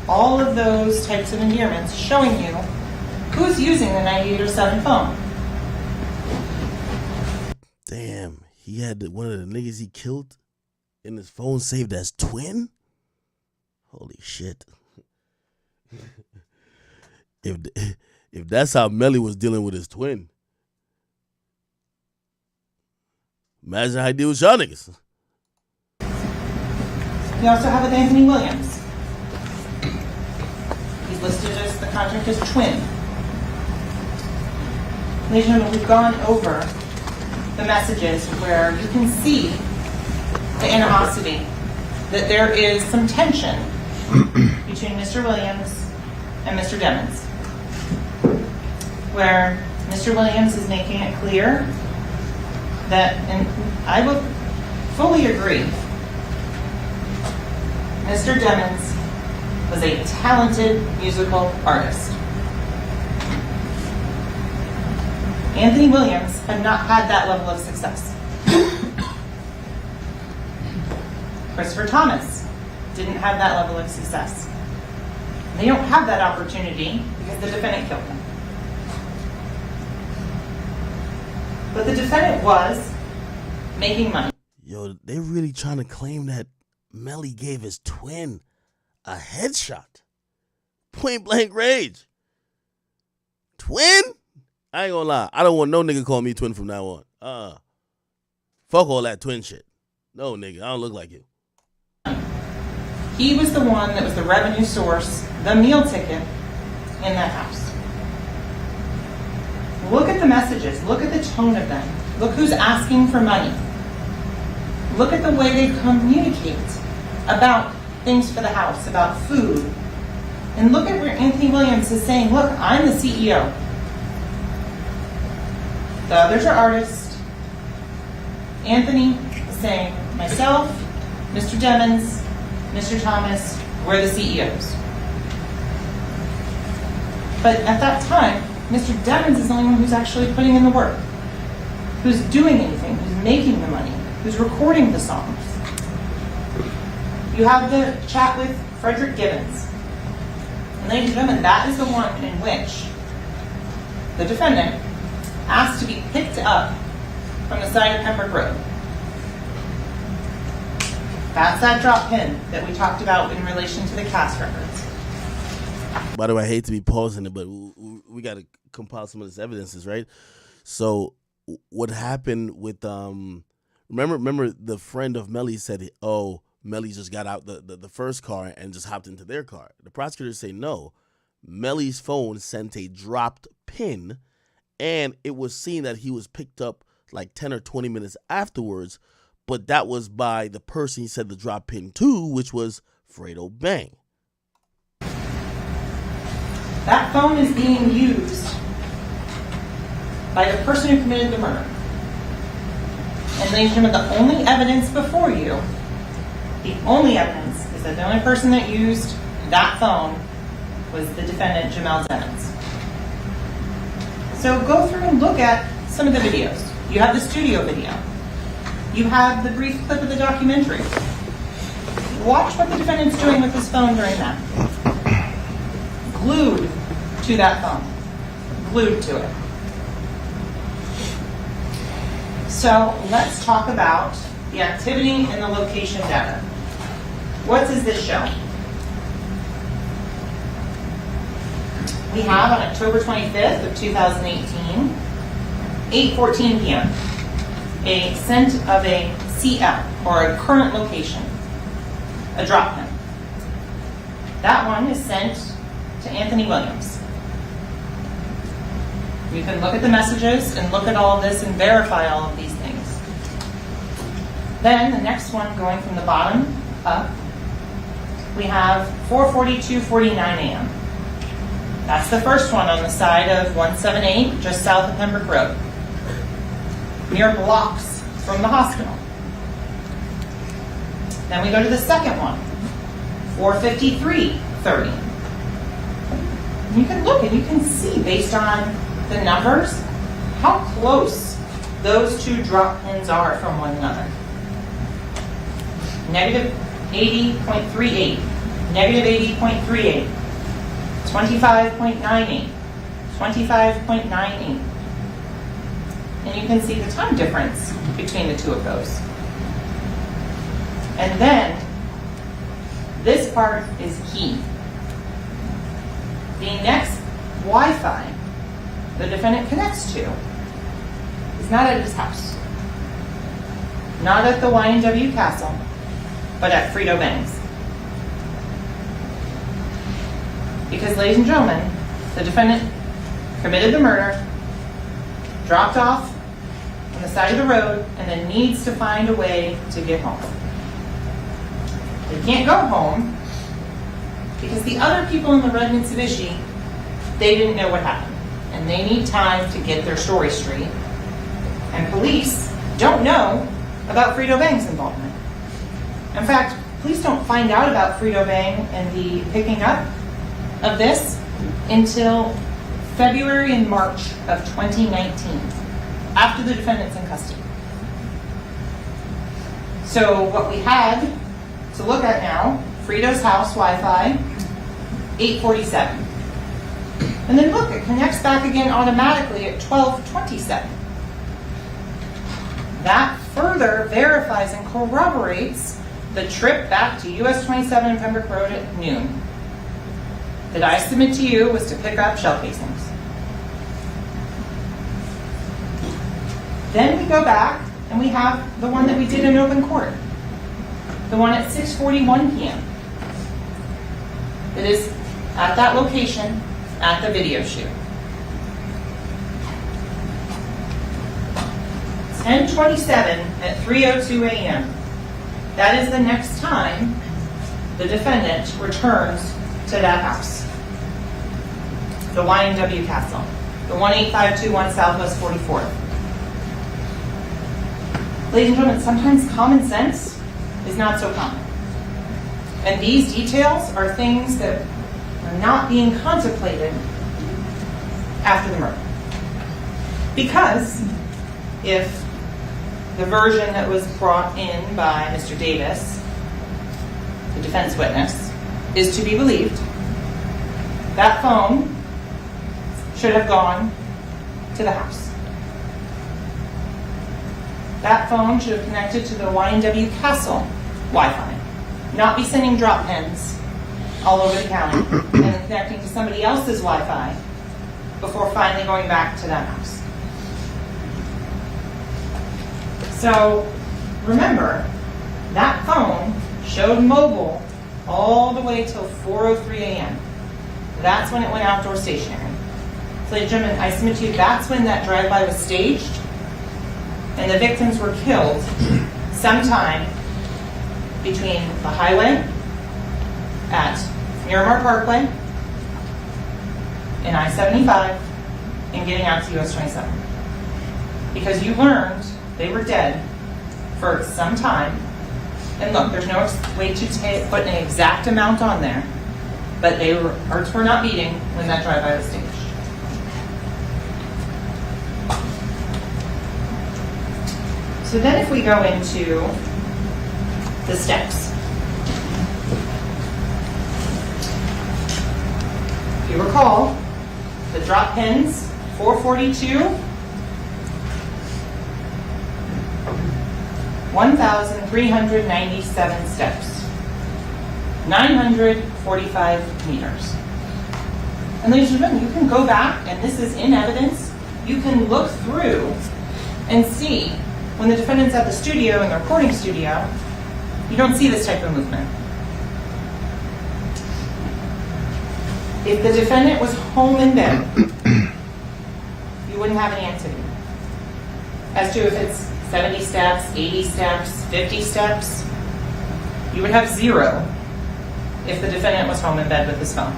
Speaker 4: All of those types of endearments showing you who's using the 9807 phone.
Speaker 1: Damn, he had one of the niggas he killed in his phone saved as twin? Holy shit. If that's how Melly was dealing with his twin, imagine how he deal with y'all niggas.
Speaker 4: You also have with Anthony Williams. He's listed as the contract as twin. Ladies and gentlemen, we've gone over the messages where you can see the animosity, that there is some tension between Mr. Williams and Mr. Demmons, where Mr. Williams is making it clear that, and I will fully agree, Mr. Demmons was a talented musical artist. Anthony Williams had not had that level of success. Christopher Thomas didn't have that level of success. They don't have that opportunity because the defendant killed him. But the defendant was making money.
Speaker 1: Yo, they really trying to claim that Melly gave his twin a headshot. Point blank range. Twin? I ain't gonna lie. I don't want no nigga call me twin from now on. Fuck all that twin shit. No, nigga, I don't look like you.
Speaker 4: He was the one that was the revenue source, the meal ticket in that house. Look at the messages. Look at the tone of them. Look who's asking for money. Look at the way they communicate about things for the house, about food. And look at where Anthony Williams is saying, look, I'm the CEO. The others are artists. Anthony is saying, myself, Mr. Demmons, Mr. Thomas, we're the CEOs. But at that time, Mr. Demmons is the only one who's actually putting in the work, who's doing anything, who's making the money, who's recording the songs. You have the chat with Frederick Gibbons. And ladies and gentlemen, that is the one in which the defendant asked to be picked up from the side of Pembroke Road. That's that drop pin that we talked about in relation to the cast records.
Speaker 1: By the way, I hate to be pausing it, but we got to compile some of this evidences, right? So what happened with remember the friend of Melly said, oh, Melly just got out the first car and just hopped into their car. The prosecutors say no. Melly's phone sent a dropped pin, and it was seen that he was picked up like 10 or 20 minutes afterwards, but that was by the person he said the drop pin to, which was Fredo Bang.
Speaker 4: That phone is being used by the person who committed the murder. And ladies and gentlemen, the only evidence before you, the only evidence is that the only person that used that phone was the defendant, Jamel Demmons. So go through and look at some of the videos. You have the studio video. You have the brief clip of the documentary. Watch what the defendant's doing with his phone during that. Glued to that phone. Glued to it. So let's talk about the activity and the location data. What does this show? We have on October 25th of 2018, 8:14 p.m., a scent of a CL, or a current location, a drop pin. That one is sent to Anthony Williams. You can look at the messages and look at all of this and verify all of these things. Then the next one going from the bottom up we have 4:42:49 a.m. That's the first one on the side of 178, just south of Pembroke Road, mere blocks from the hospital. Then we go to the second one, 4:53:30. You can look and you can see, based on the numbers, how close those two drop pins are from one another. Negative 80.38, negative 80.38, 25.98, 25.98. And you can see the time difference between the two of those. And then, this part is key. The next Wi-Fi the defendant connects to is not at his house, not at the YNW castle, but at Frito Bangs. Because, ladies and gentlemen, the defendant committed the murder, dropped off on the side of the road, and then needs to find a way to get home. They can't go home because the other people in the red Mitsubishi, they didn't know what happened. And they need time to get their story straight. And police don't know about Frito Bang's involvement. In fact, police don't find out about Frito Bang and the picking up of this until February and March of 2019, after the defendant's in custody. So what we had to look at now, Frito's house Wi-Fi, 8:47. And then look, it connects back again automatically at 12:27. That further verifies and corroborates the trip back to US 27 and Pembroke Road at noon that I submit to you was to pick up shell casings. Then we go back and we have the one that we did in open court, the one at 6:41 p.m. It is at that location at the video shoot. 10:27 at 3:02 a.m. That is the next time the defendant returns to that house. The YNW Castle, the 18521 Southwest 44th. Ladies and gentlemen, sometimes common sense is not so common. And these details are things that are not being contemplated after the murder. Because if the version that was brought in by Mr. Davis, the defense witness, is to be believed, that phone should have gone to the house. That phone should have connected to the YNW Castle Wi-Fi, not be sending drop pins all over the county and then connecting to somebody else's Wi-Fi before finally going back to that house. So remember, that phone showed mobile all the way till 4:03 a.m. That's when it went outdoor stationary. So, ladies and gentlemen, I submit to you, that's when that drive-by was staged and the victims were killed sometime between the highway at Miramar Parkway and I-75 and getting out to US 27. Because you learned they were dead for some time. And look, there's no way to put an exact amount on there, but hearts were not beating when that drive-by was staged. So then if we go into the steps. If you recall, the drop pins, 442, 1,397 steps, 945 meters. And ladies and gentlemen, you can go back, and this is in evidence, you can look through and see when the defendant's at the studio, in the recording studio, you don't see this type of movement. If the defendant was home in bed, you wouldn't have any activity. As to if it's 70 steps, 80 steps, 50 steps, you would have zero if the defendant was home in bed with his phone.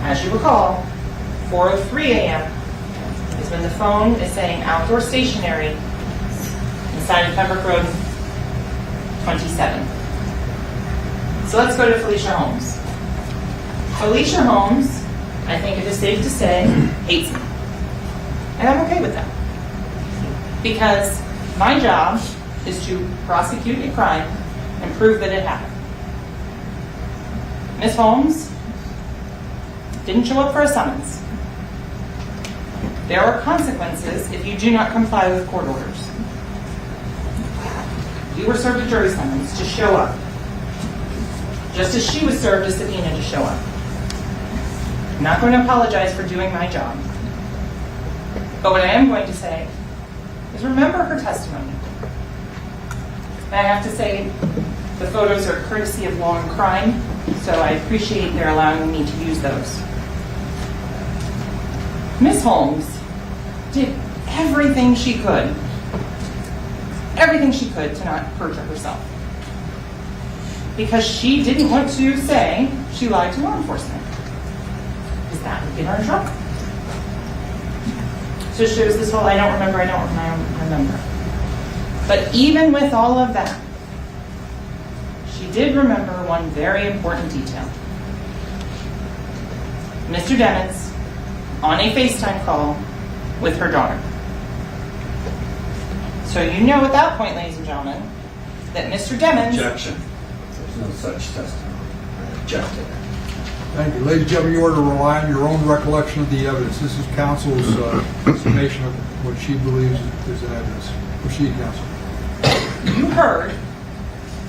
Speaker 4: As you recall, 4:03 a.m. is when the phone is saying outdoor stationary inside of Pembroke Road 27. So let's go to Felicia Holmes. Felicia Holmes, I think it is safe to say, hates me. And I'm okay with that. Because my job is to prosecute a crime and prove that it happened. Ms. Holmes didn't show up for a summons. There are consequences if you do not comply with court orders. You were served a jury summons to show up, just as she was served a subpoena to show up. I'm not going to apologize for doing my job. But what I am going to say is remember her testimony. And I have to say, the photos are courtesy of Law and Crime, so I appreciate their allowing me to use those. Ms. Holmes did everything she could to not perjure herself. Because she didn't want to say she lied to law enforcement. Because that would get her in trouble. So it shows this whole I don't remember. But even with all of that, she did remember one very important detail. Mr. Demons on a FaceTime call with her daughter. So you know at that point, ladies and gentlemen, that Mr. Demons...
Speaker 7: Objection. There's no such testimony. I object to that.
Speaker 2: Thank you. Ladies and gentlemen, you are to rely on your own recollection of the evidence. This is counsel's summation of what she believes is evidence. Proceed, counsel.
Speaker 4: You heard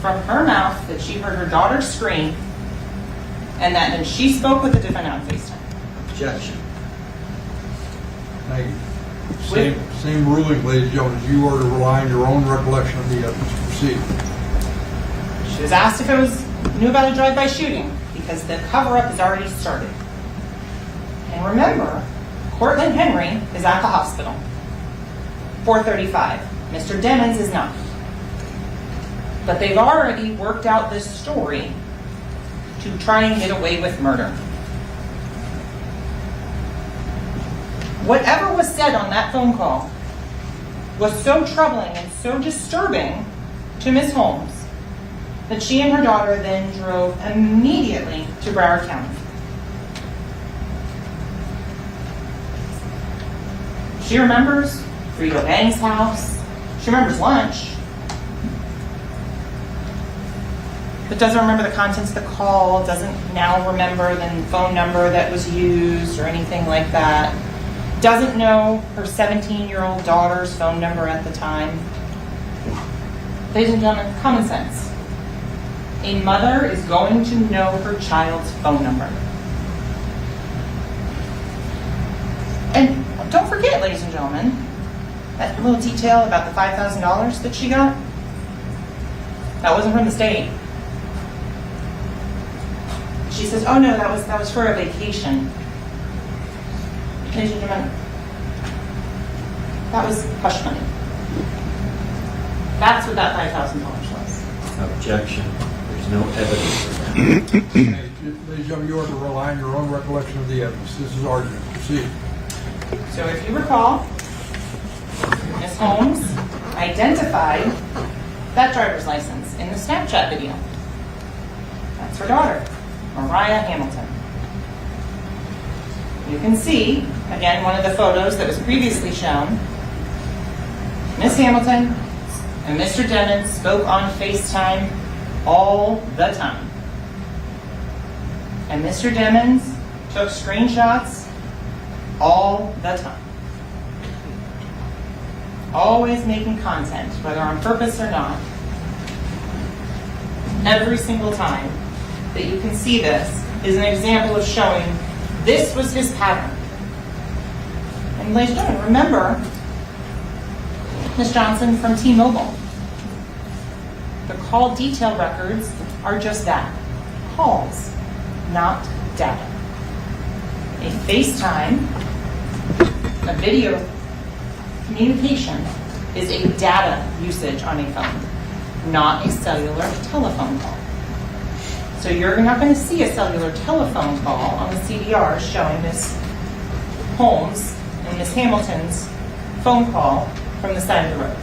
Speaker 4: from her mouth that she heard her daughter scream and that then she spoke with the defendant on FaceTime.
Speaker 7: Objection.
Speaker 2: Thank you. Same ruling, ladies and gentlemen. You are to rely on your own recollection of the evidence. Proceed.
Speaker 4: She was asked if knew about a drive-by shooting because the cover-up has already started. And remember, Cortland Henry is at the hospital. 4:35. Mr. Demons is not. But they've already worked out this story to try and get away with murder. Whatever was said on that phone call was so troubling and so disturbing to Ms. Holmes that she and her daughter then drove immediately to Broward County. She remembers Frito Bang's house. She remembers lunch. But doesn't remember the contents of the call, doesn't now remember the phone number that was used or anything like that. Doesn't know her 17-year-old daughter's phone number at the time. Ladies and gentlemen, common sense. A mother is going to know her child's phone number. And don't forget, ladies and gentlemen, that little detail about the $5,000 that she got, that wasn't from the state. She says, oh no, that was for a vacation. Ladies and gentlemen, that was hush money. That's what that $5,000 was.
Speaker 7: Objection. There's no evidence of that.
Speaker 2: Ladies and gentlemen, you are to rely on your own recollection of the evidence. This is argument. Proceed.
Speaker 4: So if you recall, Ms. Holmes identified that driver's license in the Snapchat video. That's her daughter, Mariah Hamilton. You can see, again, one of the photos that was previously shown. Ms. Hamilton and Mr. Demons spoke on FaceTime all the time. And Mr. Demons took screenshots all the time. Always making content, whether on purpose or not. Every single time that you can see this is an example of showing this was his pattern. And ladies and gentlemen, remember Ms. Johnson from T-Mobile. The call detail records are just that, calls, not data. A FaceTime, a video communication, is a data usage on a phone, not a cellular telephone call. So you're not going to see a cellular telephone call on the CDR showing Ms. Holmes and Ms. Hamilton's phone call from the side of the road.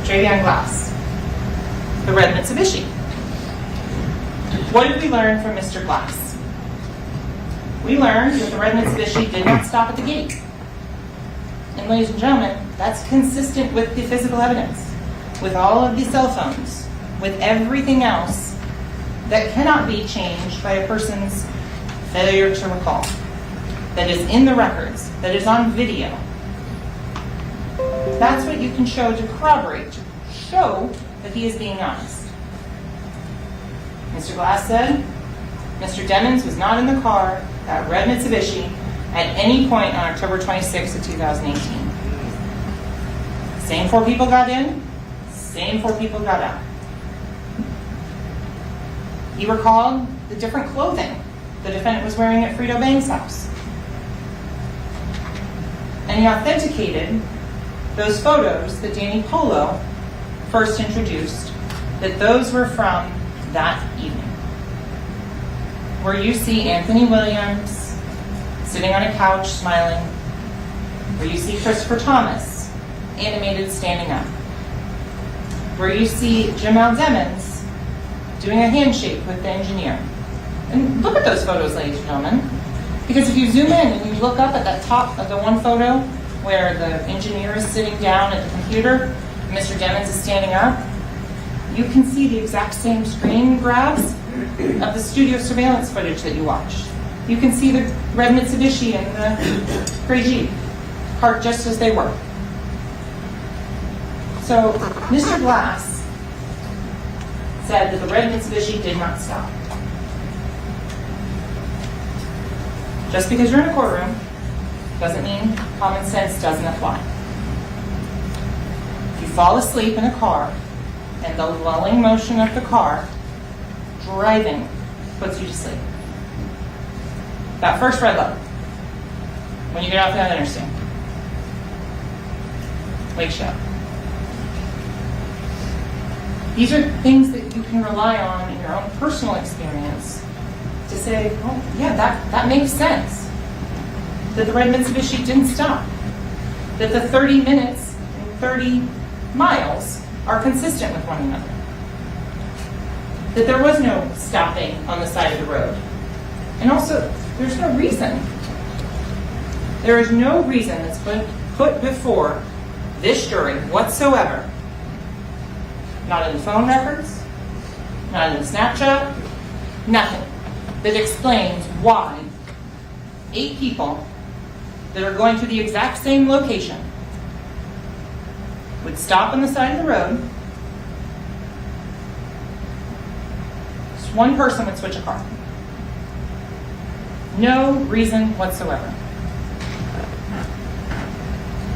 Speaker 4: Travion Glass, the red Mitsubishi. What did we learn from Mr. Glass? We learned that the red Mitsubishi did not stop at the gate. And ladies and gentlemen, that's consistent with the physical evidence, with all of the cell phones, with everything else that cannot be changed by a person's failure to recall, that is in the records, that is on video. That's what you can show to corroborate, to show that he is being honest. Mr. Glass said Mr. Demons was not in the car, that red Mitsubishi, at any point on October 26th of 2018. Same 4 people got in, same 4 people got out. He recalled the different clothing the defendant was wearing at Frito Bang's house. And he authenticated those photos that Danny Polo first introduced, that those were from that evening, where you see Anthony Williams sitting on a couch smiling, where you see Christopher Thomas animated standing up, where you see Jamel Demons doing a handshake with the engineer. And look at those photos, ladies and gentlemen, because if you zoom in and you look up at that top of the one photo where the engineer is sitting down at the computer, and Mr. Demons is standing up, you can see the exact same screen grabs of the studio surveillance footage that you watched. You can see the red Mitsubishi and the gray Jeep parked just as they were. So Mr. Glass said that the red Mitsubishi did not stop. Just because you're in a courtroom doesn't mean common sense doesn't apply. If you fall asleep in a car and the lulling motion of the car driving puts you to sleep, that first red light, when you get off that interstate, wakes you up. These are things that you can rely on in your own personal experience to say, oh, yeah, that makes sense. That the red Mitsubishi didn't stop. That the 30 minutes and 30 miles are consistent with one another. That there was no stopping on the side of the road. And also, there's no reason. There is no reason that's been put before this jury whatsoever. Not in the phone records, not in the Snapchat, nothing that explains why 8 people that are going to the exact same location would stop on the side of the road. Just one person would switch a car. No reason whatsoever.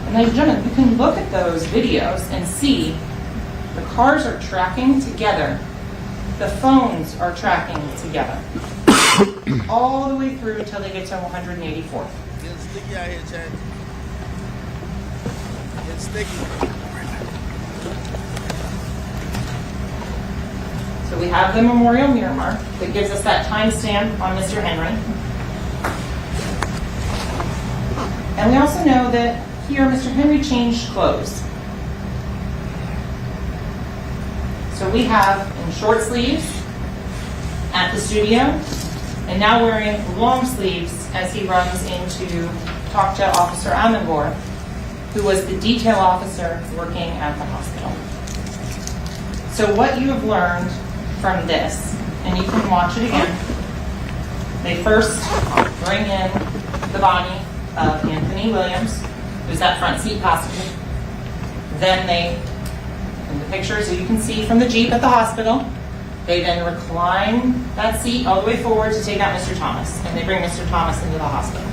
Speaker 4: And ladies and gentlemen, you can look at those videos and see the cars are tracking together. The phones are tracking together. All the way through until they get to 184th.
Speaker 1: Getting sticky out here, Chad. Getting sticky.
Speaker 4: So we have the memorial mirror mark that gives us that timestamp on Mr. Henry. And we also know that here Mr. Henry changed clothes. So we have in short sleeves at the studio, and now wearing long sleeves as he runs in to talk to Officer Amangor, who was the detail officer working at the hospital. So what you have learned from this, and you can watch it again, they first bring in the body of Anthony Williams, who's that front seat passenger. Then they, in the picture, so you can see from the Jeep at the hospital, they then recline that seat all the way forward to take out Mr. Thomas, and they bring Mr. Thomas into the hospital.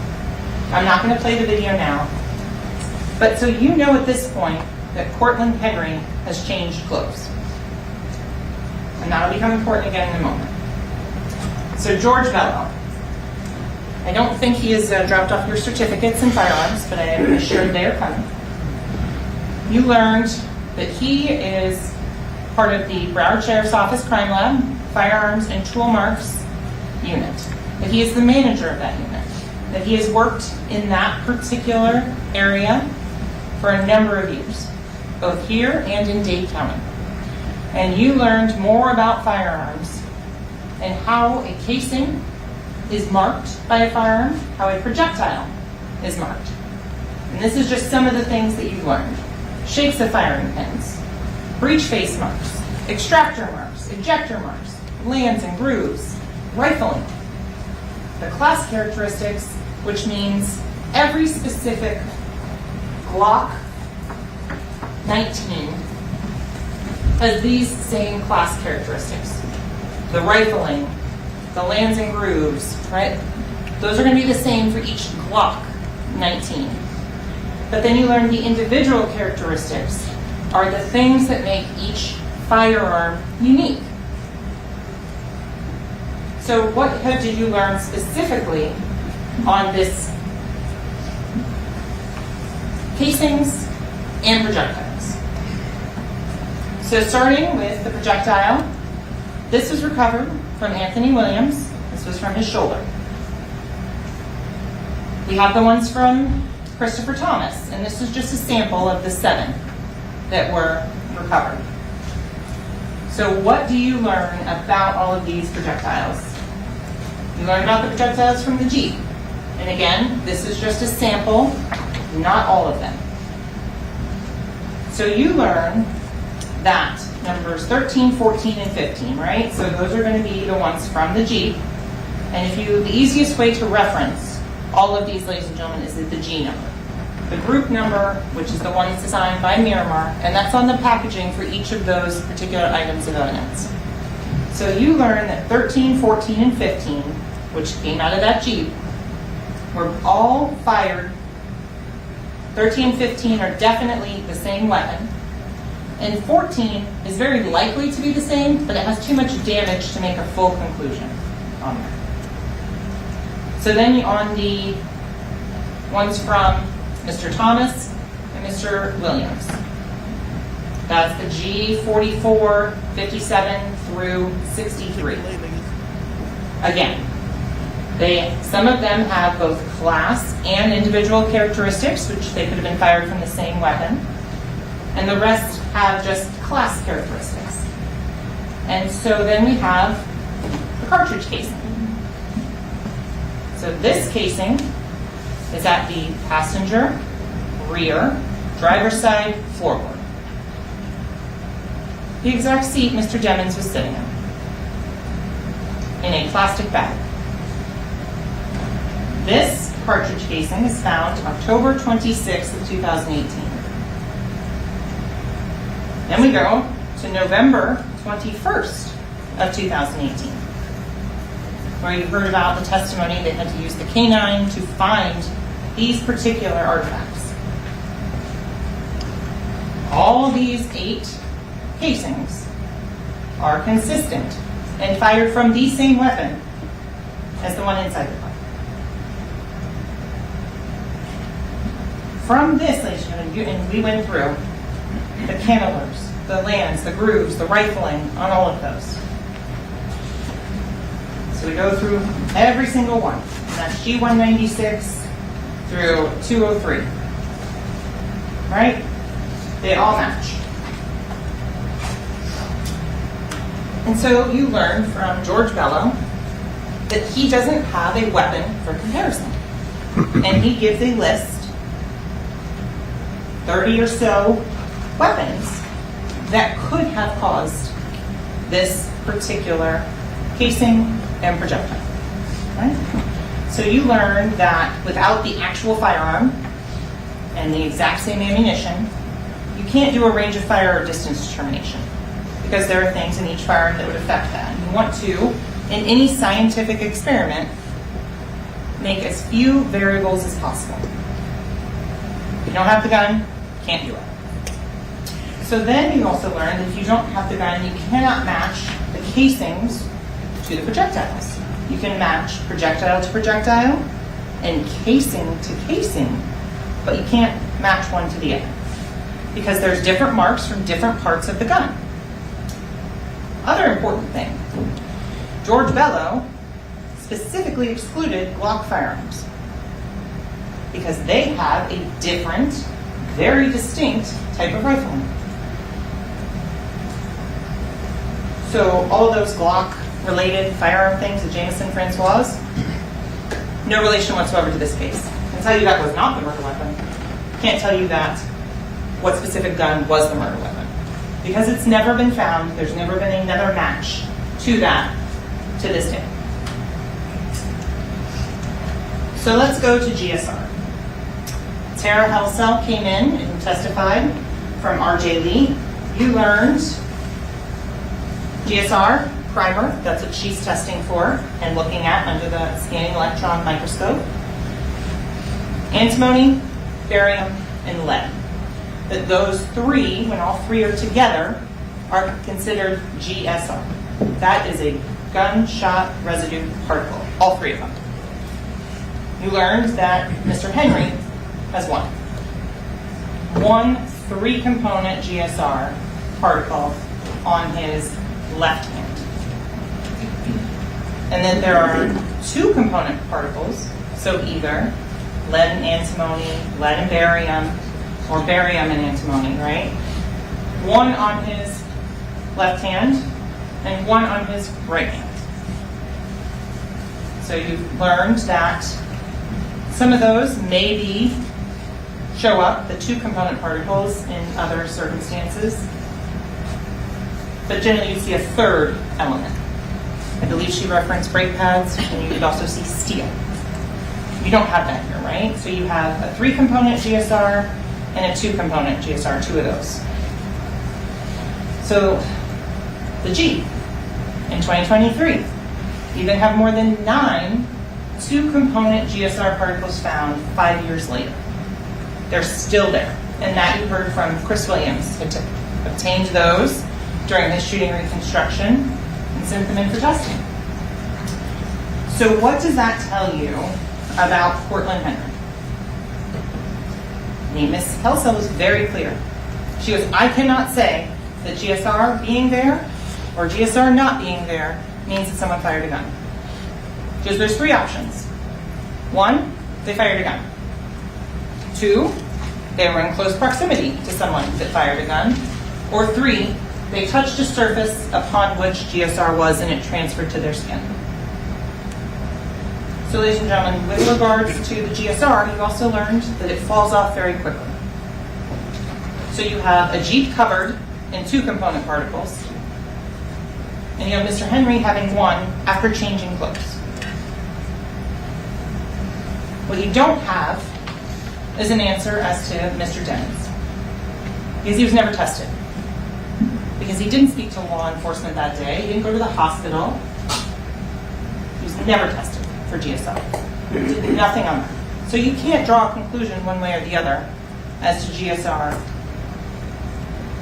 Speaker 4: I'm not going to play the video now, but so you know at this point that Cortland Henry has changed clothes. And that'll become important again in a moment. So George Bello, I don't think he has dropped off your certificates and firearms, but I am assured they are coming. You learned that he is part of the Broward Sheriff's Office Crime Lab, Firearms and Tool Marks unit. That he is the manager of that unit. That he has worked in that particular area for a number of years, both here and in Dade County. And you learned more about firearms and how a casing is marked by a firearm, how a projectile is marked. And this is just some of the things that you've learned. Shapes of firing pins, breech face marks, extractor marks, ejector marks, lands and grooves, rifling, the class characteristics, which means every specific Glock 19 has these same class characteristics. The rifling, the lands and grooves, right? Those are going to be the same for each Glock 19. But then you learn the individual characteristics are the things that make each firearm unique. So what did you learn specifically on this casings and projectiles? So starting with the projectile, this was recovered from Anthony Williams. This was from his shoulder. We have the ones from Christopher Thomas, and this is just a sample of the 7 that were recovered. So what do you learn about all of these projectiles? You learn about the projectiles from the Jeep. And again, this is just a sample, not all of them. So you learn that numbers 13, 14, and 15, right? So those are going to be the ones from the Jeep. And the easiest way to reference all of these, ladies and gentlemen, is the G number. The group number, which is the one that's assigned by Miramar, and that's on the packaging for each of those particular items of evidence. So you learn that 13, 14, and 15, which came out of that Jeep, were all fired. 13 and 15 are definitely the same weapon. And 14 is very likely to be the same, but it has too much damage to make a full conclusion on that. So then on the ones from Mr. Thomas and Mr. Williams, that's the G44, 57 through 63. Again, some of them have both class and individual characteristics, which they could have been fired from the same weapon. And the rest have just class characteristics. And so then we have the cartridge casing. So this casing is at the passenger, rear, driver's side, floorboard. The exact seat Mr. Demmons was sitting in a plastic bag. This cartridge casing is found October 26th of 2018. Then we go to November 21st of 2018, where you heard about the testimony they had to use the canine to find these particular artifacts. All these 8 casings are consistent and fired from the same weapon as the one inside the car. From this, ladies and gentlemen, and we went through the cantilevers, the lands, the grooves, the rifling on all of those. So we go through every single one. And that's G196 through 203. Right? They all match. And so you learn from George Bello that he doesn't have a weapon for comparison. And he gives a list, 30 or so weapons that could have caused this particular casing and projectile. Right? So you learn that without the actual firearm and the exact same ammunition, you can't do a range of fire or distance determination, because there are things in each firearm that would affect that. You want to, in any scientific experiment, make as few variables as possible. If you don't have the gun, you can't do it. So then you also learn that if you don't have the gun, you cannot match the casings to the projectiles. You can match projectile to projectile, and casing to casing, but you can't match one to the other because there's different marks from different parts of the gun. Other important thing, George Bello specifically excluded Glock firearms because they have a different, very distinct type of rifle. So all those Glock-related firearm things at Jameson Francois, no relation whatsoever to this case. I can tell you that was not the murder weapon. Can't tell you that what specific gun was the murder weapon. Because it's never been found, there's never been another match to that to this day. So let's go to GSR. Tara Helsell came in and testified from RJ Lee. You learned GSR, primer, that's what she's testing for and looking at under the scanning electron microscope. Antimony, barium, and lead. That those three, when all three are together, are considered GSR. That is a gunshot residue particle, all three of them. You learned that Mr. Henry has one. One 3-component GSR particle on his left hand. And then there are 2-component particles, so either lead and antimony, lead and barium, or barium and antimony, right? One on his left hand and one on his right hand. So you've learned that some of those maybe show up, the 2-component particles, in other circumstances. But generally you see a third element. I believe she referenced brake pads, and you could also see steel. You don't have that here, right? So you have a 3-component GSR and a 2-component GSR, 2 of those. So the G in 2023 even have more than 9 2-component GSR particles found 5 years later. They're still there. And that you heard from Chris Williams, who obtained those during his shooting reconstruction and sent them in for testing. So what does that tell you about Portland Henry? Ms. Helsell was very clear. She goes, I cannot say that GSR being there or GSR not being there means that someone fired a gun. She goes, there's 3 options. 1, they fired a gun. 2, they were in close proximity to someone that fired a gun. Or 3, they touched a surface upon which GSR was and it transferred to their skin. So ladies and gentlemen, with regards to the GSR, you also learned that it falls off very quickly. So you have a Jeep covered in 2-component particles, and you have Mr. Henry having one after changing clothes. What you don't have is an answer as to Mr. Dennis, because he was never tested. Because he didn't speak to law enforcement that day, he didn't go to the hospital, he was never tested for GSR. Did nothing on that. So you can't draw a conclusion one way or the other as to GSR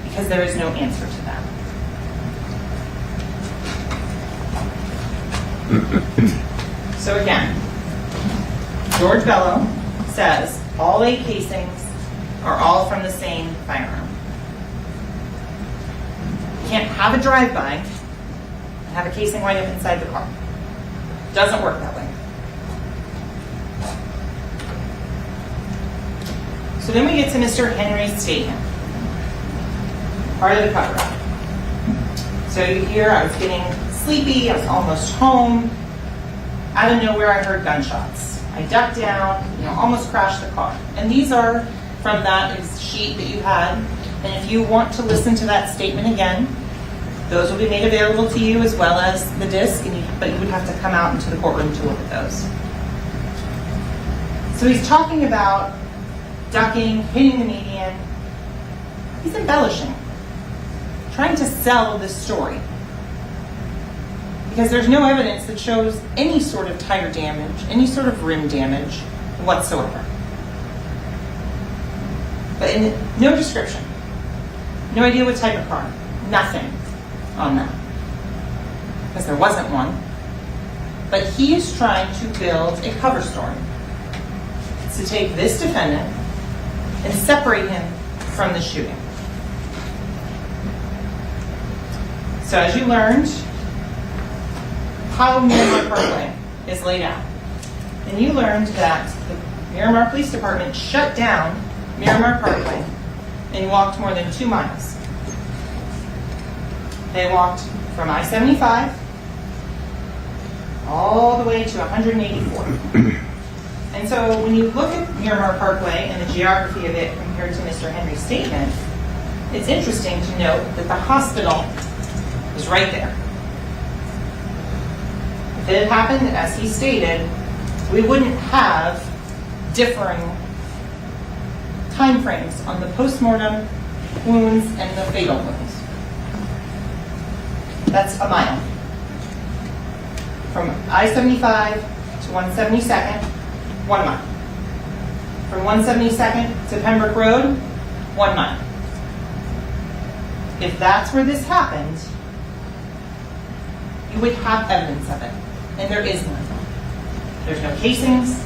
Speaker 4: because there is no answer to that. So again, George Bello says all 8 casings are all from the same firearm. You can't have a drive-by and have a casing right up inside the car. Doesn't work that way. So then we get to Mr. Henry's statement. Part of the cover-up. So you hear, I was getting sleepy, I was almost home. Out of nowhere, I heard gunshots. I ducked down, almost crashed the car. And these are from that sheet that you had. And if you want to listen to that statement again, those will be made available to you as well as the disc, but you would have to come out into the courtroom to look at those. So he's talking about ducking, hitting the median. He's embellishing, trying to sell this story. Because there's no evidence that shows any sort of tire damage, any sort of rim damage whatsoever. But no description. No idea what type of car. Nothing on that. Because there wasn't one. But he is trying to build a cover story. to take this defendant and separate him from the shooting. So as you learned, how Miramar Parkway is laid out. And you learned that the Miramar Police Department shut down Miramar Parkway and walked more than 2 miles. They walked from I-75 all the way to 184. And so when you look at Miramar Parkway and the geography of it compared to Mr. Henry's statement, it's interesting to note that the hospital is right there. If it had happened as he stated, we wouldn't have differing time frames on the postmortem wounds and the fatal wounds. That's a mile. From I-75 to 172nd, 1 mile. From 172nd to Pembroke Road, 1 mile. If that's where this happened, you would have evidence of it. And there is none. There's no casings,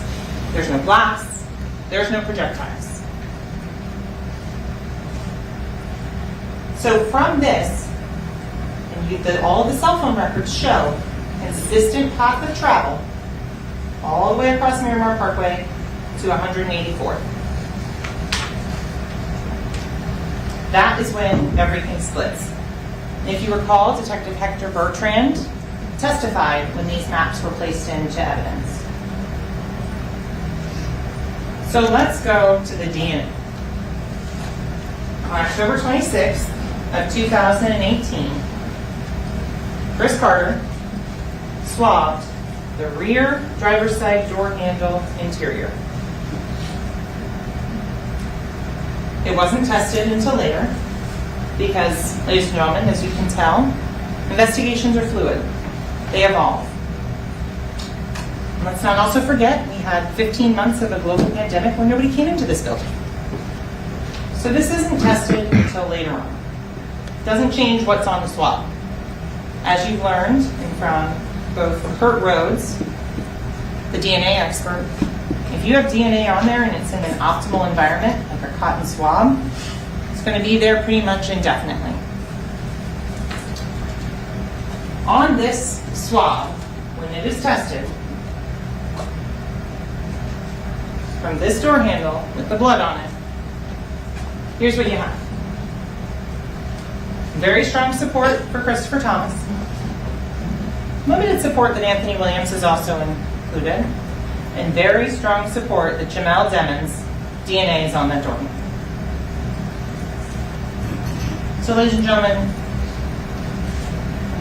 Speaker 4: there's no glass, there's no projectiles. So from this, and all of the cell phone records show consistent path of travel all the way across Miramar Parkway to 184th. That is when everything splits. And if you recall, Detective Hector Bertrand testified when these maps were placed into evidence. So let's go to the DNA. On October 26th of 2018, Chris Carter swabbed the rear driver's side door handle interior. It wasn't tested until later because, ladies and gentlemen, as you can tell, investigations are fluid. They evolve. Let's not also forget, we had 15 months of a global pandemic where nobody came into this building. So this isn't tested until later on. It doesn't change what's on the swab. As you've learned from both Kurt Rhodes, the DNA expert, if you have DNA on there and it's in an optimal environment, like a cotton swab, it's going to be there pretty much indefinitely. On this swab, when it is tested, from this door handle with the blood on it, here's what you have. Very strong support for Christopher Thomas. Limited support that Anthony Williams is also included. And very strong support that Jamel Demons' DNA is on that door handle. So ladies and gentlemen,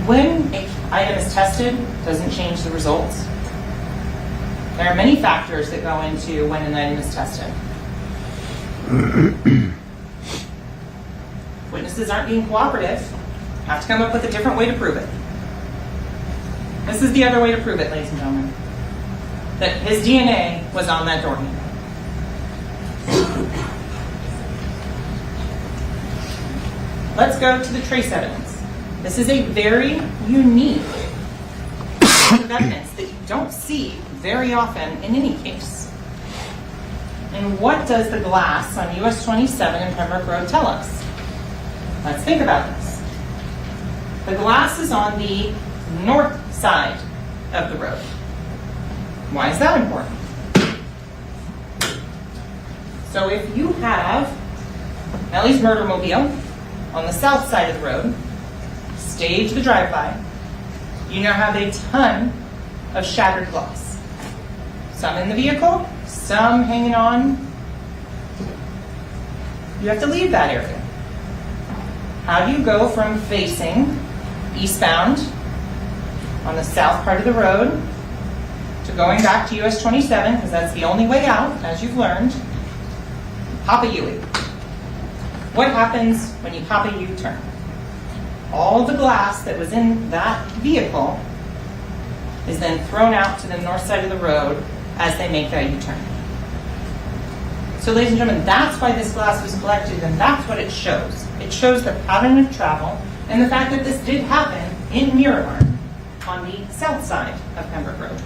Speaker 4: when an item is tested, it doesn't change the results. There are many factors that go into when an item is tested. Witnesses aren't being cooperative. Have to come up with a different way to prove it. This is the other way to prove it, ladies and gentlemen. That his DNA was on that door handle. Let's go to the trace evidence. This is a very unique piece of evidence that you don't see very often in any case. And what does the glass on US 27 and Pembroke Road tell us? Let's think about this. The glass is on the north side of the road. Why is that important? So if you have Melly's murdermobile on the south side of the road, stage the drive-by, you now have a ton of shattered glass. Some in the vehicle, some hanging on. You have to leave that area. How do you go from facing eastbound on the south part of the road to going back to US 27, because that's the only way out, as you've learned, pop a U-turn? What happens when you pop a U-turn? All the glass that was in that vehicle is then thrown out to the north side of the road as they make that U-turn. So ladies and gentlemen, that's why this glass was collected, and that's what it shows. It shows the pattern of travel and the fact that this did happen in Miramar on the south side of Pembroke Road.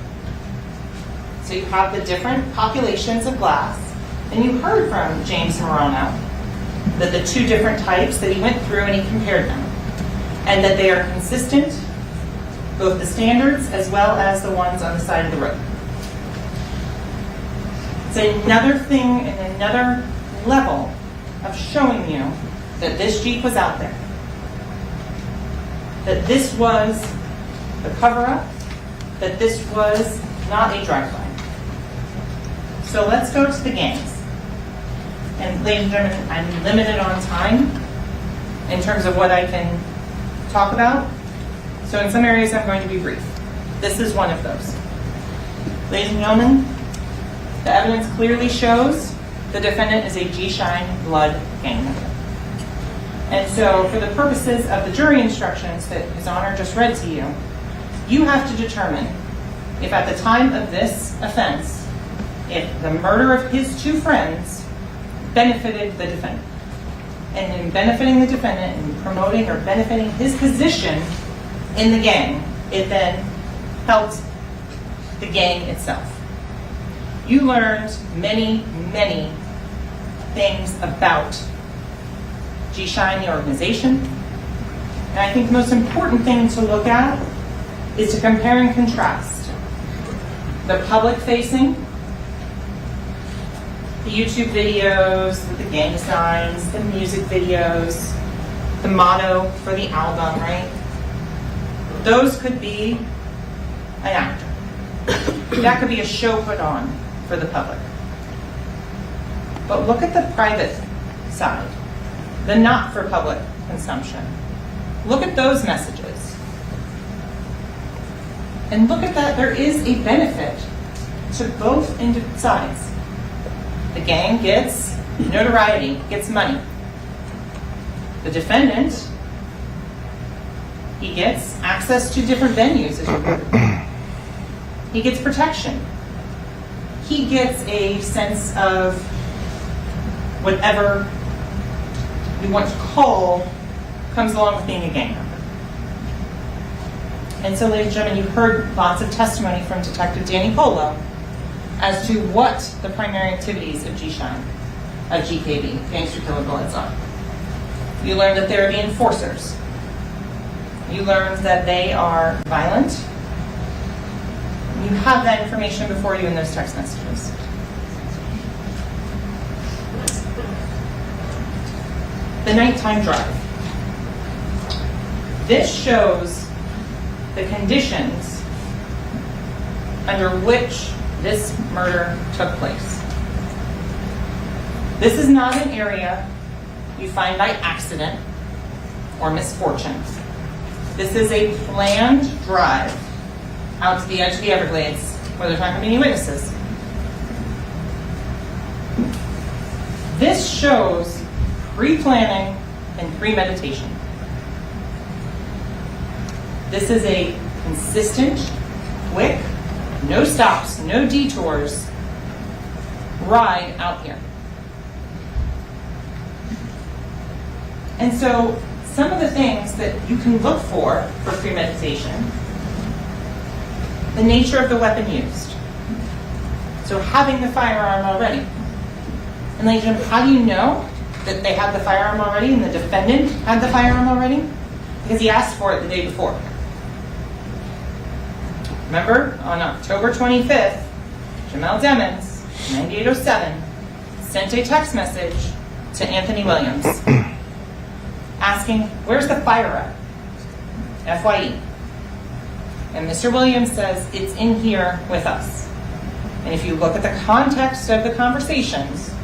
Speaker 4: So you have the different populations of glass, and you heard from James Morano that the two different types that he went through and he compared them, and that they are consistent, both the standards as well as the ones on the side of the road. It's another thing and another level of showing you that this Jeep was out there, that this was the cover-up, that this was not a drive-by. So let's go to the gangs. And ladies and gentlemen, I'm limited on time in terms of what I can talk about. So in some areas I'm going to be brief. This is one of those. Ladies and gentlemen, the evidence clearly shows the defendant is a G-Shine blood gang member. And so for the purposes of the jury instructions that His Honor just read to you, you have to determine if at the time of this offense, if the murder of his two friends benefited the defendant. And in benefiting the defendant and promoting or benefiting his position in the gang, it then helped the gang itself. You learned many, many things about G-Shine, the organization. And I think the most important thing to look at is to compare and contrast the public-facing, the YouTube videos with the gang signs, the music videos, the motto for the album, right? Those could be an actor. That could be a show put on for the public. But look at the private side, the not for public consumption. Look at those messages. And look at that, there is a benefit to both sides. The gang gets notoriety, gets money. The defendant, he gets access to different venues, as you heard. He gets protection. He gets a sense of whatever we want to call comes along with being a gang member. And so, ladies and gentlemen, you heard lots of testimony from Detective Danny Polo as to what the primary activities of G-Shine, of GKB, Gangster Killer Bullets, are. You learned that they're the enforcers. You learned that they are violent. You have that information before you in those text messages. The nighttime drive. This shows the conditions under which this murder took place. This is not an area you find by accident or misfortune. This is a planned drive out to the edge of the Everglades where there's not going to be any witnesses. This shows pre-planning and premeditation. This is a consistent, quick, no stops, no detours ride out here. And so some of the things that you can look for premeditation, the nature of the weapon used. So having the firearm already. And ladies and gentlemen, how do you know that they had the firearm already and the defendant had the firearm already? Because he asked for it the day before. Remember, on October 25th, Jamel Demons, 9807, sent a text message to Anthony Williams asking, where's the fire at? FYE. And Mr. Williams says, it's in here with us. And if you look at the context of the conversations,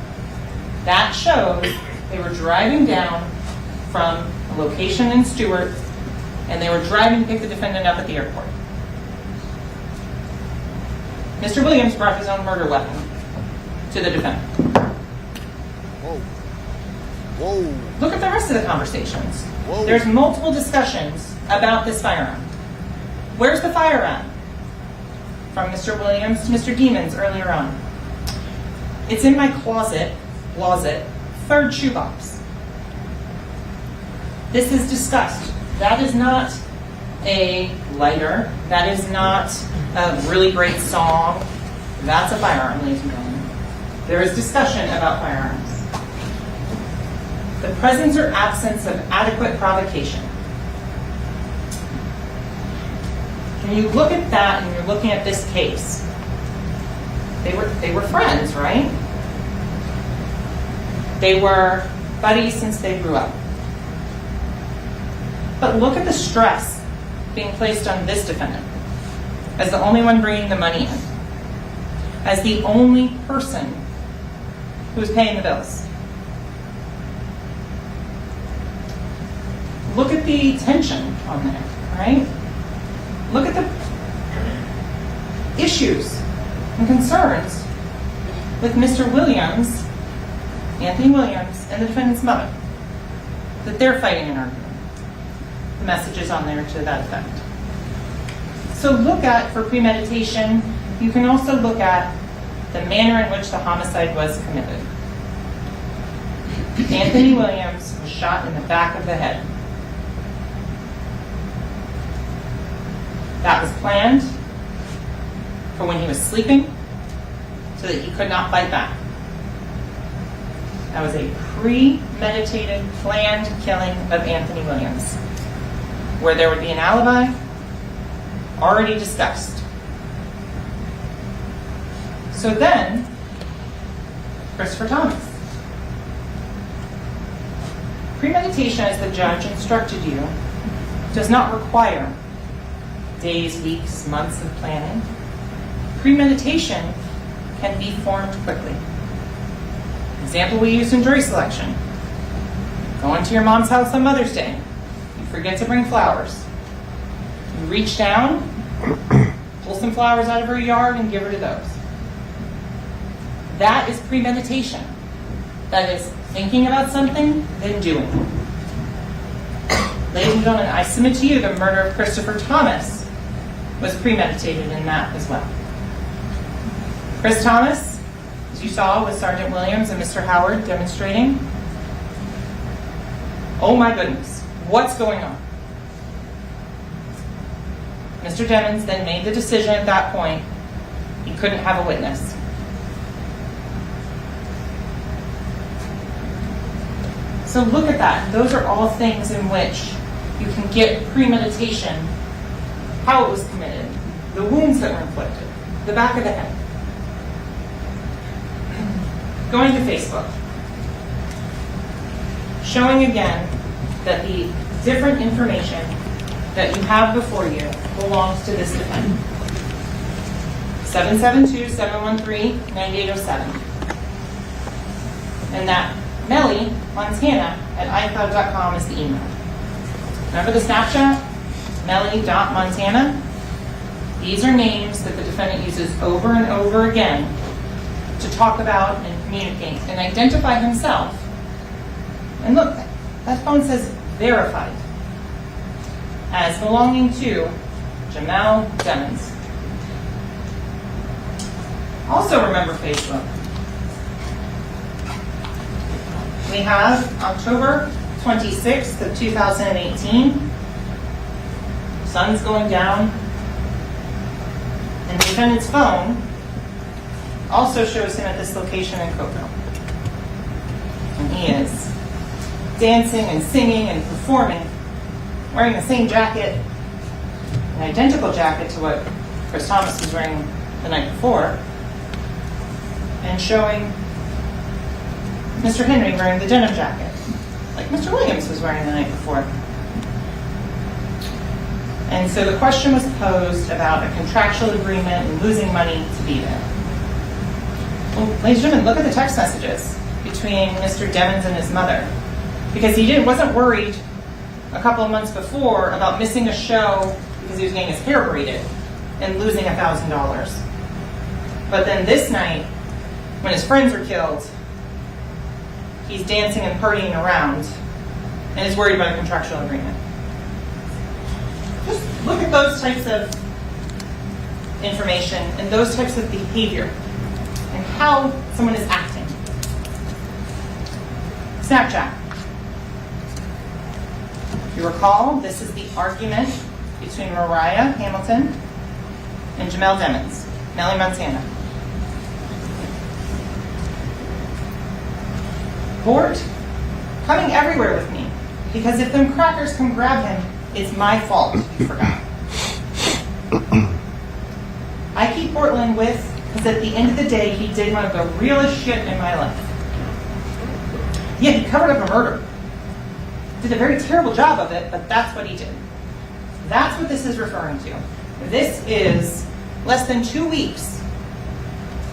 Speaker 4: that shows they were driving down from a location in Stewart, and they were driving to pick the defendant up at the airport. Mr. Williams brought his own murder weapon to the defendant.
Speaker 1: Whoa. Whoa.
Speaker 4: Look at the rest of the conversations.
Speaker 1: Whoa.
Speaker 4: There's multiple discussions about this firearm. Where's the firearm? From Mr. Williams to Mr. Demons earlier on. It's in my closet, third shoebox. This is discussed. That is not a lighter. That is not a really great song. That's a firearm, ladies and gentlemen. There is discussion about firearms. The presence or absence of adequate provocation. When you look at that and you're looking at this case, they were friends, right? They were buddies since they grew up. But look at the stress being placed on this defendant as the only one bringing the money in, as the only person who is paying the bills. Look at the tension on there, right? Look at the issues and concerns with Mr. Williams, Anthony Williams, and the defendant's mother, that they're fighting an argument. The message is on there to that effect. So look at, for premeditation, you can also look at the manner in which the homicide was committed. Anthony Williams was shot in the back of the head. That was planned for when he was sleeping so that he could not fight back. That was a premeditated, planned killing of Anthony Williams, where there would be an alibi already discussed. So then, Christopher Thomas. Premeditation, as the judge instructed you, does not require days, weeks, months of planning. Premeditation can be formed quickly. Example we used in jury selection. Going to your mom's house on Mother's Day. You forget to bring flowers. You reach down, pull some flowers out of her yard and give her to those. That is premeditation. That is thinking about something, then doing it. Ladies and gentlemen, I submit to you the murder of Christopher Thomas was premeditated in that as well. Chris Thomas, as you saw with Sergeant Williams and Mr. Howard demonstrating, oh my goodness, what's going on? Mr. Devins then made the decision at that point he couldn't have a witness. So look at that. Those are all things in which you can get premeditation, how it was committed, the wounds that were inflicted, the back of the head. Going to Facebook. Showing again that the different information that you have before you belongs to this defendant. 772-713-9807. And that Melly, Montana, at iCloud.com is the email. Remember the Snapchat? Melly.Montana? These are names that the defendant uses over and over again to talk about and communicate and identify himself. And look, that phone says verified as belonging to Jamel Devins. Also remember Facebook. We have October 26th of 2018. Sun's going down. And the defendant's phone also shows him at this location in Cocoa. And he is dancing and singing and performing, wearing the same jacket, an identical jacket to what Chris Thomas was wearing the night before, and showing Mr. Henry wearing the denim jacket, like Mr. Williams was wearing the night before. And so the question was posed about a contractual agreement and losing money to be there. Well, ladies and gentlemen, look at the text messages between Mr. Devins and his mother, because he wasn't worried a couple of months before about missing a show because he was getting his hair braided and losing $1,000. But then this night, when his friends were killed, he's dancing and partying around and is worried about a contractual agreement. Just look at those types of information and those types of behavior and how someone is acting. Snapchat. If you recall, this is the argument between Mariah Hamilton and Jamel Devins, Melly, Montana. court, coming everywhere with me. Because if them crackers come grab him, it's my fault he forgot. I keep Portland with, because at the end of the day, he did one of the realest shit in my life. Yeah, he covered up a murder. Did a very terrible job of it, but that's what he did. That's what this is referring to. This is less than 2 weeks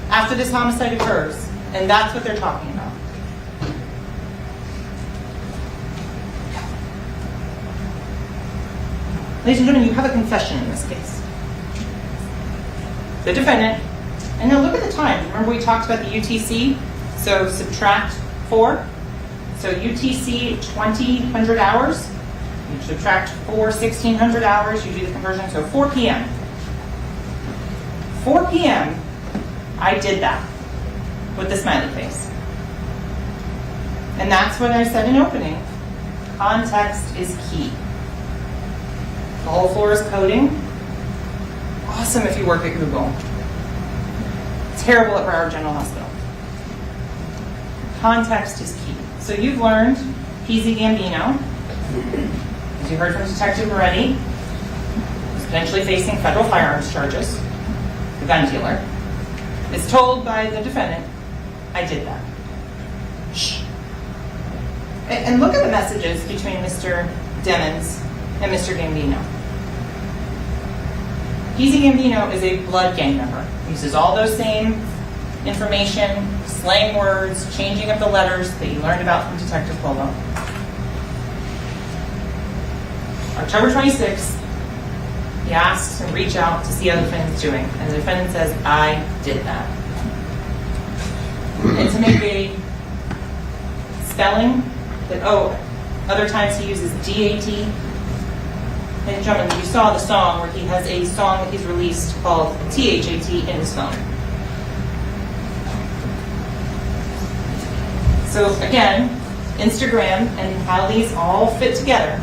Speaker 4: after this homicide occurs, and that's what they're talking about. Ladies and gentlemen, you have a confession in this case. The defendant, and now look at the time. Remember we talked about the UTC? So subtract 4. So UTC 2,000 hours. You subtract 4 1,600 hours. You do the conversion. So 4 p.m. 4 p.m. I did that with the smiley face. And that's what I said in opening. Context is key. The whole floor is coding. Awesome if you work at Google. Terrible at Broward General Hospital. Context is key. So you've learned Peasy Gambino, as you heard from Detective Moretti, is potentially facing federal firearms charges. The gun dealer is told by the defendant, I did that. Shh. And look at the messages between Mr. Demmons and Mr. Gambino. Peasy Gambino is a blood gang member. He uses all those same information, slang words, changing of the letters that you learned about from Detective Polo. October 26th, he asks to reach out to see how the defendant's doing. And the defendant says, I did that. And to make a spelling that, other times he uses DAT. Ladies and gentlemen, you saw the song where he has a song that he's released called THAT in his phone. So again, Instagram and how these all fit together.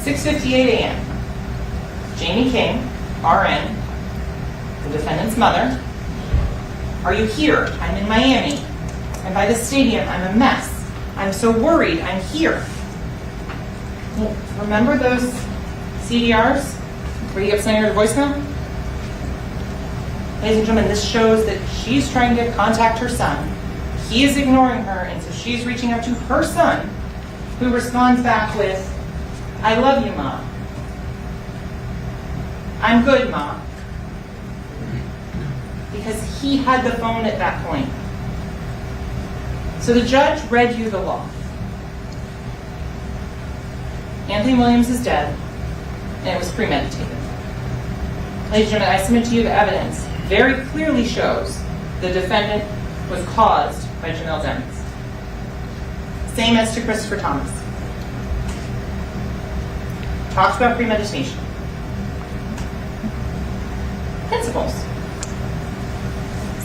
Speaker 4: 6:58 a.m. Jamie King, RN, the defendant's mother. Are you here? I'm in Miami. I'm by the stadium. I'm a mess. I'm so worried. I'm here. Well, remember those CDRs where you get sent your voicemail? Ladies and gentlemen, this shows that she's trying to contact her son. He is ignoring her, and so she's reaching out to her son, who responds back with, I love you, Mom. I'm good, Mom. Because he had the phone at that point. So the judge read you the law. Anthony Williams is dead, and it was premeditated. Ladies and gentlemen, I submit to you the evidence very clearly shows the defendant was caused by Jamel Demmons. Same as to Christopher Thomas. Talks about premeditation. Principles.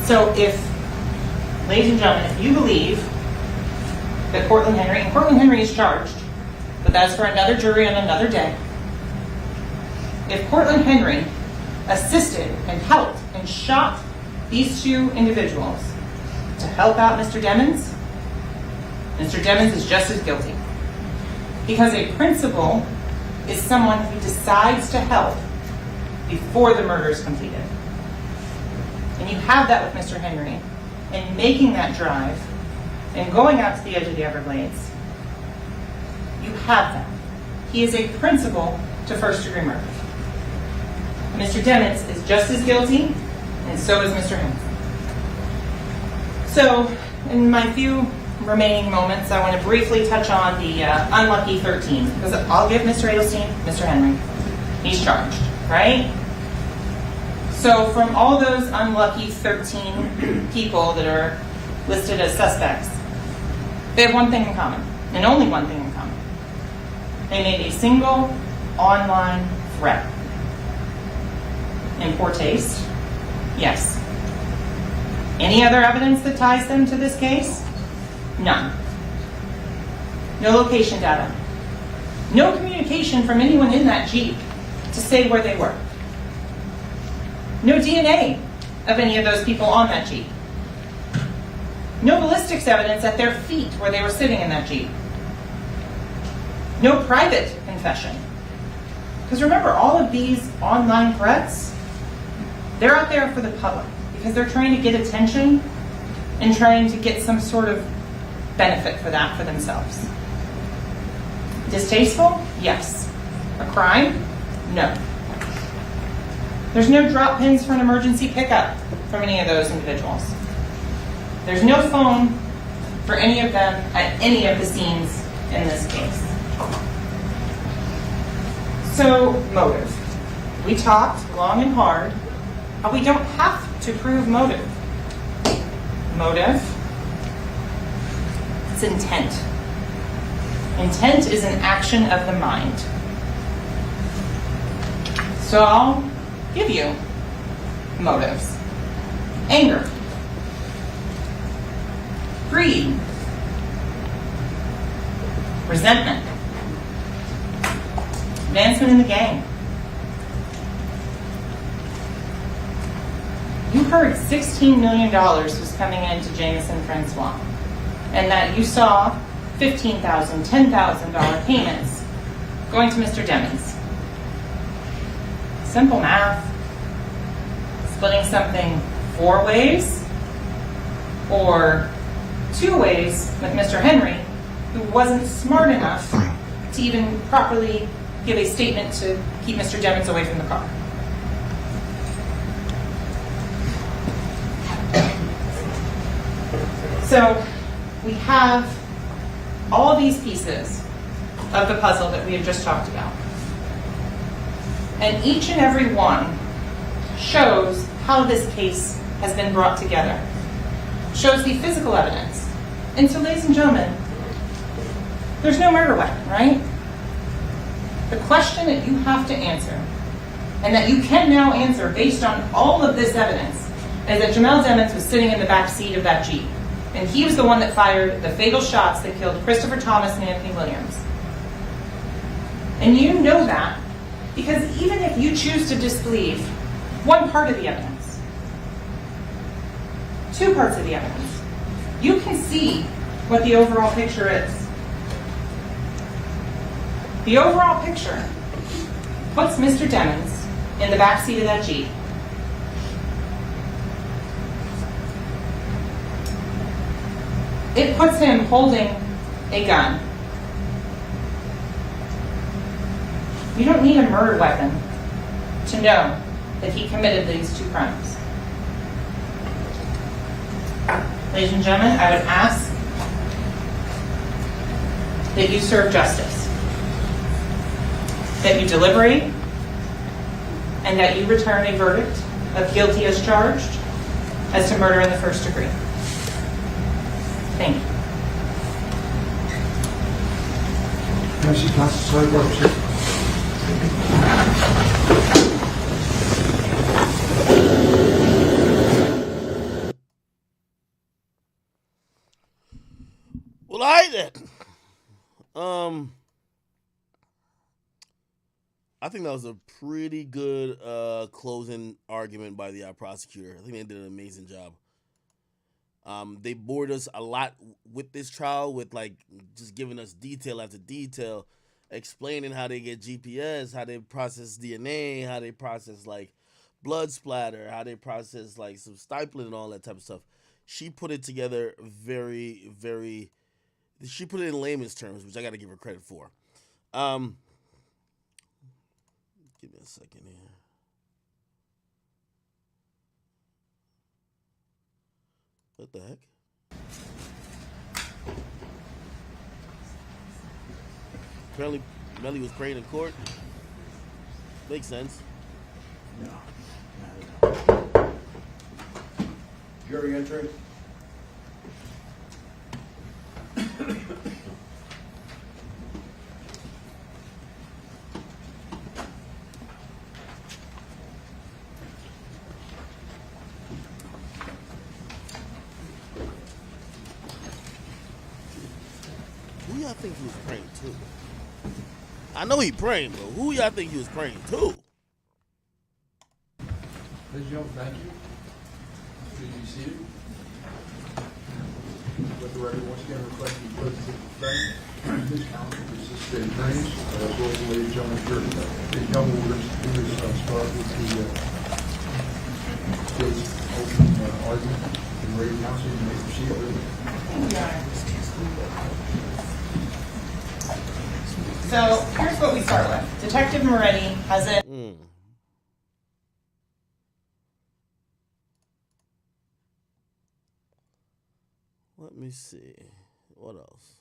Speaker 4: So if, ladies and gentlemen, if you believe that Cortland Henry, and Cortland Henry is charged, but that's for another jury on another day. If Cortland Henry assisted and helped and shot these two individuals to help out Mr. Demmons, Mr. Demmons is just as guilty. Because a principal is someone who decides to help before the murder is completed. And you have that with Mr. Henry, and making that drive and going out to the edge of the Everglades. You have that. He is a principal to first-degree murder. Mr. Demmons is just as guilty, and so is Mr. Henry. So, in my few remaining moments, I want to briefly touch on the unlucky 13. Because I'll give Mr. Adelstein, Mr. Henry. He's charged, right? So, from all those unlucky 13 people that are listed as suspects, they have one thing in common, and only one thing in common. They made a single online threat. In poor taste? Yes. Any other evidence that ties them to this case? None. No location data. No communication from anyone in that Jeep to say where they were. No DNA of any of those people on that Jeep. No ballistics evidence at their feet where they were sitting in that Jeep. No private confession. Because remember, all of these online threats, they're out there for the public because they're trying to get attention and trying to get some sort of benefit for that for themselves. Distasteful? Yes. A crime? No. There's no drop pins for an emergency pickup from any of those individuals. There's no phone for any of them at any of the scenes in this case. So, motive. We talked long and hard how we don't have to prove motive. Motive, it's intent. Intent is an action of the mind. So I'll give you motives. Anger. Greed. Resentment. Advancement in the gang. You heard $16 million was coming into Jameson Francois, and that you saw $15,000, $10,000 payments going to Mr. Demons. Simple math. Splitting something 4 ways or 2 ways with Mr. Henry, who wasn't smart enough to even properly give a statement to keep Mr. Demons away from the car. So we have all these pieces of the puzzle that we have just talked about. And each and every one shows how this case has been brought together. Shows the physical evidence. And so, ladies and gentlemen, there's no murder weapon, right? The question that you have to answer, and that you can now answer based on all of this evidence, is that Jamel Demons was sitting in the back seat of that Jeep. And he was the one that fired the fatal shots that killed Christopher Thomas and Anthony Williams. And you know that because even if you choose to disbelieve one part of the evidence, 2 parts of the evidence, you can see what the overall picture is. The overall picture puts Mr. Demons in the back seat of that Jeep. It puts him holding a gun. You don't need a murder weapon to know that he committed these 2 crimes. Ladies and gentlemen, I would ask that you serve justice, that you deliberate, and that you return a verdict of guilty as charged as to murder in the 1st degree. Thank you.
Speaker 2: Merci, Council.
Speaker 1: Well, I then. I think that was a pretty good closing argument by the prosecutor. I think they did an amazing job. They bored us a lot with this trial, with like just giving us detail after detail, explaining how they get GPS, how they process DNA, how they process like blood splatter, how they process like some stippling and all that type of stuff. She put it together very, very. She put it in layman's terms, which I got to give her credit for. Give me a second here. What the heck? Apparently, Melly was praying in court. Makes sense.
Speaker 2: No. Jury entry.
Speaker 1: Who y'all think he was praying to? I know he praying, but who y'all think he was praying to?
Speaker 2: Ladies and gentlemen, thank you. Please be seated. Let the record once again reflect the presence of the defendant, his counsel, the assistant attorneys, as well as the ladies and gentlemen here. Ladies and gentlemen, we're going to do is start with the state's opening argument. And ready, counsel, you may proceed with it.
Speaker 4: So here's what we start with. Detective Moretti has it.
Speaker 1: Let me see. What else?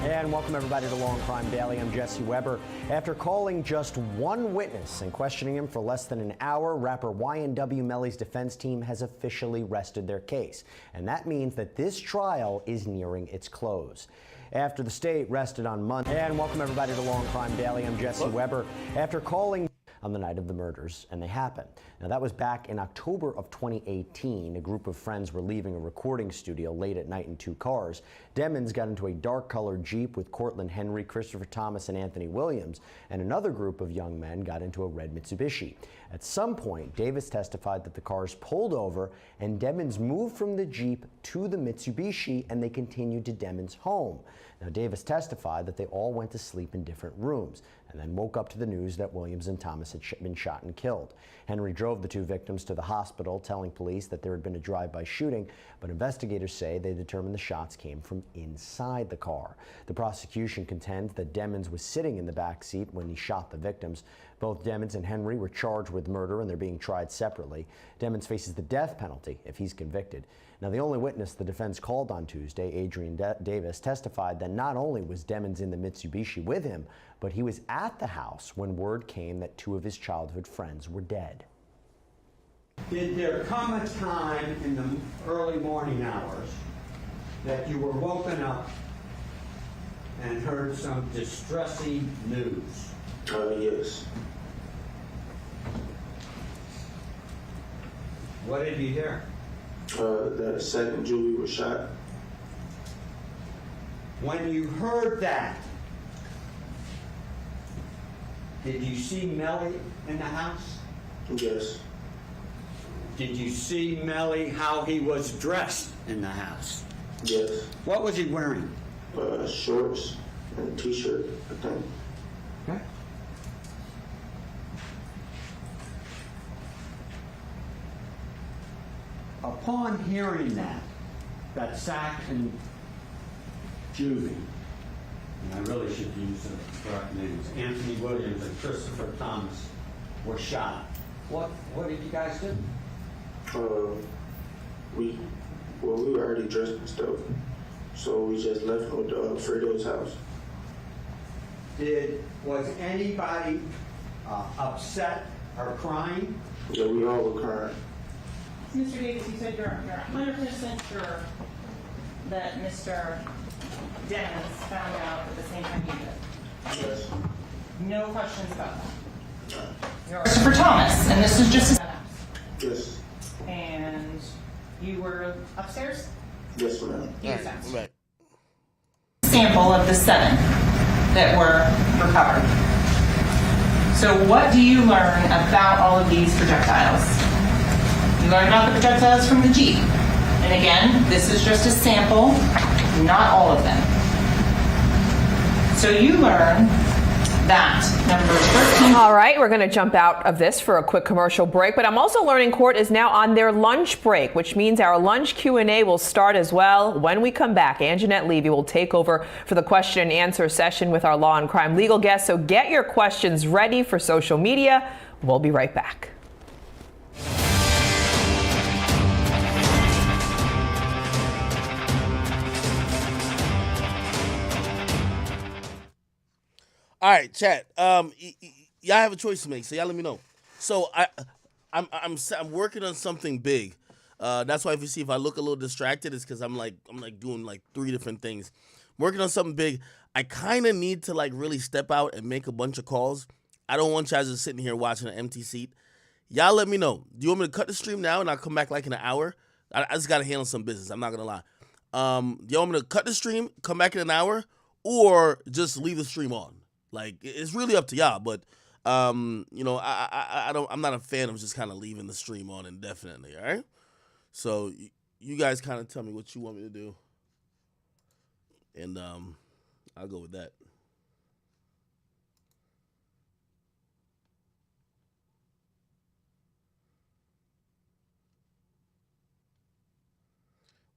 Speaker 10: And welcome everybody to Law and Crime Daily. I'm Jesse Weber. After calling just one witness and questioning him for less than an hour, rapper YNW Melly's defense team has officially rested their case. And that means that this trial is nearing its close. After the state rested on Monday. And welcome everybody to Law and Crime Daily. I'm Jesse Weber. After calling on the night of the murders, and they happened. Now, that was back in October of 2018. A group of friends were leaving a recording studio late at night in two cars. Demons got into a dark-colored Jeep with Cortland Henry, Christopher Thomas, and Anthony Williams, and another group of young men got into a red Mitsubishi. At some point, Davis testified that the cars pulled over, and Demons moved from the Jeep to the Mitsubishi, and they continued to Demons' home. Now, Davis testified that they all went to sleep in different rooms, and then woke up to the news that Williams and Thomas had been shot and killed. Henry drove the two victims to the hospital, telling police that there had been a drive-by shooting, but investigators say they determined the shots came from inside the car. The prosecution contends that Demons was sitting in the back seat when he shot the victims. Both Demons and Henry were charged with murder, and they're being tried separately. Demons faces the death penalty if he's convicted. Now, the only witness the defense called on Tuesday, Adrian Davis, testified that not only was Demons in the Mitsubishi with him, but he was at the house when word came that two of his childhood friends were dead.
Speaker 7: Did there come a time in the early morning hours that you were woken up and heard some distressing news?
Speaker 6: Yes.
Speaker 7: What did you hear?
Speaker 6: That second Julie was shot.
Speaker 7: When you heard that, did you see Melly in the house?
Speaker 6: Yes.
Speaker 7: Did you see Melly how he was dressed in the house?
Speaker 6: Yes.
Speaker 7: What was he wearing?
Speaker 6: Shorts and a t-shirt, I think.
Speaker 7: Okay. Upon hearing that Sack and Julie, and I really should use the correct names, Anthony Williams and Christopher Thomas, were shot. What did you guys do?
Speaker 6: We were already dressed and stuff, so we just left with Fredo's house.
Speaker 7: Was anybody upset or crying?
Speaker 6: Yeah, we all were crying.
Speaker 4: Mr. Davis, you said you're 100% sure that Mr. Dennis found out at the same time you did.
Speaker 6: Yes.
Speaker 4: No questions about that. You're Christopher Thomas, and this is just a house.
Speaker 6: Yes.
Speaker 4: And you were upstairs?
Speaker 6: Yes, ma'am.
Speaker 4: Yes, ma'am.
Speaker 1: Right.
Speaker 4: Sample of the 7 that were recovered. So what do you learn about all of these projectiles? You learn about the projectiles from the Jeep. And again, this is just a sample, not all of them. So you learn that number 13.
Speaker 14: All right, we're going to jump out of this for a quick commercial break, but I'm also learning court is now on their lunch break, which means our lunch Q&A will start as well. When we come back, Anjanette Levy will take over for the question and answer session with our law and crime legal guests. So get your questions ready for social media. We'll be right back.
Speaker 1: All right, chat. Y'all have a choice to make, so y'all let me know. So I'm working on something big. That's why if you see if I look a little distracted, it's because I'm doing like 3 different things. I'm working on something big. I kind of need to like really step out and make a bunch of calls. I don't want y'all just sitting here watching an empty seat. Y'all let me know. Do you want me to cut the stream now and I'll come back like in an hour? I just gotta handle some business. I'm not gonna lie. Do you want me to cut the stream, come back in an hour, or just leave the stream on? Like, it's really up to y'all, but I'm not a fan of just kind of leaving the stream on indefinitely, all right? So you guys kind of tell me what you want me to do, and I'll go with that.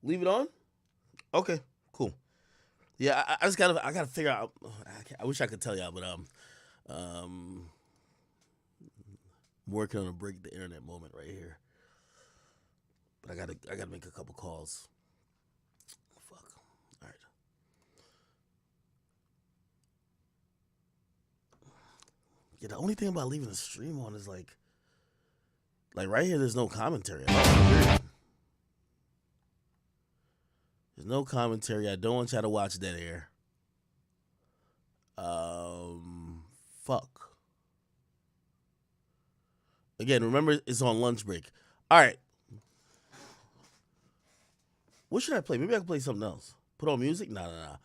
Speaker 1: Leave it on? Okay, cool. Yeah, I just gotta figure out. I wish I could tell y'all, but I'm working on a break the internet moment right here. But I gotta make a couple calls. Fuck. All right. Yeah, the only thing about leaving the stream on is like right here. There's no commentary. There's no commentary. I don't want y'all to watch dead air. Fuck. Again, remember it's on lunch break. All right. What should I play? Maybe I can play something else. Put on music? Nah.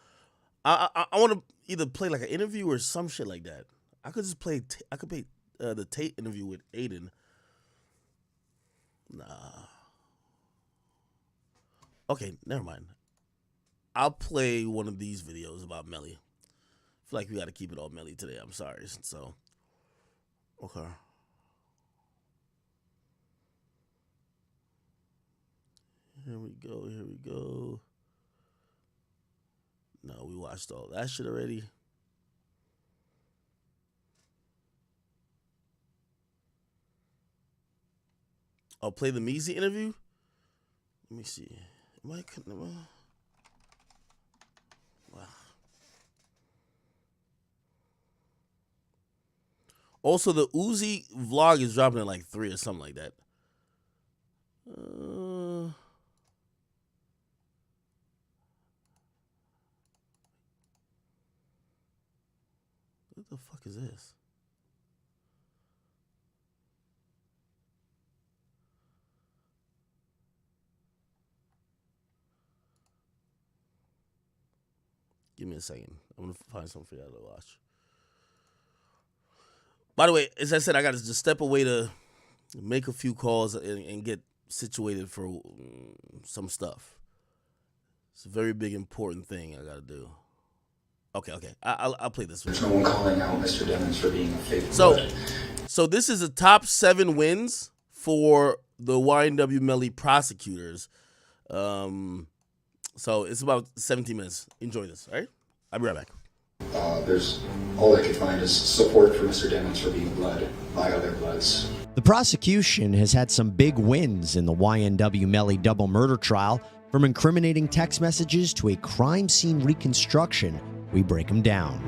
Speaker 1: I want to either play like an interview or some shit like that. I could just play. I could play the Tate interview with Aiden. Nah. Okay, never mind. I'll play one of these videos about Melly. I feel like we got to keep it all Melly today. I'm sorry. So, okay. Here we go. No, we watched all that shit already. I'll play the Measy interview. Let me see. Wow. Also, the Uzi vlog is dropping at like 3 or something like that. What the fuck is this? Give me a second. I'm going to find something for y'all to watch. By the way, as I said, I got to just step away to make a few calls and get situated for some stuff. It's a very big, important thing I got to do. Okay. I'll play this one.
Speaker 11: There's no one calling out Mr. Demons for being a fake.
Speaker 1: So this is the top 7 wins for the YNW Melly prosecutors. So it's about 17 minutes. Enjoy this, all right? I'll be right back.
Speaker 11: There's all I could find is support for Mr. Demons for being bled by other bloods.
Speaker 10: The prosecution has had some big wins in the YNW Melly double murder trial, from incriminating text messages to a crime scene reconstruction. We break them down.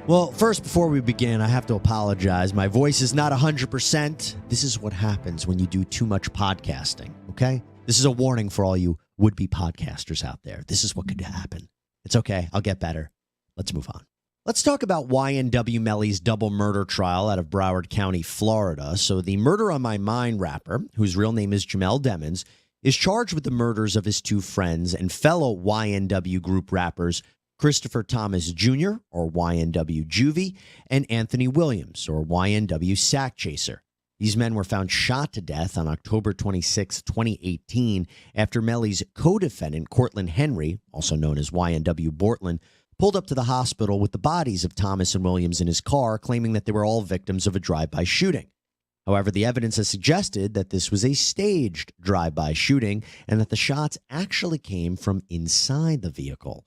Speaker 10: Well, first, before we begin, I have to apologize. My voice is not 100%. This is what happens when you do too much podcasting, okay? This is a warning for all you would-be podcasters out there. This is what could happen. It's okay. I'll get better. Let's move on. Let's talk about YNW Melly's double murder trial out of Broward County, Florida. So the Murder on My Mind rapper, whose real name is Jamel Demons, is charged with the murders of his 2 friends and fellow YNW group rappers, Christopher Thomas Jr., or YNW Juvie, and Anthony Williams, or YNW Sack Chaser. These men were found shot to death on October 26, 2018, after Melly's co-defendant, Cortland Henry, also known as YNW Bortland, pulled up to the hospital with the bodies of Thomas and Williams in his car, claiming that they were all victims of a drive-by shooting. However, the evidence has suggested that this was a staged drive-by shooting and that the shots actually came from inside the vehicle.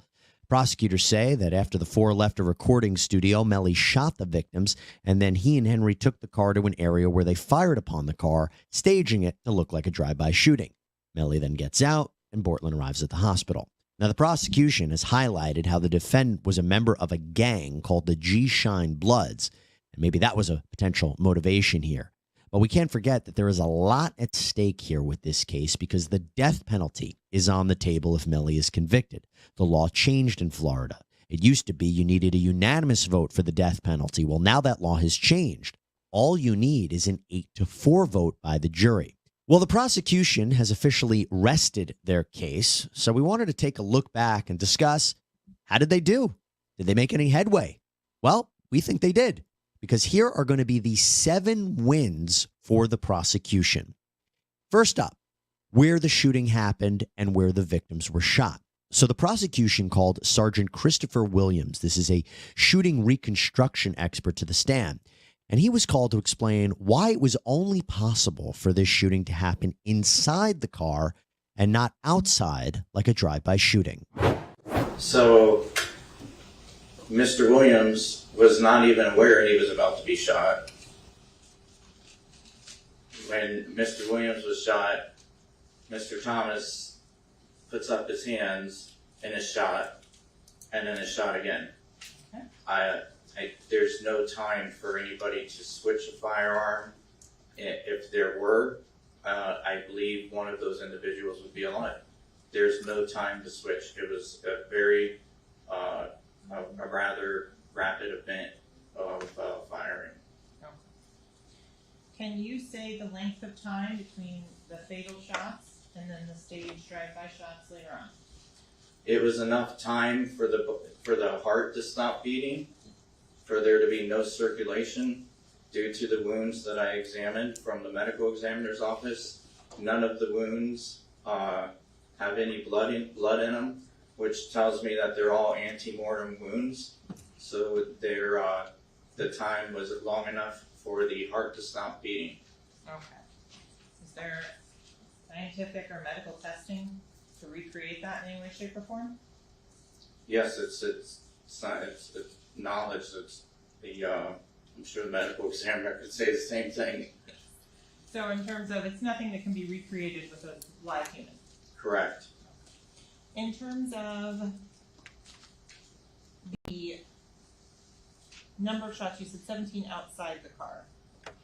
Speaker 10: Prosecutors say that after the 4 left a recording studio, Melly shot the victims, and then he and Henry took the car to an area where they fired upon the car, staging it to look like a drive-by shooting. Melly then gets out, and Bortland arrives at the hospital. Now, the prosecution has highlighted how the defendant was a member of a gang called the G-Shine Bloods, and maybe that was a potential motivation here. But we can't forget that there is a lot at stake here with this case because the death penalty is on the table if Melly is convicted. The law changed in Florida. It used to be you needed a unanimous vote for the death penalty. Well, now that law has changed. All you need is an 8-4 vote by the jury. Well, the prosecution has officially rested their case, so we wanted to take a look back and discuss, how did they do? Did they make any headway? Well, we think they did, because here are going to be the 7 wins for the prosecution. First up, where the shooting happened and where the victims were shot. So the prosecution called Sergeant Christopher Williams. This is a shooting reconstruction expert to the stand. And he was called to explain why it was only possible for this shooting to happen inside the car and not outside like a drive-by shooting.
Speaker 15: So Mr. Williams was not even aware he was about to be shot. When Mr. Williams was shot, Mr. Thomas puts up his hands and is shot, and then is shot again. There's no time for anybody to switch a firearm. If there were, I believe one of those individuals would be alive. There's no time to switch. It was a very, a rather rapid event of firing.
Speaker 4: Can you say the length of time between the fatal shots and then the staged drive-by shots later on?
Speaker 15: It was enough time for the heart to stop beating, for there to be no circulation due to the wounds that I examined from the medical examiner's office. None of the wounds have any blood in them, which tells me that they're all ante-mortem wounds. So the time was long enough for the heart to stop beating.
Speaker 4: Okay. Is there scientific or medical testing to recreate that in any way, shape, or form?
Speaker 15: Yes, it's knowledge. It's I'm sure the medical examiner could say the same thing.
Speaker 4: So in terms of, it's nothing that can be recreated with a live human?
Speaker 15: Correct.
Speaker 4: In terms of the number of shots, you said 17 outside the car.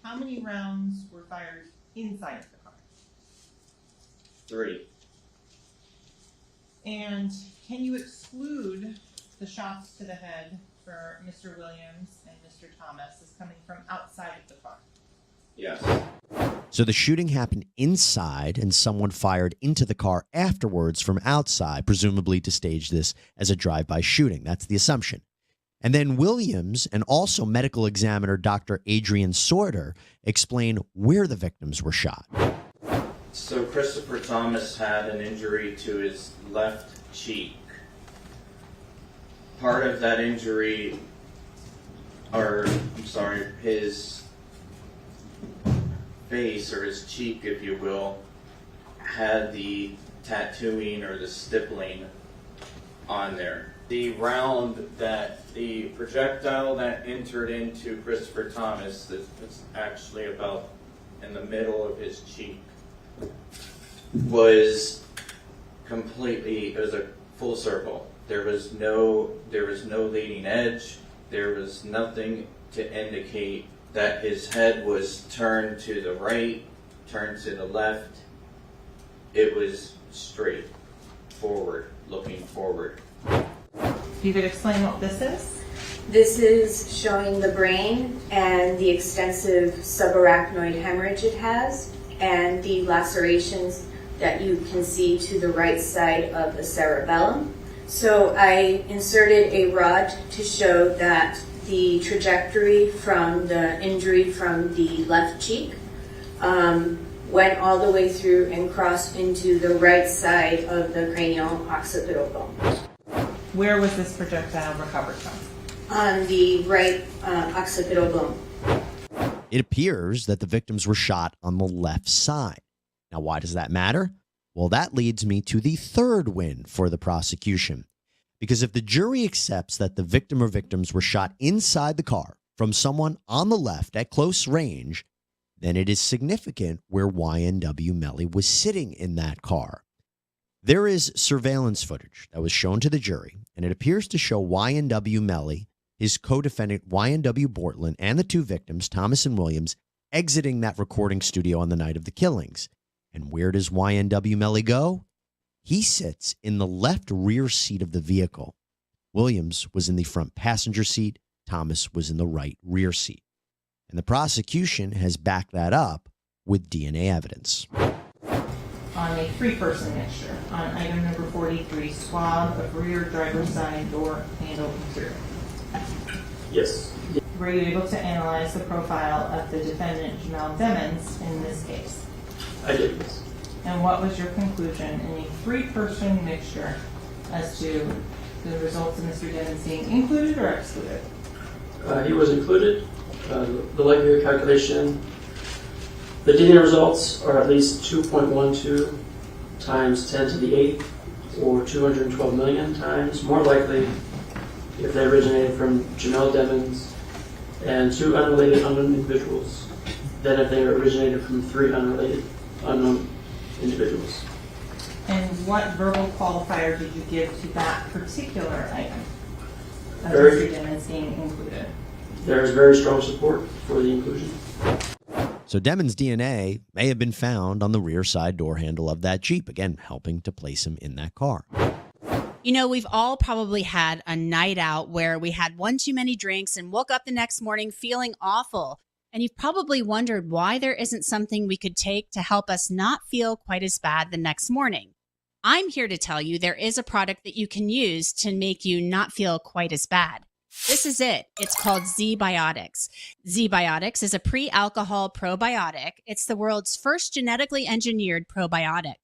Speaker 4: How many rounds were fired inside of the car?
Speaker 15: 3.
Speaker 4: And can you exclude the shots to the head for Mr. Williams and Mr. Thomas as coming from outside of the car?
Speaker 15: Yes.
Speaker 10: So the shooting happened inside and someone fired into the car afterwards from outside, presumably to stage this as a drive-by shooting. That's the assumption. And then Williams and also medical examiner Dr. Adrian Sorter explain where the victims were shot.
Speaker 15: So Christopher Thomas had an injury to his left cheek. Part of that injury, his face or his cheek, if you will, had the tattooing or the stippling on there. The projectile that entered into Christopher Thomas, that's actually about in the middle of his cheek, was it was a full circle. There was no leading edge. There was nothing to indicate that his head was turned to the right, turned to the left. It was straight forward, looking forward.
Speaker 4: You could explain what this is?
Speaker 16: This is showing the brain and the extensive subarachnoid hemorrhage it has and the lacerations that you can see to the right side of the cerebellum. So I inserted a rod to show that the trajectory from the injury from the left cheek went all the way through and crossed into the right side of the cranial occipital bone.
Speaker 4: Where was this projectile recovered from?
Speaker 16: On the right occipital bone.
Speaker 10: It appears that the victims were shot on the left side. Now, why does that matter? Well, that leads me to the third win for the prosecution. Because if the jury accepts that the victim or victims were shot inside the car from someone on the left at close range, then it is significant where YNW Melly was sitting in that car. There is surveillance footage that was shown to the jury, and it appears to show YNW Melly, his co-defendant YNW Bortland, and the two victims, Thomas and Williams, exiting that recording studio on the night of the killings. And where does YNW Melly go? He sits in the left rear seat of the vehicle. Williams was in the front passenger seat. Thomas was in the right rear seat. And the prosecution has backed that up with DNA evidence.
Speaker 4: On a 3-person mixture, on item number 43, swab of rear driver's side door handle material.
Speaker 5: Yes.
Speaker 4: Were you able to analyze the profile of the defendant, Jamel Demons, in this case?
Speaker 17: I did, yes.
Speaker 4: And what was your conclusion in a three-person mixture as to the results of Mr. Dennis being included or excluded?
Speaker 17: He was included. The likelihood calculation, the DNA results are at least 2.12 times 10 to the 8th, or 212 million times more likely if they originated from Jamel Devins and 2 unrelated unknown individuals than if they originated from 3 unrelated unknown individuals.
Speaker 4: And what verbal qualifier did you give to that particular item of
Speaker 17: Very-
Speaker 4: Mr. Dennis being included?
Speaker 17: There is very strong support for the inclusion.
Speaker 10: So Demon's DNA may have been found on the rear side door handle of that Jeep, again, helping to place him in that car.
Speaker 18: You know, we've all probably had a night out where we had one too many drinks and woke up the next morning feeling awful. And you've probably wondered why there isn't something we could take to help us not feel quite as bad the next morning. I'm here to tell you there is a product that you can use to make you not feel quite as bad. This is it. It's called Z-Biotics. Z-Biotics is a pre-alcohol probiotic. It's the world's first genetically engineered probiotic.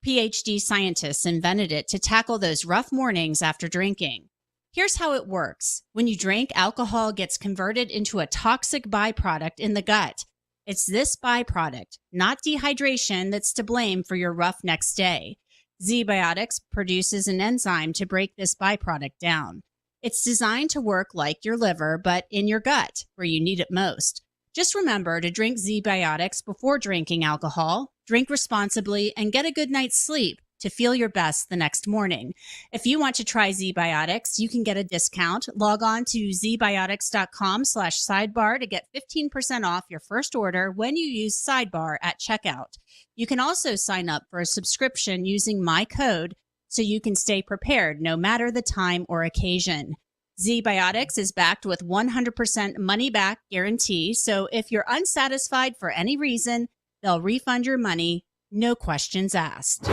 Speaker 18: PhD scientists invented it to tackle those rough mornings after drinking. Here's how it works. When you drink, alcohol gets converted into a toxic byproduct in the gut. It's this byproduct, not dehydration, that's to blame for your rough next day. Z-Biotics produces an enzyme to break this byproduct down. It's designed to work like your liver, but in your gut, where you need it most. Just remember to drink Z-Biotics before drinking alcohol, drink responsibly, and get a good night's sleep to feel your best the next morning. If you want to try Z-Biotics, you can get a discount. Log on to zbiotics.com/sidebar to get 15% off your first order when you use sidebar at checkout. You can also sign up for a subscription using my code so you can stay prepared no matter the time or occasion. Z-Biotics is backed with 100% money-back guarantee, so if you're unsatisfied for any reason, they'll refund your money, no questions asked.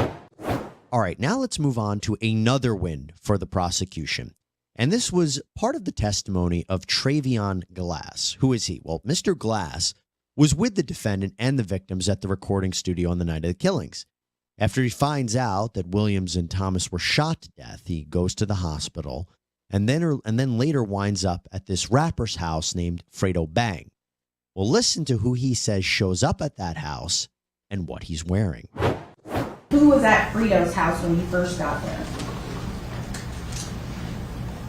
Speaker 10: All right, now let's move on to another win for the prosecution. And this was part of the testimony of Travion Glass. Who is he? Well, Mr. Glass was with the defendant and the victims at the recording studio on the night of the killings. After he finds out that Williams and Thomas were shot to death, he goes to the hospital and then later winds up at this rapper's house named Fredo Bang. Well, listen to who he says shows up at that house and what he's wearing.
Speaker 4: Who was at Fredo's house when you first got there?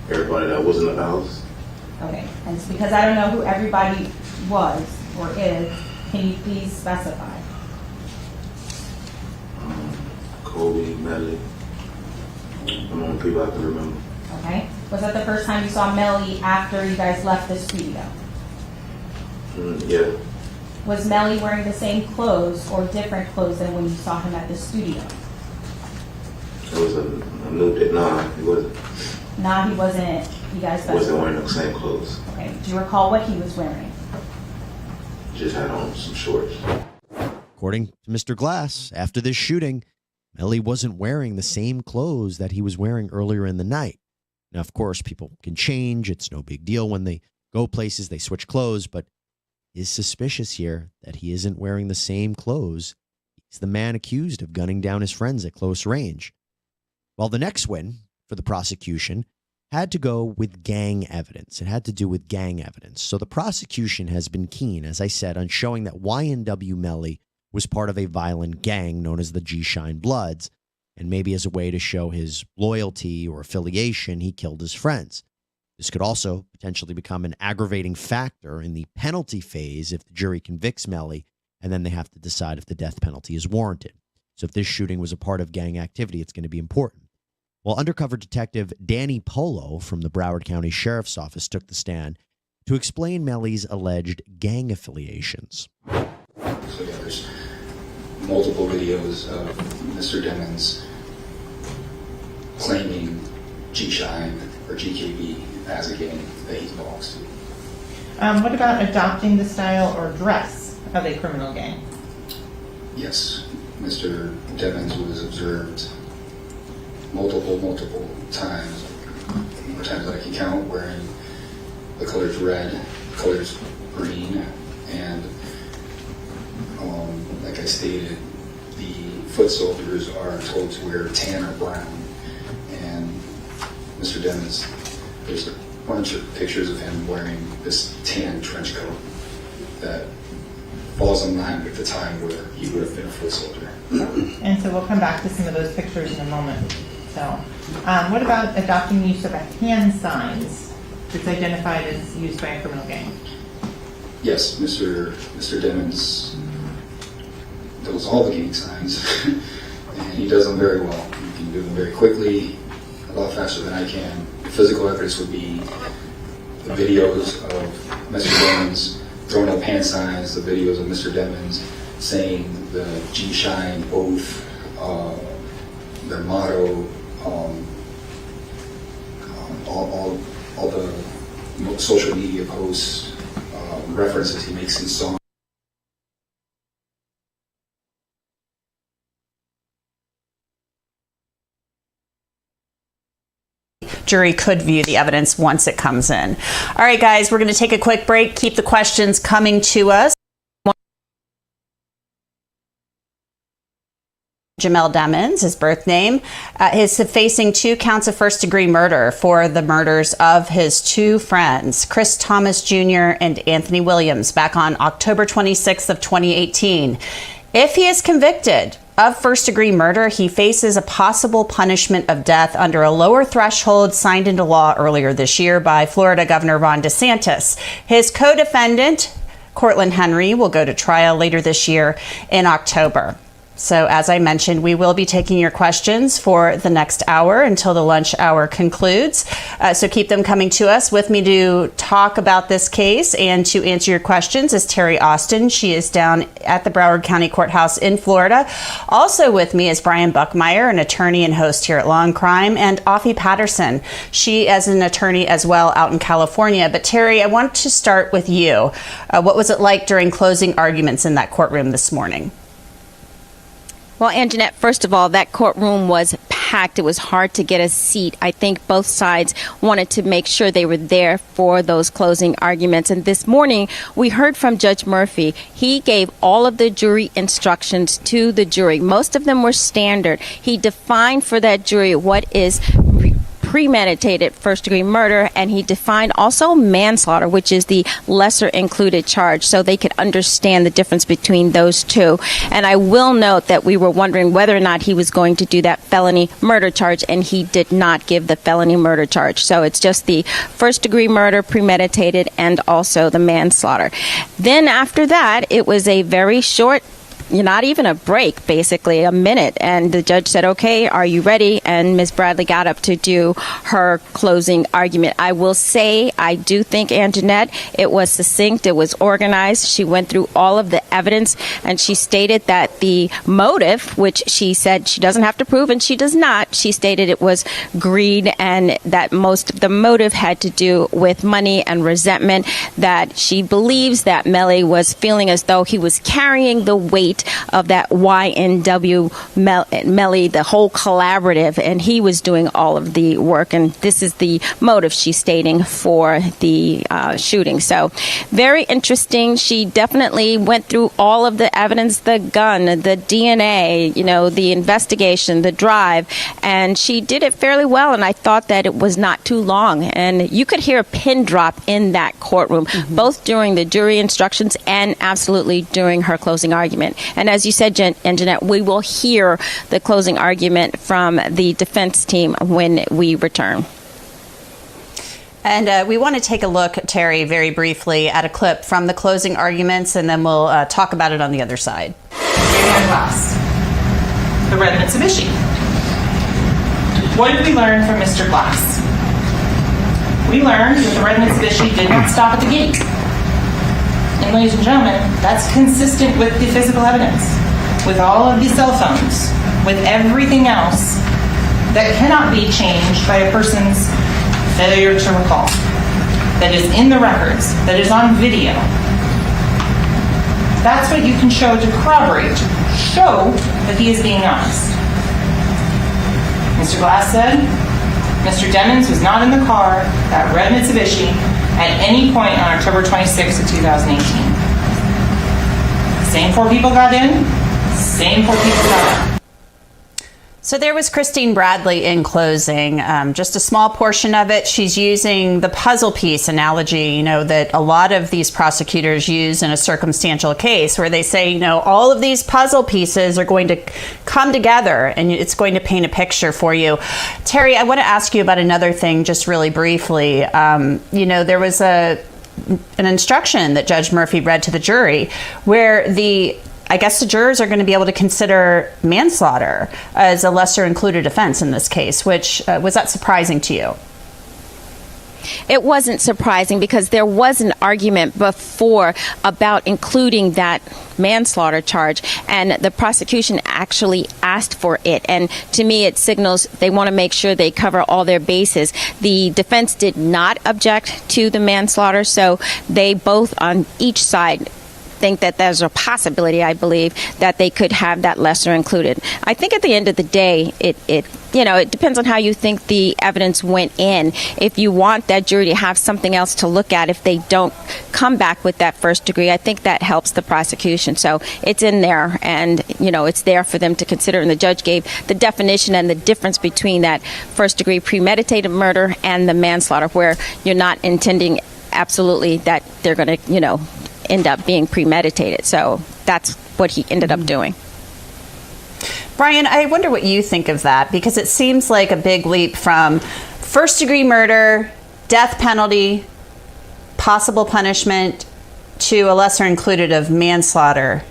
Speaker 6: Everybody that was in the house.
Speaker 4: Okay, and it's because I don't know who everybody was or is, can you please specify?
Speaker 6: Kobe, Melly. The only people I can remember.
Speaker 4: Okay, was that the first time you saw Melly after you guys left the studio?
Speaker 6: Yeah.
Speaker 4: Was Melly wearing the same clothes or different clothes than when you saw him at the studio?
Speaker 6: It was a new day. Nah, he wasn't.
Speaker 4: Nah, he wasn't. You guys
Speaker 6: He wasn't wearing the same clothes.
Speaker 4: Okay, do you recall what he was wearing?
Speaker 6: Just had on some shorts.
Speaker 10: According to Mr. Glass, after this shooting, Melly wasn't wearing the same clothes that he was wearing earlier in the night. Now, of course, people can change. It's no big deal when they go places, they switch clothes, but is suspicious here that he isn't wearing the same clothes. He's the man accused of gunning down his friends at close range. Well, the next win for the prosecution had to go with gang evidence. It had to do with gang evidence. So the prosecution has been keen, as I said, on showing that YNW Melly was part of a violent gang known as the G-Shine Bloods, and maybe as a way to show his loyalty or affiliation, he killed his friends. This could also potentially become an aggravating factor in the penalty phase if the jury convicts Melly, and then they have to decide if the death penalty is warranted. So if this shooting was a part of gang activity, it's going to be important. Well, undercover detective Danny Polo from the Broward County Sheriff's Office took the stand to explain Melly's alleged gang affiliations.
Speaker 19: So yeah, there's multiple videos of Mr. Demons claiming G-Shine or GKB as a gang that he belongs to.
Speaker 4: What about adopting the style or dress of a criminal gang?
Speaker 19: Yes, Mr. Demons was observed multiple times, more times than I can count, wearing the colors red, the colors green, and like I stated, the foot soldiers are told to wear tan or brown. And Mr. Demons, there's a bunch of pictures of him wearing this tan trench coat that falls in line with the time where he would have been a foot soldier.
Speaker 4: And so we'll come back to some of those pictures in a moment. So, what about adopting use of a hand signs that's identified as used by a criminal gang?
Speaker 19: Yes, Mr. Demons knows all the gang signs, and he does them very well. He can do them very quickly, a lot faster than I can. The physical evidence would be the videos of Mr. Demons throwing up hand signs, the videos of Mr. Demons saying the G-Shine oath, their motto, all the social media posts, references he makes in songs.
Speaker 18: Jury could view the evidence once it comes in. All right, guys, we're going to take a quick break. Keep the questions coming to us. Jamel Demons, his birth name, is facing 2 counts of first-degree murder for the murders of his 2 friends, Chris Thomas Jr. and Anthony Williams, back on October 26th of 2018. If he is convicted of first-degree murder, he faces a possible punishment of death under a lower threshold signed into law earlier this year by Florida Governor Ron DeSantis. His co-defendant, Cortland Henry, will go to trial later this year in October. So as I mentioned, we will be taking your questions for the next hour until the lunch hour concludes. So keep them coming to us. With me to talk about this case and to answer your questions is Terry Austin. She is down at the Broward County Courthouse in Florida. Also with me is Brian Buckmeyer, an attorney and host here at Law and Crime, and Offie Patterson. She is an attorney as well out in California. But Terry, I want to start with you. What was it like during closing arguments in that courtroom this morning?
Speaker 20: Well, Anjanette, first of all, that courtroom was packed. It was hard to get a seat. I think both sides wanted to make sure they were there for those closing arguments. And this morning, we heard from Judge Murphy. He gave all of the jury instructions to the jury. Most of them were standard. He defined for that jury what is premeditated first-degree murder, and he defined also manslaughter, which is the lesser included charge, so they could understand the difference between those two. And I will note that we were wondering whether or not he was going to do that felony murder charge, and he did not give the felony murder charge. So it's just the first-degree murder, premeditated, and also the manslaughter. Then after that, it was a very short, not even a break, basically a minute. And the judge said, okay, are you ready? And Ms. Bradley got up to do her closing argument. I will say, I do think, Anjanette, it was succinct, it was organized. She went through all of the evidence, and she stated that the motive, which she said she doesn't have to prove, and she does not, she stated it was greed, and that most of the motive had to do with money and resentment, that she believes that Melly was feeling as though he was carrying the weight of that YNW Melly, the whole collaborative, and he was doing all of the work, and this is the motive she's stating for the shooting. So very interesting. She definitely went through all of the evidence, the gun, the DNA, the investigation, the drive, and she did it fairly well, and I thought that it was not too long, and you could hear a pin drop in that courtroom, both during the jury instructions and absolutely during her closing argument. And as you said, Jeanette, we will hear the closing argument from the defense team when we return.
Speaker 18: And we want to take a look, Terry, very briefly at a clip from the closing arguments, and then we'll talk about it on the other side.
Speaker 4: Glass, the red Mitsubishi. What did we learn from Mr. Glass? We learned that the red Mitsubishi did not stop at the gate. And ladies and gentlemen, that's consistent with the physical evidence, with all of the cell phones, with everything else that cannot be changed by a person's failure to recall, that is in the records, that is on video. That's what you can show to corroborate, to show that he is being honest. Mr. Glass said Mr. Demons was not in the car, that red Mitsubishi, at any point on October 26th of 2018. The same 4 people got in, Same for people of color.
Speaker 18: So there was Christine Bradley in closing, just a small portion of it. She's using the puzzle piece analogy, that a lot of these prosecutors use in a circumstantial case where they say, all of these puzzle pieces are going to come together and it's going to paint a picture for you. Terry, I want to ask you about another thing just really briefly. There was an instruction that Judge Murphy read to the jury where I guess the jurors are going to be able to consider manslaughter as a lesser included offense in this case, which was that surprising to you?
Speaker 20: It wasn't surprising because there was an argument before about including that manslaughter charge, and the prosecution actually asked for it. And to me, it signals they want to make sure they cover all their bases. The defense did not object to the manslaughter, so they both on each side think that there's a possibility, I believe, that they could have that lesser included. I think at the end of the day, it depends on how you think the evidence went in. If you want that jury to have something else to look at, if they don't come back with that first degree, I think that helps the prosecution. So it's in there, and it's there for them to consider. And the judge gave the definition and the difference between that first degree premeditated murder and the manslaughter, where you're not intending absolutely that they're going to, end up being premeditated. So that's what he ended up doing.
Speaker 18: Brian, I wonder what you think of that, because it seems like a big leap from first degree murder, death penalty, possible punishment, to a lesser included of manslaughter.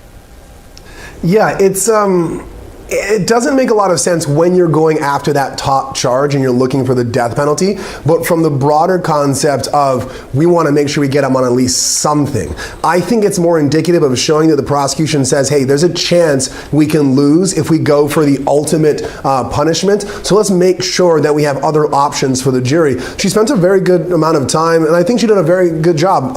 Speaker 21: Yeah, it doesn't make a lot of sense when you're going after that top charge and you're looking for the death penalty, but from the broader concept of we want to make sure we get them on at least something. I think it's more indicative of showing that the prosecution says, hey, there's a chance we can lose if we go for the ultimate punishment, so let's make sure that we have other options for the jury. She spent a very good amount of time, and I think she did a very good job,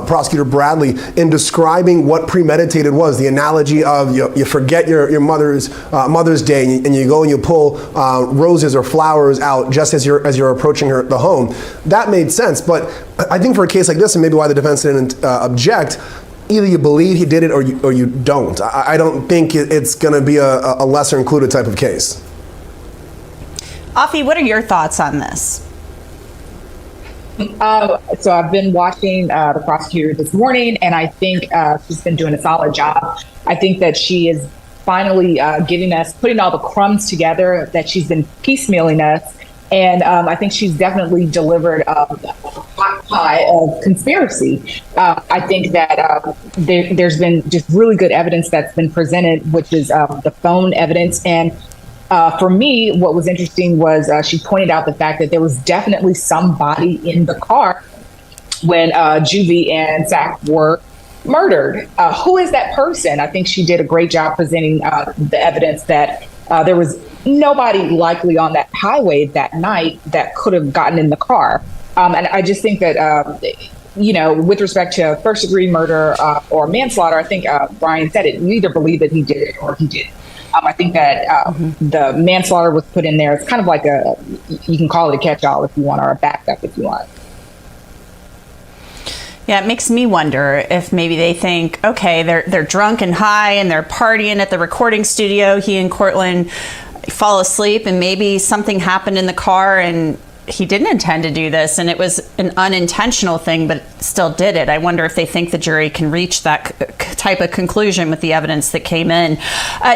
Speaker 21: Prosecutor Bradley, in describing what premeditated was. The analogy of you forget your Mother's Day, and you go and you pull roses or flowers out just as you're approaching the home. That made sense, but I think for a case like this, and maybe why the defense didn't object, either you believe he did it or you don't. I don't think it's going to be a lesser included type of case.
Speaker 18: Afi, what are your thoughts on this?
Speaker 22: So I've been watching the prosecutor this morning, and I think she's been doing a solid job. I think that she is finally putting all the crumbs together that she's been piecemealing us. And I think she's definitely delivered a hot pie of conspiracy. I think that there's been just really good evidence that's been presented, which is the phone evidence. And for me, what was interesting was she pointed out the fact that there was definitely somebody in the car when Juvie and Zach were murdered. Who is that person? I think she did a great job presenting the evidence that there was nobody likely on that highway that night that could have gotten in the car. And I just think that, with respect to first degree murder or manslaughter, I think Brian said it, you either believe that he did it or he didn't. I think that the manslaughter was put in there. It's kind of like you can call it a catch-all if you want, or a backup if you want.
Speaker 18: Yeah, it makes me wonder if maybe they think, okay, they're drunk and high and they're partying at the recording studio. He and Cortland fall asleep, and maybe something happened in the car and he didn't intend to do this, and it was an unintentional thing, but still did it. I wonder if they think the jury can reach that type of conclusion with the evidence that came in.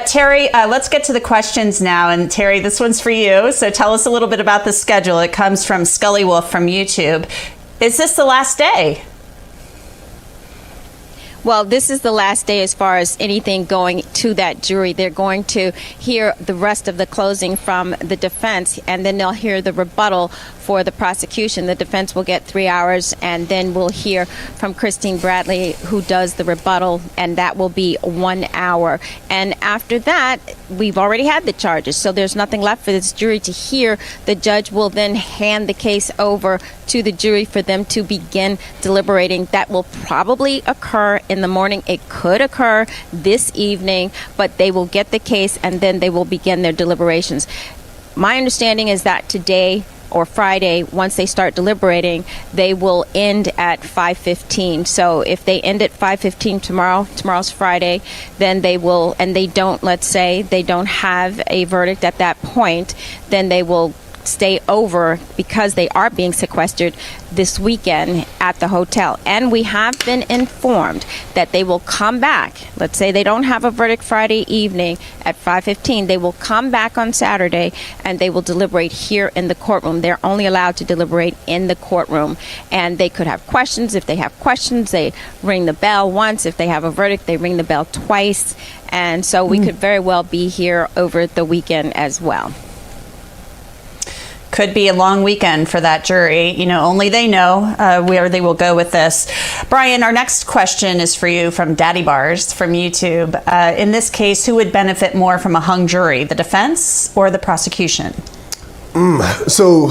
Speaker 18: Terry, let's get to the questions now. And Terry, this one's for you. So tell us a little bit about the schedule. It comes from Scully Wolf from YouTube. Is this the last day?
Speaker 20: Well, this is the last day as far as anything going to that jury. They're going to hear the rest of the closing from the defense, and then they'll hear the rebuttal for the prosecution. The defense will get 3 hours, and then we'll hear from Christine Bradley, who does the rebuttal, and that will be 1 hour. And after that, we've already had the charges, so there's nothing left for this jury to hear. The judge will then hand the case over to the jury for them to begin deliberating. That will probably occur in the morning. It could occur this evening, but they will get the case and then they will begin their deliberations. My understanding is that today or Friday, once they start deliberating, they will end at 5:15. So if they end at 5:15 tomorrow's Friday, then they will, and they don't, let's say they don't have a verdict at that point, then they will stay over because they are being sequestered this weekend at the hotel. And we have been informed that they will come back. Let's say they don't have a verdict Friday evening at 5:15. They will come back on Saturday and they will deliberate here in the courtroom. They're only allowed to deliberate in the courtroom. And they could have questions. If they have questions, they ring the bell once. If they have a verdict, they ring the bell twice. And so we could very well be here over the weekend as well.
Speaker 18: Could be a long weekend for that jury. You know, only they know where they will go with this. Brian, our next question is for you from Daddy Bars from YouTube. In this case, who would benefit more from a hung jury, the defense or the prosecution?
Speaker 21: So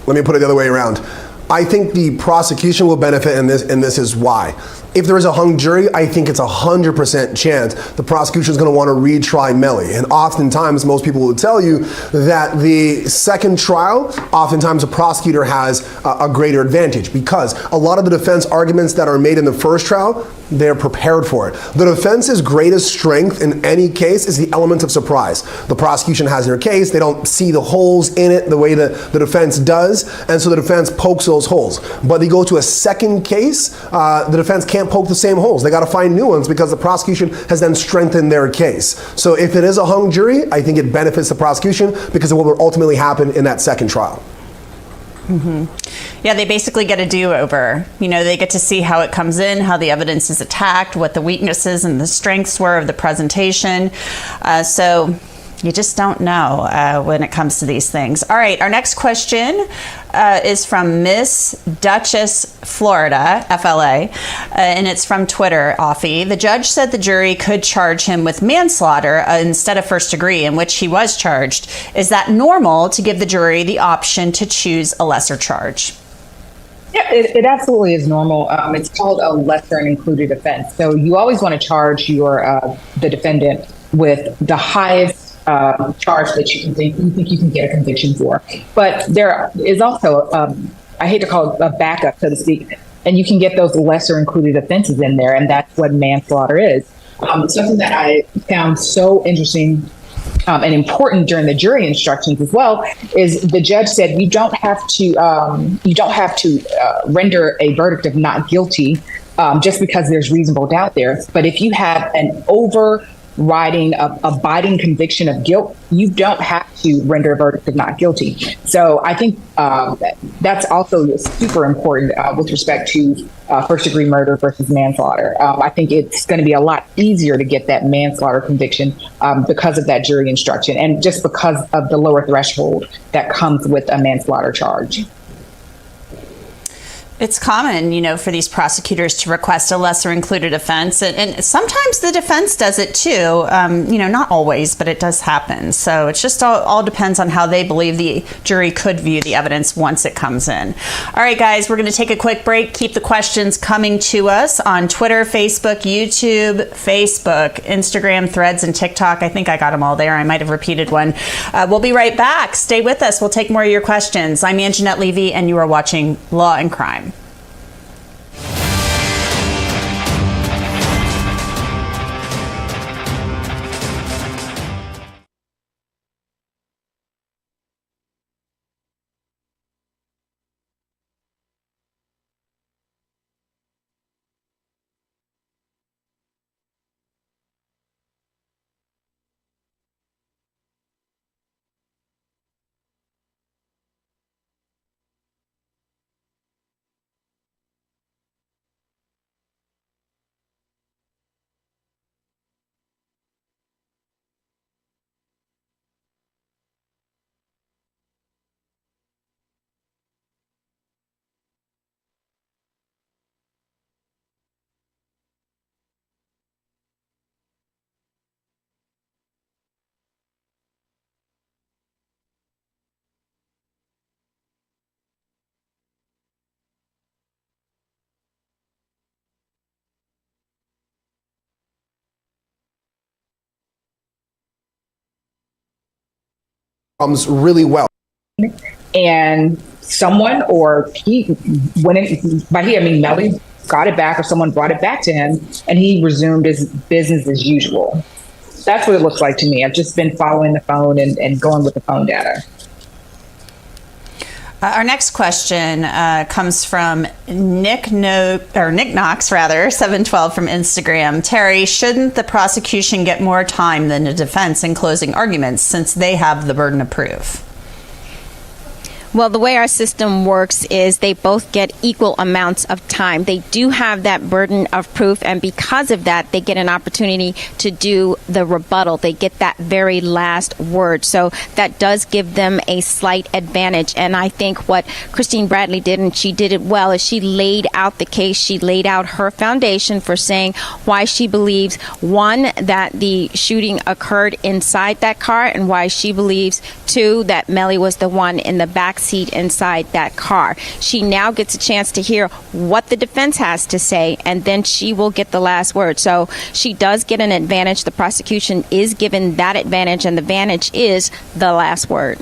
Speaker 21: let me put it the other way around. I think the prosecution will benefit in this, and this is why. If there is a hung jury, I think it's 100% chance the prosecution is going to want to retry Melly. And oftentimes, most people will tell you that the second trial, oftentimes a prosecutor has a greater advantage because a lot of the defense arguments that are made in the first trial, they're prepared for it. The defense's greatest strength in any case is the element of surprise. The prosecution has their case, they don't see the holes in it the way the defense does, and so the defense pokes those holes. But they go to a second case, the defense can't poke the same holes. They got to find new ones because the prosecution has then strengthened their case. So if it is a hung jury, I think it benefits the prosecution because of what will ultimately happen in that second trial.
Speaker 18: Yeah, they basically get a do-over. You know, they get to see how it comes in, how the evidence is attacked, what the weaknesses and the strengths were of the presentation. So you just don't know when it comes to these things. All right, our next question is from Miss Duchess Florida, FLA, and it's from Twitter, Offie. The judge said the jury could charge him with manslaughter instead of first degree, in which he was charged. Is that normal to give the jury the option to choose a lesser charge?
Speaker 22: Yeah, it absolutely is normal. It's called a lesser included offense. So you always want to charge the defendant with the highest charge that you think you can get a conviction for. But there is also, I hate to call it a backup, so to speak, and you can get those lesser included offenses in there, and that's what manslaughter is. Something that I found so interesting and important during the jury instructions as well is the judge said you don't have to render a verdict of not guilty just because there's reasonable doubt there. But if you have an overriding, abiding conviction of guilt, you don't have to render a verdict of not guilty. So I think that's also super important with respect to first degree murder versus manslaughter. I think it's going to be a lot easier to get that manslaughter conviction because of that jury instruction and just because of the lower threshold that comes with a manslaughter charge.
Speaker 18: It's common, you know, for these prosecutors to request a lesser included offense. And sometimes the defense does it too. You know, not always, but it does happen. So it's just all depends on how they believe the jury could view the evidence once it comes in. All right, guys, we're going to take a quick break. Keep the questions coming to us on Twitter, Facebook, YouTube, Instagram, Threads, and TikTok. I think I got them all there. I might have repeated one. We'll be right back. Stay with us. We'll take more of your questions. I'm Anjanette Levy, and you are watching Law and Crime.
Speaker 21: Really well.
Speaker 22: and someone, or he went in, by he I mean Melly, got it back, or someone brought it back to him, and he resumed his business as usual. That's what it looks like to me. I've just been following the phone and going with the phone data.
Speaker 18: Our next question comes from Nick Knox, rather, 712 from Instagram. Terry, shouldn't the prosecution get more time than the defense in closing arguments since they have the burden of proof?
Speaker 20: Well, the way our system works is they both get equal amounts of time. They do have that burden of proof, and because of that, they get an opportunity to do the rebuttal. They get that very last word. So that does give them a slight advantage. And I think what Christine Bradley did, and she did it well, is she laid out the case. She laid out her foundation for saying why she believes, one, that the shooting occurred inside that car, and why she believes, two, that Melly was the one in the back seat inside that car. She now gets a chance to hear what the defense has to say, and then she will get the last word. So she does get an advantage. The prosecution is given that advantage, and the advantage is the last word.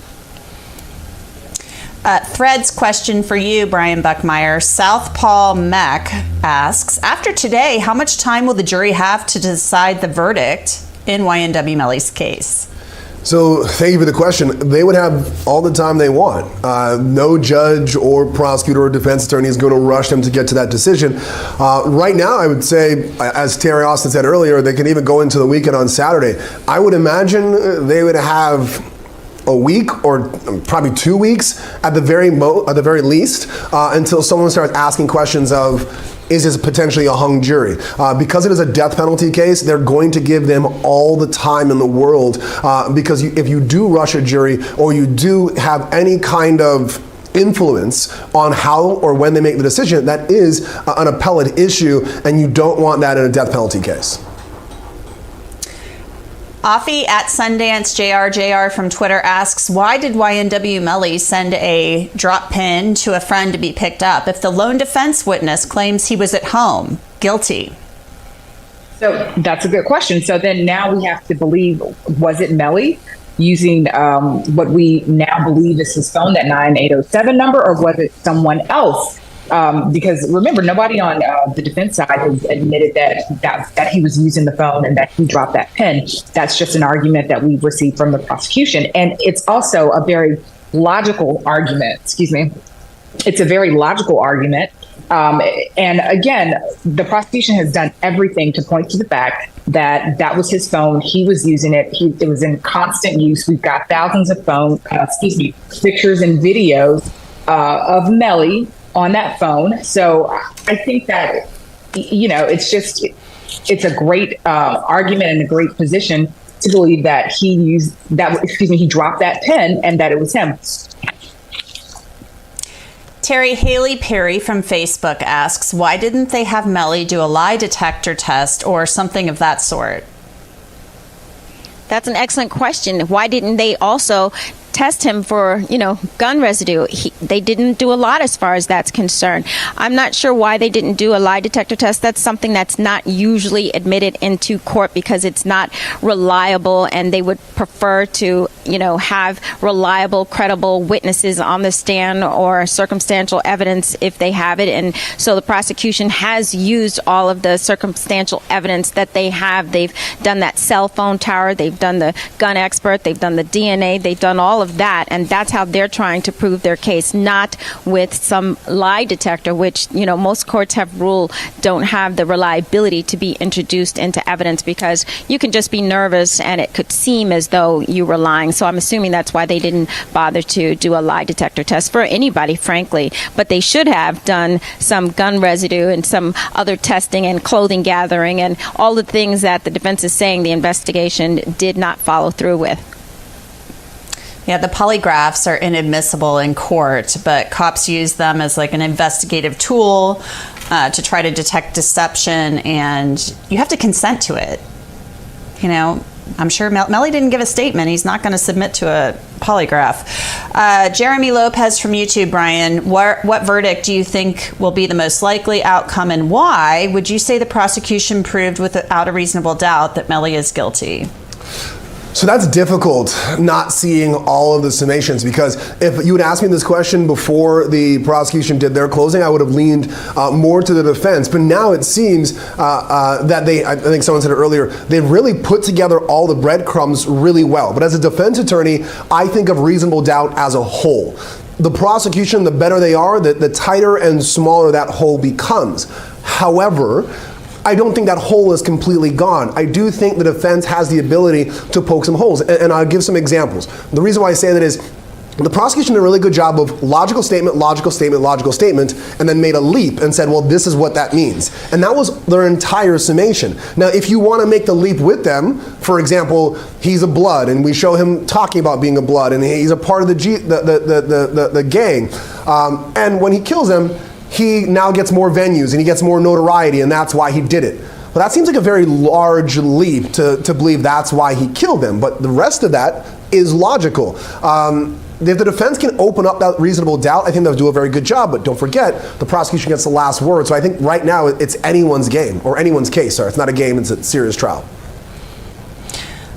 Speaker 18: Threads question for you, Brian Buckmeyer. Southpaw Mech asks, after today, how much time will the jury have to decide the verdict in YNW Melly's case?
Speaker 21: So thank you for the question. They would have all the time they want. No judge or prosecutor or defense attorney is going to rush them to get to that decision. Right now, I would say, as Terry Austin said earlier, they can even go into the weekend on Saturday. I would imagine they would have a week or probably 2 weeks at the very least until someone starts asking questions of, is this potentially a hung jury? Because it is a death penalty case, they're going to give them all the time in the world because if you do rush a jury, or you do have any kind of influence on how or when they make the decision, that is an appellate issue, and you don't want that in a death penalty case.
Speaker 18: Afi at Sundance JR from Twitter asks, why did YNW Melly send a drop pin to a friend to be picked up if the lone defense witness claims he was at home? Guilty.
Speaker 22: So that's a good question. So then now we have to believe, was it Melly using what we now believe is his phone, that 9807 number, or was it someone else? Because remember, nobody on the defense side has admitted that he was using the phone and that he dropped that pin. That's just an argument that we've received from the prosecution. And it's also a very logical argument. Excuse me. It's a very logical argument. And again, the prosecution has done everything to point to the fact that that was his phone. He was using it. It was in constant use. We've got thousands of pictures and videos of Melly on that phone. So I think that, it's a great argument and a great position to believe that he dropped that pen and that it was him.
Speaker 18: Terry Haley Perry from Facebook asks, why didn't they have Melly do a lie detector test or something of that sort?
Speaker 20: That's an excellent question. Why didn't they also test him for, gun residue? They didn't do a lot as far as that's concerned. I'm not sure why they didn't do a lie detector test. That's something that's not usually admitted into court because it's not reliable, and they would prefer to, have reliable, credible witnesses on the stand or circumstantial evidence if they have it. And so the prosecution has used all of the circumstantial evidence that they have. They've done that cell phone tower. They've done the gun expert. They've done the DNA. They've done all of that, and that's how they're trying to prove their case, not with some lie detector, which most courts have ruled don't have the reliability to be introduced into evidence because you can just be nervous and it could seem as though you were lying. So I'm assuming that's why they didn't bother to do a lie detector test for anybody, frankly. But they should have done some gun residue and some other testing and clothing gathering and all the things that the defense is saying the investigation did not follow through with.
Speaker 18: Yeah, the polygraphs are inadmissible in court, but cops use them as like an investigative tool to try to detect deception, and you have to consent to it. I'm sure Melly didn't give a statement. He's not going to submit to a polygraph. Jeremy Lopez from YouTube, Brian, what verdict do you think will be the most likely outcome, and why would you say the prosecution proved without a reasonable doubt that Melly is guilty?
Speaker 21: So that's difficult, not seeing all of the summations, because if you had asked me this question before the prosecution did their closing, I would have leaned more to the defense. But now it seems that I think someone said it earlier, they've really put together all the breadcrumbs really well. But as a defense attorney, I think of reasonable doubt as a whole. The prosecution, the better they are, the tighter and smaller that hole becomes. However, I don't think that hole is completely gone. I do think the defense has the ability to poke some holes, and I'll give some examples. The reason why I say that is the prosecution did a really good job of logical statement, logical statement, logical statement, and then made a leap and said, well, this is what that means. And that was their entire summation. Now, if you want to make the leap with them, for example, he's a blood, and we show him talking about being a blood, and he's a part of the gang, and when he kills them, he now gets more venues and he gets more notoriety, and that's why he did it. Well, that seems like a very large leap to believe that's why he killed them, but the rest of that is logical. If the defense can open up that reasonable doubt, I think they'll do a very good job, but don't forget, the prosecution gets the last word, so I think right now it's anyone's game, or anyone's case, sorry. It's not a game, it's a serious trial.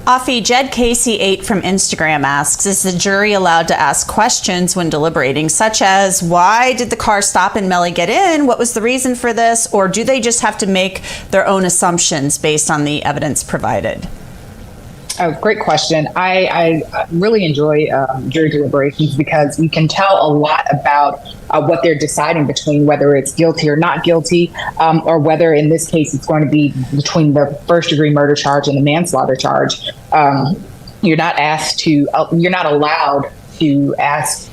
Speaker 18: Offie, Jed Casey 8 from Instagram asks, is the jury allowed to ask questions when deliberating, such as, why did the car stop and Melly get in? What was the reason for this? Or do they just have to make their own assumptions based on the evidence provided?
Speaker 22: Oh, great question. I really enjoy jury deliberations because you can tell a lot about what they're deciding between, whether it's guilty or not guilty, or whether in this case it's going to be between the first-degree murder charge and the manslaughter charge. You're not allowed to ask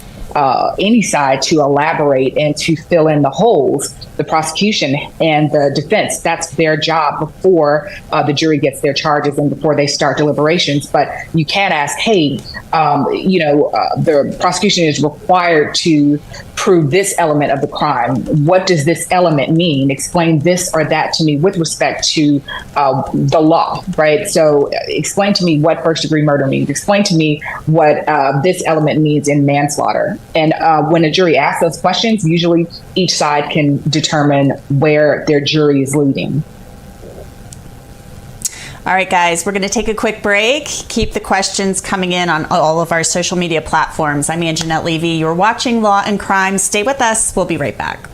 Speaker 22: any side to elaborate and to fill in the holes. The prosecution and the defense, that's their job before the jury gets their charges and before they start deliberations. But you can't ask, hey, the prosecution is required to prove this element of the crime. What does this element mean? Explain this or that to me with respect to the law, right? So explain to me what first-degree murder means. Explain to me what this element means in manslaughter. And when a jury asks those questions, usually each side can determine where their jury is leading.
Speaker 18: All right, guys, we're going to take a quick break. Keep the questions coming in on all of our social media platforms. I'm Anjanette Levy. You're watching Law and Crime. Stay with us. We'll be right back.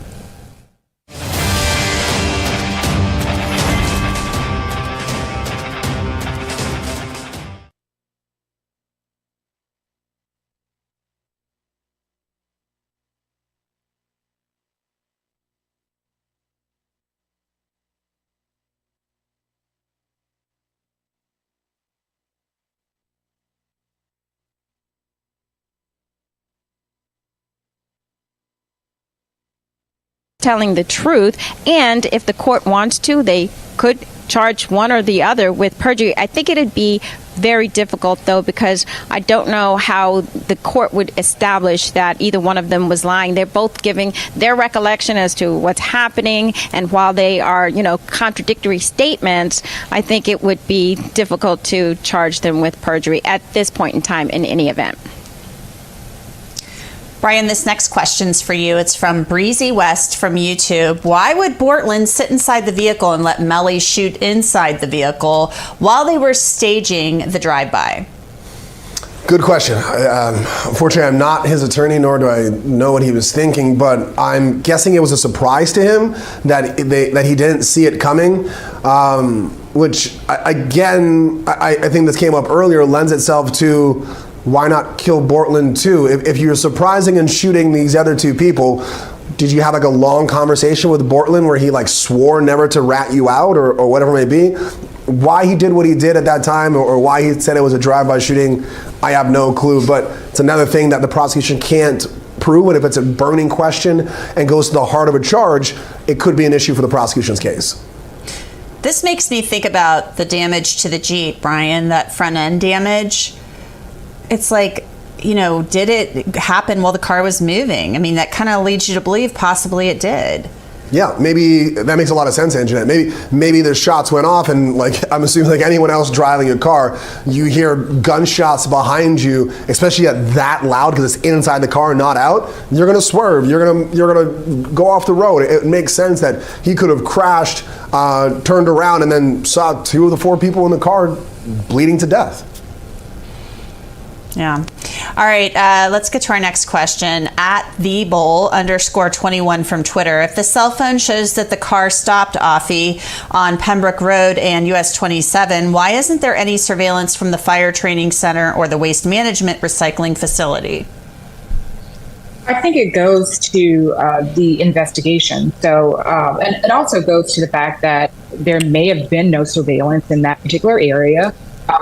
Speaker 20: Telling the truth, and if the court wants to, they could charge one or the other with perjury. I think it'd be very difficult, though, because I don't know how the court would establish that either one of them was lying. They're both giving their recollection as to what's happening, and while they are, contradictory statements, I think it would be difficult to charge them with perjury at this point in time in any event.
Speaker 18: Brian, this next question's for you. It's from Breezy West from YouTube. Why would Bortland sit inside the vehicle and let Melly shoot inside the vehicle while they were staging the drive-by?
Speaker 21: Good question. Unfortunately, I'm not his attorney, nor do I know what he was thinking, but I'm guessing it was a surprise to him that he didn't see it coming, which, I think this came up earlier, lends itself to why not kill Bortland too? If you're surprising and shooting these other two people, did you have a long conversation with Bortland where he swore never to rat you out or whatever it may be? Why he did what he did at that time or why he said it was a drive-by shooting, I have no clue. But it's another thing that the prosecution can't prove, and if it's a burning question and goes to the heart of a charge, it could be an issue for the prosecution's case.
Speaker 18: This makes me think about the damage to the Jeep, Brian, that front end damage. It's like, did it happen while the car was moving? I mean, that kind of leads you to believe possibly it did.
Speaker 21: Yeah, maybe that makes a lot of sense, Anjanette. Maybe the shots went off, and I'm assuming like anyone else driving a car, you hear gunshots behind you, especially at that loud because it's inside the car, not out. You're gonna swerve. You're gonna go off the road. It makes sense that he could have crashed, turned around, and then saw two of the four people in the car bleeding to death.
Speaker 18: Yeah. All right. Let's get to our next question. At @TheBowl_21 from Twitter. If the cell phone shows that the car stopped Offie on Pembroke Road and US 27, why isn't there any surveillance from the fire training center or the waste management recycling facility?
Speaker 22: I think it goes to the investigation. So, and it also goes to the fact that there may have been no surveillance in that particular area.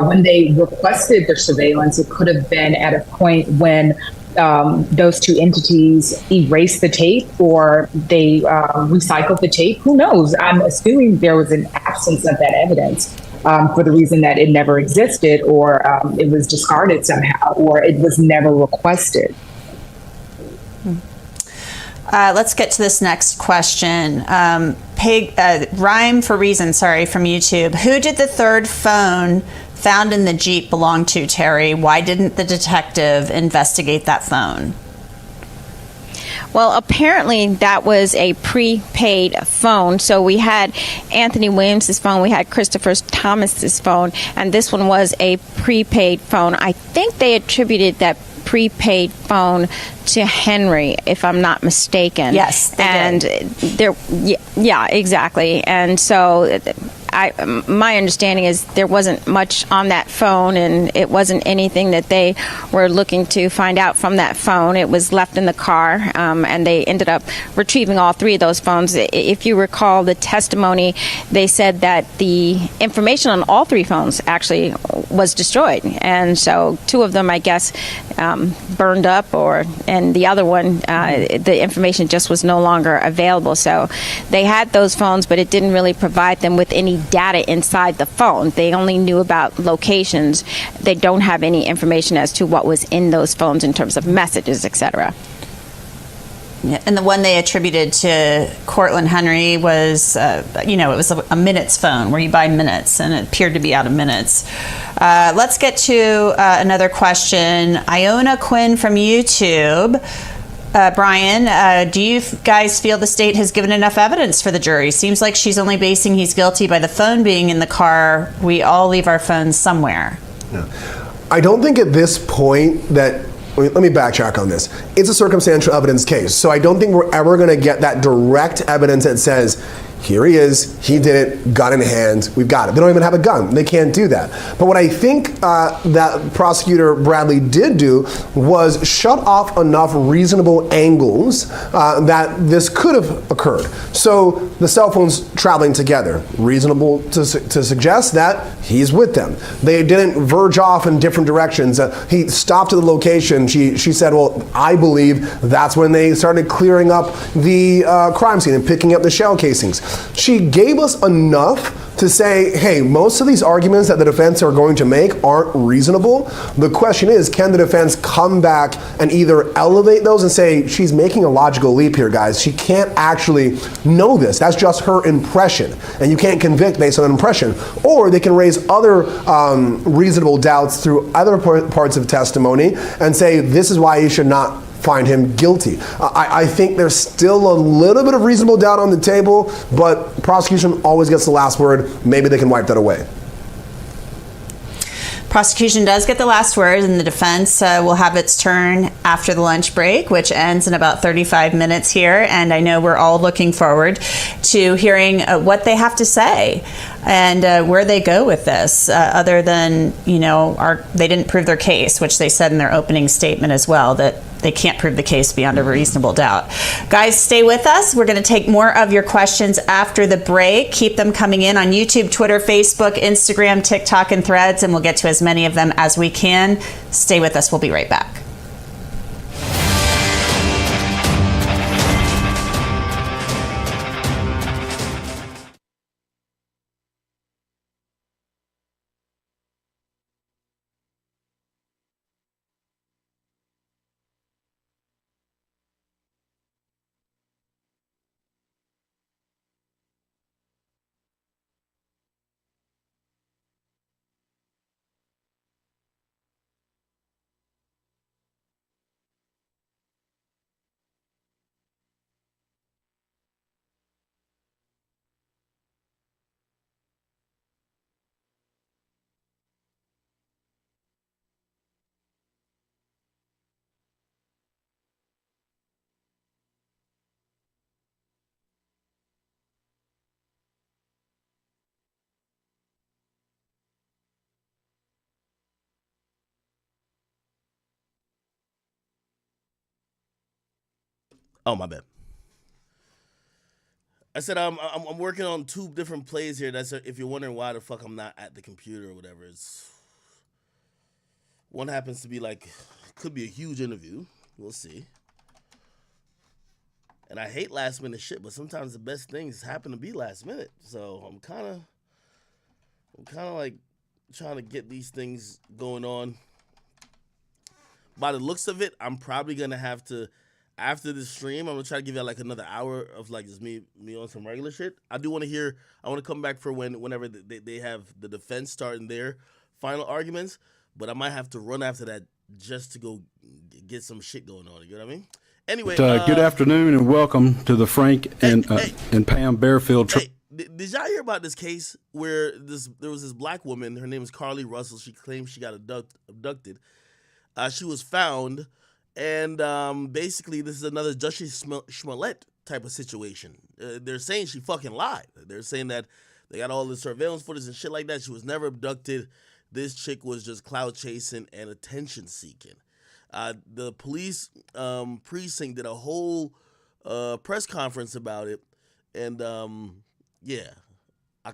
Speaker 22: When they requested the surveillance, it could have been at a point when those two entities erased the tape or they recycled the tape. Who knows? I'm assuming there was an absence of that evidence for the reason that it never existed, or it was discarded somehow, or it was never requested.
Speaker 18: Let's get to this next question. Rhyme for Reason, from YouTube. Who did the third phone found in the Jeep belong to, Terry? Why didn't the detective investigate that phone?
Speaker 20: Well, apparently that was a prepaid phone. So we had Anthony Williams' phone, we had Christopher Thomas's phone, and this one was a prepaid phone. I think they attributed that prepaid phone to Henry, if I'm not mistaken.
Speaker 18: Yes, they did.
Speaker 20: There, yeah, exactly. And so my understanding is there wasn't much on that phone, and it wasn't anything that they were looking to find out from that phone. It was left in the car, and they ended up retrieving all three of those phones. If you recall the testimony, they said that the information on all three phones actually was destroyed, and so two of them, I guess, burned up, and the other one, the information just was no longer available. So they had those phones, but it didn't really provide them with any data inside the phone. They only knew about locations. They don't have any information as to what was in those phones in terms of messages, etc.
Speaker 18: Yeah, and the one they attributed to Cortland Henry was, it was a minutes phone where you buy minutes, and it appeared to be out of minutes. Let's get to another question. Iona Quinn from YouTube. Brian, do you guys feel the state has given enough evidence for the jury? Seems like she's only basing he's guilty by the phone being in the car. We all leave our phones somewhere.
Speaker 21: Yeah. I don't think at this point that, let me backtrack on this. It's a circumstantial evidence case, so I don't think we're ever going to get that direct evidence that says, here he is, he did it, gun in hand, we've got it. They don't even have a gun, they can't do that. But what I think that prosecutor Bradley did do was shut off enough reasonable angles that this could have occurred. So the cell phones traveling together, reasonable to suggest that he's with them. They didn't verge off in different directions. He stopped at the location. She said, well, I believe that's when they started clearing up the crime scene and picking up the shell casings. She gave us enough to say, hey, most of these arguments that the defense are going to make aren't reasonable. The question is, can the defense come back and either elevate those and say, she's making a logical leap here, guys. She can't actually know this. That's just her impression. And you can't convict based on an impression. Or they can raise other reasonable doubts through other parts of testimony and say, this is why you should not find him guilty. I think there's still a little bit of reasonable doubt on the table, but prosecution always gets the last word. Maybe they can wipe that away.
Speaker 18: Prosecution does get the last word, and the defense will have its turn after the lunch break, which ends in about 35 minutes here. And I know we're all looking forward to hearing what they have to say and where they go with this, other than, they didn't prove their case, which they said in their opening statement as well, that they can't prove the case beyond a reasonable doubt. Guys, stay with us. We're going to take more of your questions after the break. Keep them coming in on YouTube, Twitter, Facebook, Instagram, TikTok, and Threads, and we'll get to as many of them as we can. Stay with us. We'll be right back.
Speaker 1: Oh, my bad. I said I'm working on 2 different plays here. That's if you're wondering why the fuck I'm not at the computer or whatever. It's one happens to be like could be a huge interview. We'll see. And I hate last minute shit, but sometimes the best things happen to be last minute. So I'm kind of like trying to get these things going on. By the looks of it, I'm probably gonna have to. After the stream, I'm gonna try to give you like another hour of like just me on some regular shit. I do want to hear. I want to come back for whenever they have the defense starting their final arguments. But I might have to run after that just to go get some shit going on. You know what I mean? Anyway,
Speaker 8: good afternoon and welcome to the Frank and Pam Bearfield.
Speaker 1: Did y'all hear about this case where there was this black woman? Her name is Carly Russell. She claims she got abducted. She was found. And basically, this is another Jussie Smollett type of situation. They're saying she fucking lied. They're saying that they got all the surveillance footage and shit like that. She was never abducted. This chick was just clout chasing and attention seeking. The police precinct did a whole press conference about it. And yeah, I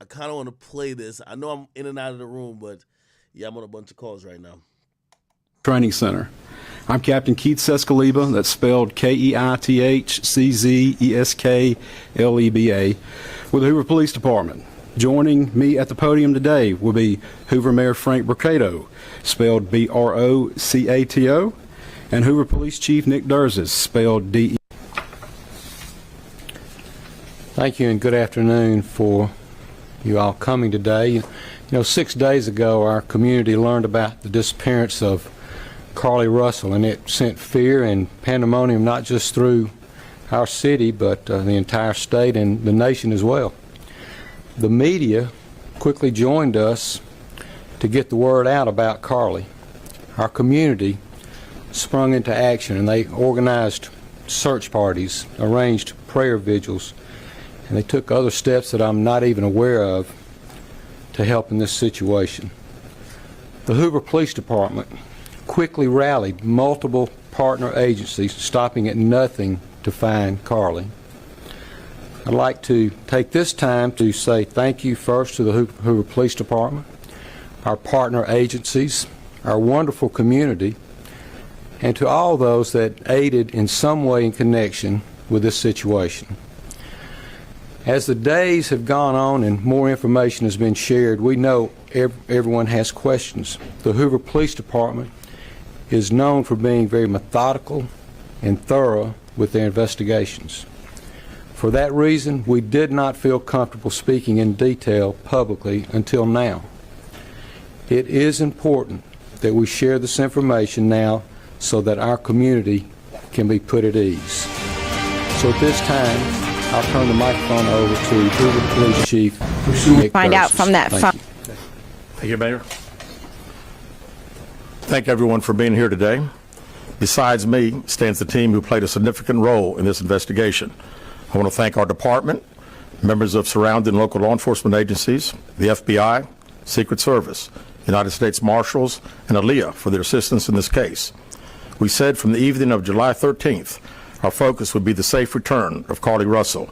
Speaker 1: kind of want to play this. I know I'm in and out of the room, but yeah, I'm on a bunch of calls right now.
Speaker 8: Training Center. I'm Captain Keith Sescaleba, that's spelled Keithseskleba, with the Hoover Police Department. Joining me at the podium today will be Hoover Mayor Frank Brocato, spelled Brocato, and Hoover Police Chief Nick Durzis, spelled DE.
Speaker 9: Thank you and good afternoon for you all coming today. You know, 6 days ago our community learned about the disappearance of Carly Russell, and it sent fear and pandemonium not just through our city but the entire state and the nation as well. The media quickly joined us to get the word out about Carly. Our community sprung into action and they organized search parties, arranged prayer vigils, and they took other steps that I'm not even aware of to help in this situation. The Hoover Police Department quickly rallied multiple partner agencies, stopping at nothing to find Carly. I'd like to take this time to say thank you first to the Hoover Police Department, our partner agencies, our wonderful community, and to all those that aided in some way in connection with this situation. As the days have gone on and more information has been shared, we know everyone has questions. The Hoover Police Department is known for being very methodical and thorough with their investigations. For that reason, we did not feel comfortable speaking in detail publicly until now. It is important that we share this information now so that our community can be put at ease. So at this time, I'll turn the microphone over to Hoover Police Chief Nick
Speaker 20: Find out
Speaker 9: Durzis.
Speaker 20: from that
Speaker 9: Thank
Speaker 20: phone.
Speaker 9: you.
Speaker 23: Thank you, Mayor. Thank everyone for being here today. Besides me stands the team who played a significant role in this investigation. I want to thank our department, members of surrounding local law enforcement agencies, the FBI, Secret Service, United States Marshals, and ALEA for their assistance in this case. We said from the evening of July 13th, our focus would be the safe return of Carly Russell.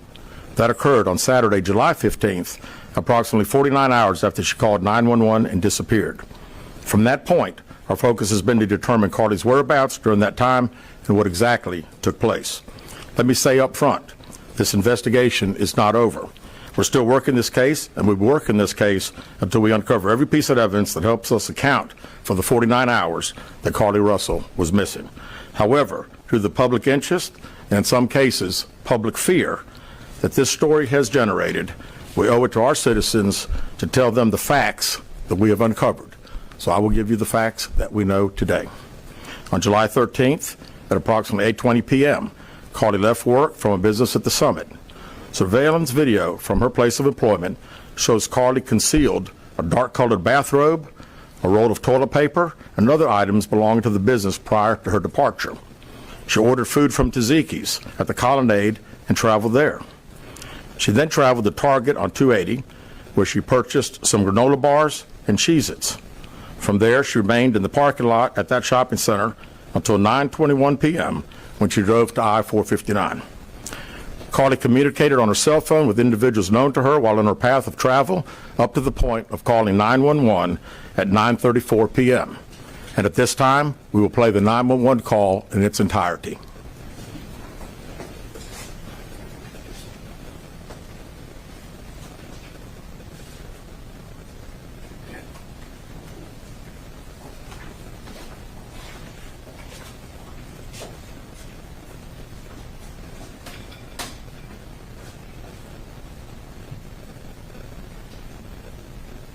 Speaker 23: That occurred on Saturday, July 15th, approximately 49 hours after she called 911 and disappeared. From that point, our focus has been to determine Carly's whereabouts during that time and what exactly took place. Let me say up front, this investigation is not over. We're still working this case, and we'll be working this case until we uncover every piece of evidence that helps us account for the 49 hours that Carly Russell was missing. However, through the public interest, and in some cases, public fear that this story has generated, we owe it to our citizens to tell them the facts that we have uncovered. So I will give you the facts that we know today. On July 13th, at approximately 8:20 p.m., Carly left work from a business at the Summit. Surveillance video from her place of employment shows Carly concealed a dark-colored bathrobe, a roll of toilet paper, and other items belonging to the business prior to her departure. She ordered food from Tzatziki's at the Colonnade and traveled there. She then traveled to Target on 280, where she purchased some granola bars and Cheez-Its. From there, she remained in the parking lot at that shopping center until 9:21 p.m., when she drove to I-459. Carly communicated on her cell phone with individuals known to her while on her path of travel up to the point of calling 911 at 9:34 p.m. And at this time, we will play the 911 call in its entirety.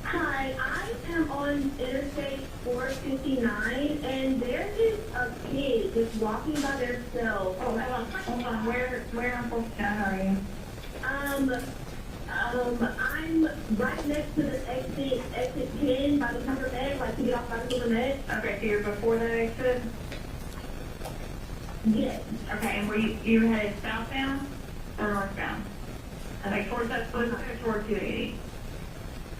Speaker 3: Hi, I am on Interstate 459, and there is a kid just walking by themselves. Oh, hold on. Where on 459 are you? I'm right next to the exit 10 by the Humber Med, like to get off by the Humber Med. Okay, so you're before that exit? Yes. Okay, and were you headed southbound or northbound? Like towards Tuscaloosa or toward 280?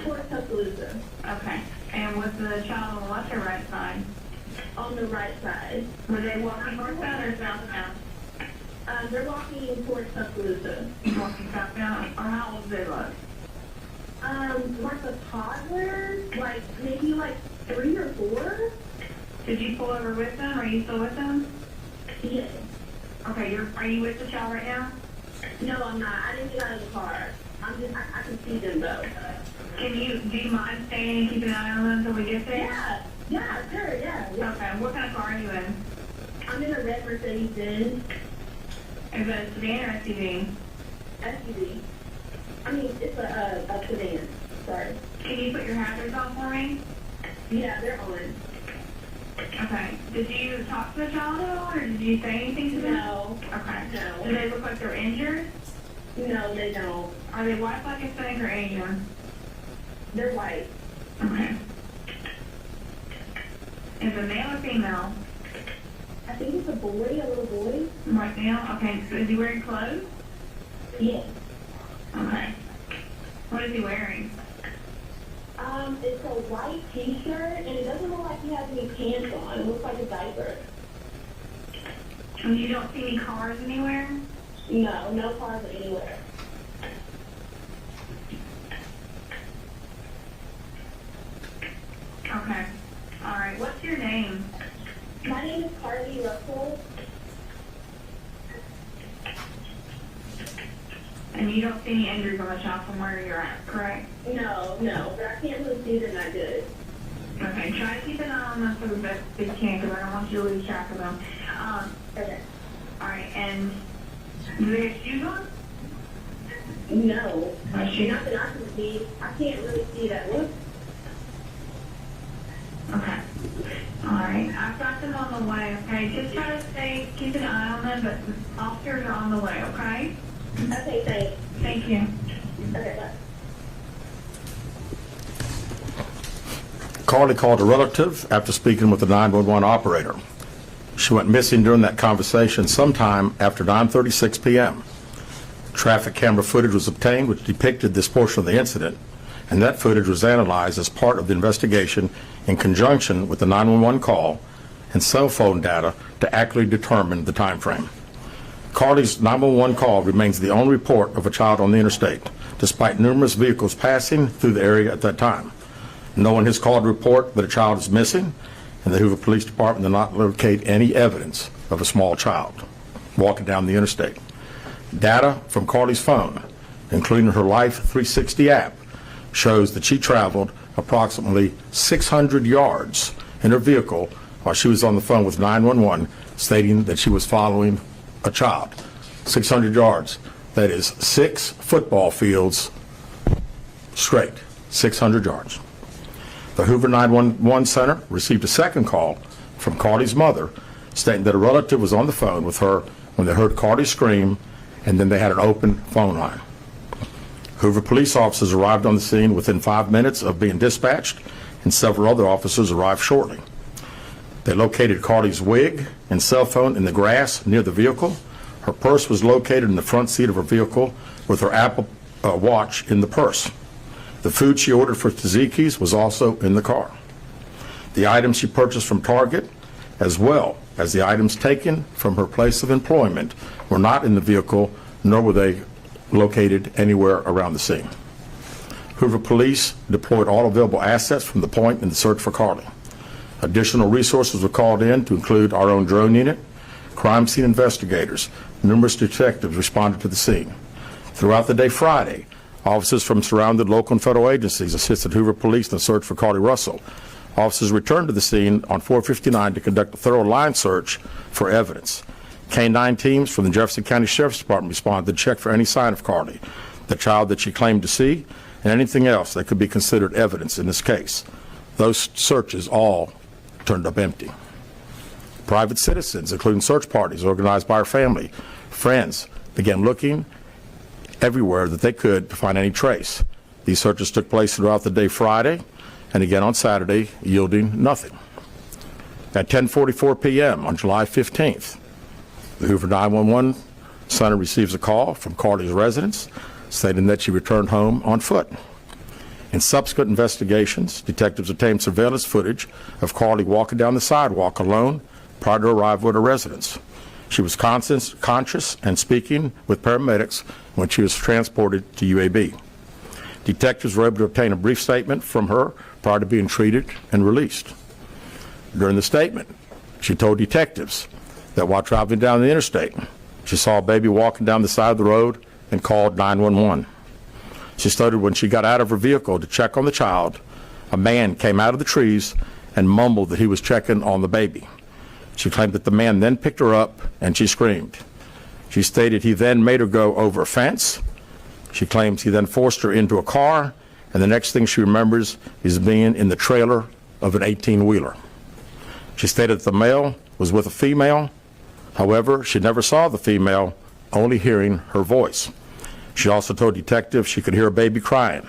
Speaker 3: Towards Tuscaloosa. Okay. And was the child on the left or right side? On the right side. Were they walking northbound or southbound? They're walking towards Tuscaloosa. Walking southbound? Or how old do they look? Like a toddler, like maybe like 3 or 4. Did you pull over with them? Are you still with them? Yes. Okay, are you with the child right now? No, I'm not. I didn't get out of the car. I can see them though. Do you mind staying and keeping an eye on them until we get there? Yeah, sure, yeah. Okay, what kind of car are you in? I'm in a red Mercedes-Benz. Is that a sedan or SUV? SUV. I mean, it's a sedan. Sorry. Can you put your hazards on for me? Yeah, they're on. Okay. Did you talk to the child at all, or did you say anything to them? No. Okay. No. Do they look like they're injured? No, they don't. Are they white, black, Hispanic, or Asian? They're white. Okay. Is it male or female? I think it's a boy, a little boy. Right now? Okay. So is he wearing clothes? Yes. Okay. What is he wearing? It's a white t-shirt, and it doesn't look like he has any pants on. It looks like a diaper. And you don't see any cars anywhere? No, no cars anywhere. Okay. All right. What's your name? My name is Carly Russell. And you don't see any injuries on the child from where you're at, correct? No, but I can't really see them that good. Okay, try to keep an eye on them for the best that you can, because I don't want you to lose track of them. Okay. All right, and do they have shoes on? No. Not that I can see. I can't really see that look. Okay. All right, I've got them on the way, okay? Just try to keep an eye on them, but officers are on the way, okay? Okay, thanks. Thank you. Okay, bye.
Speaker 23: Carly called a relative after speaking with the 911 operator. She went missing during that conversation sometime after 9:36 p.m. Traffic camera footage was obtained which depicted this portion of the incident, and that footage was analyzed as part of the investigation in conjunction with the 911 call and cell phone data to accurately determine the time frame. Carly's 911 call remains the only report of a child on the interstate, despite numerous vehicles passing through the area at that time. No one has called to report that a child is missing, and the Hoover Police Department did not locate any evidence of a small child walking down the interstate. Data from Carly's phone, including her Life 360 app, shows that she traveled approximately 600 yards in her vehicle while she was on the phone with 911, stating that she was following a child. 600 yards. That is 6 football fields straight. 600 yards. The Hoover 911 Center received a second call from Carly's mother stating that a relative was on the phone with her when they heard Carly scream, and then they had an open phone line. Hoover police officers arrived on the scene within 5 minutes of being dispatched, and several other officers arrived shortly. They located Carly's wig and cell phone in the grass near the vehicle. Her purse was located in the front seat of her vehicle with her Apple Watch in the purse. The food she ordered for Tzatziki's was also in the car. The items she purchased from Target, as well as the items taken from her place of employment were not in the vehicle, nor were they located anywhere around the scene. Hoover Police deployed all available assets from the point in the search for Carly. Additional resources were called in to include our own drone unit, crime scene investigators. Numerous detectives responded to the scene. Throughout the day Friday, officers from surrounding local and federal agencies assisted Hoover Police in the search for Carly Russell. Officers returned to the scene on 459 to conduct a thorough line search for evidence. K-9 teams from the Jefferson County Sheriff's Department responded to check for any sign of Carly, the child that she claimed to see, and anything else that could be considered evidence in this case. Those searches all turned up empty. Private citizens, including search parties organized by her family, friends, began looking everywhere that they could to find any trace. These searches took place throughout the day Friday and again on Saturday, yielding nothing. At 10:44 p.m. on July 15th, the Hoover 911 center receives a call from Carly's residence stating that she returned home on foot. In subsequent investigations, detectives obtained surveillance footage of Carly walking down the sidewalk alone prior to arrival at her residence. She was conscious and speaking with paramedics when she was transported to UAB. Detectives were able to obtain a brief statement from her prior to being treated and released. During the statement, she told detectives that while traveling down the interstate, she saw a baby walking down the side of the road and called 911. She stated when she got out of her vehicle to check on the child, a man came out of the trees and mumbled that he was checking on the baby. She claimed that the man then picked her up and she screamed. She stated he then made her go over a fence. She claims he then forced her into a car, and the next thing she remembers is being in the trailer of an 18-wheeler. She stated that the male was with a female. However, she never saw the female, only hearing her voice. She also told detectives she could hear a baby crying.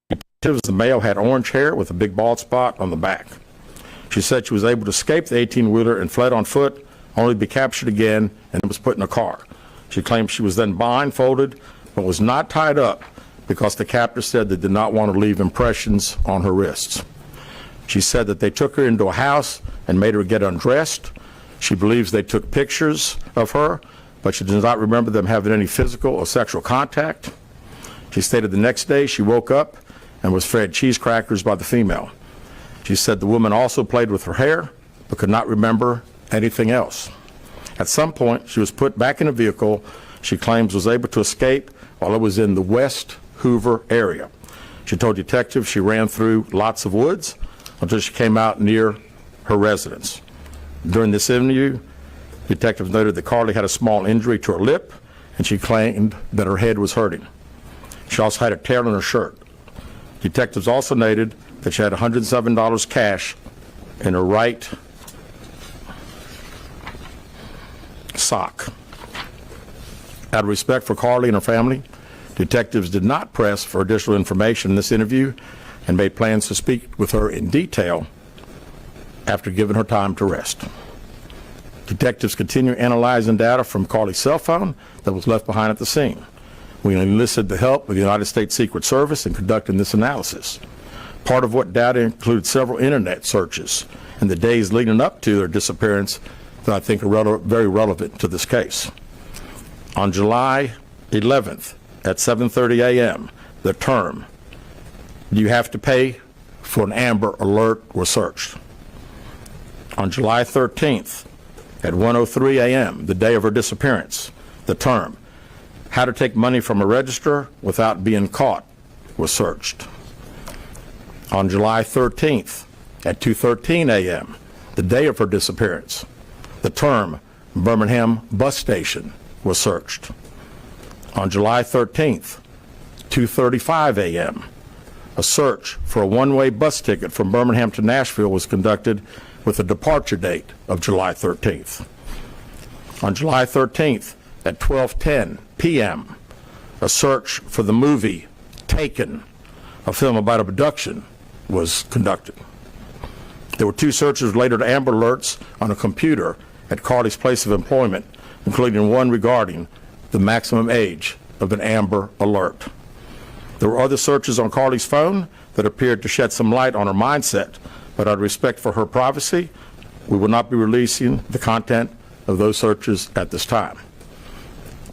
Speaker 23: Detectives, the male had orange hair with a big bald spot on the back. She said she was able to escape the 18-wheeler and fled on foot, only to be captured again and was put in a car. She claimed she was then blindfolded but was not tied up because the captor said they did not want to leave impressions on her wrists. She said that they took her into a house and made her get undressed. She believes they took pictures of her, but she does not remember them having any physical or sexual contact. She stated the next day she woke up and was fed cheese crackers by the female. She said the woman also played with her hair, but could not remember anything else. At some point, she was put back in a vehicle she claims was able to escape while it was in the West Hoover area. She told detectives she ran through lots of woods until she came out near her residence. During this interview, detectives noted that Carly had a small injury to her lip, and she claimed that her head was hurting. She also had a tear in her shirt. Detectives also noted that she had $107 cash in her right sock. Out of respect for Carly and her family, detectives did not press for additional information in this interview and made plans to speak with her in detail after giving her time to rest. Detectives continue analyzing data from Carly's cell phone that was left behind at the scene. We enlisted the help of the United States Secret Service in conducting this analysis. Part of what data includes several internet searches in the days leading up to their disappearance that I think are very relevant to this case. On July 11th at 7:30 a.m., the term, "Do you have to pay for an Amber Alert?" was searched. On July 13th at 1:03 a.m., the day of her disappearance, the term, "How to take money from a register without being caught," was searched. On July 13th at 2:13 a.m., the day of her disappearance, the term, "Birmingham Bus Station," was searched. On July 13th, 2:35 a.m., a search for a one-way bus ticket from Birmingham to Nashville was conducted with a departure date of July 13th. On July 13th at 12:10 p.m., a search for the movie Taken, a film about abduction, was conducted. There were two searches related to Amber Alerts on a computer at Carly's place of employment, including one regarding the maximum age of an Amber Alert. There were other searches on Carly's phone that appeared to shed some light on her mindset, but out of respect for her privacy, we will not be releasing the content of those searches at this time.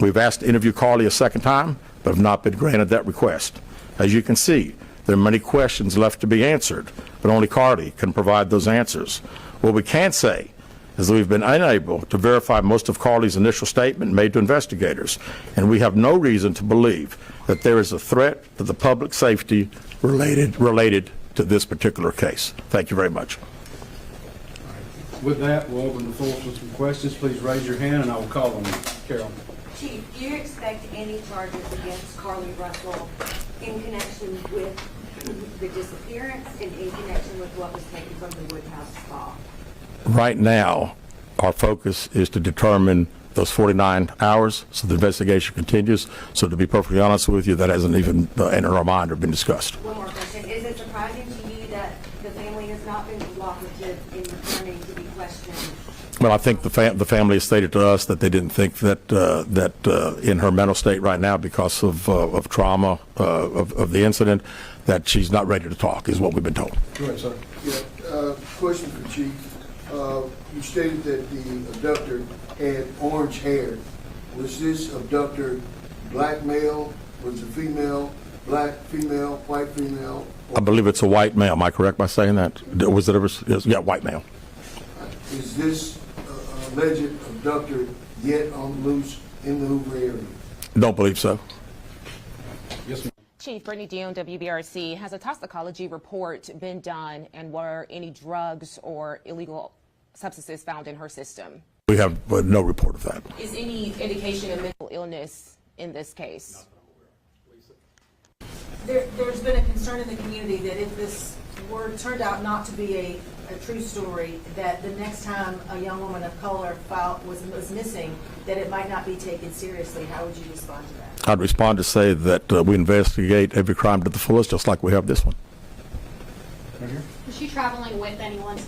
Speaker 23: We've asked to interview Carly a second time, but have not been granted that request. As you can see, there are many questions left to be answered, but only Carly can provide those answers. What we can say is that we've been unable to verify most of Carly's initial statement made to investigators, and we have no reason to believe that there is a threat to the public safety related to this particular case. Thank you very much.
Speaker 8: With that, we'll open the floor for some questions. Please raise your hand and I will call on you. Carol.
Speaker 2: Chief, do you expect any charges against Carly Russell in connection with the disappearance and in connection with what was taken from the Woodhouse spa?
Speaker 23: Right now, our focus is to determine those 49 hours, so the investigation continues. So to be perfectly honest with you, that hasn't even entered our mind or been discussed.
Speaker 2: One more question. Is it surprising to you that the family has not been cooperative in returning to be questioned?
Speaker 23: Well, I think the family has stated to us that they didn't think that in her mental state right now, because of trauma of the incident, that she's not ready to talk, is what we've been told.
Speaker 8: Go ahead, sir.
Speaker 12: Yeah, question for Chief. You stated that the abductor had orange hair. Was this abductor black male? Was it female? Black female? White female?
Speaker 23: I believe it's a white male. Am I correct by saying that? Was it ever? Yeah, white male.
Speaker 12: Is this alleged abductor yet on loose in the Hoover area?
Speaker 23: Don't believe so.
Speaker 8: Yes, ma'am.
Speaker 13: Chief Brittany Dion, WBRC. Has a toxicology report been done, and were any drugs or illegal substances found in her system?
Speaker 23: We have no report of that.
Speaker 13: Is any indication of mental illness in this case?
Speaker 24: There's been a concern in the community that if this turned out not to be a true story, that the next time a young woman of color was missing, that it might not be taken seriously. How would you respond to that?
Speaker 23: I'd respond to say that we investigate every crime to the fullest, just like we have this one.
Speaker 25: Was she traveling with anyone?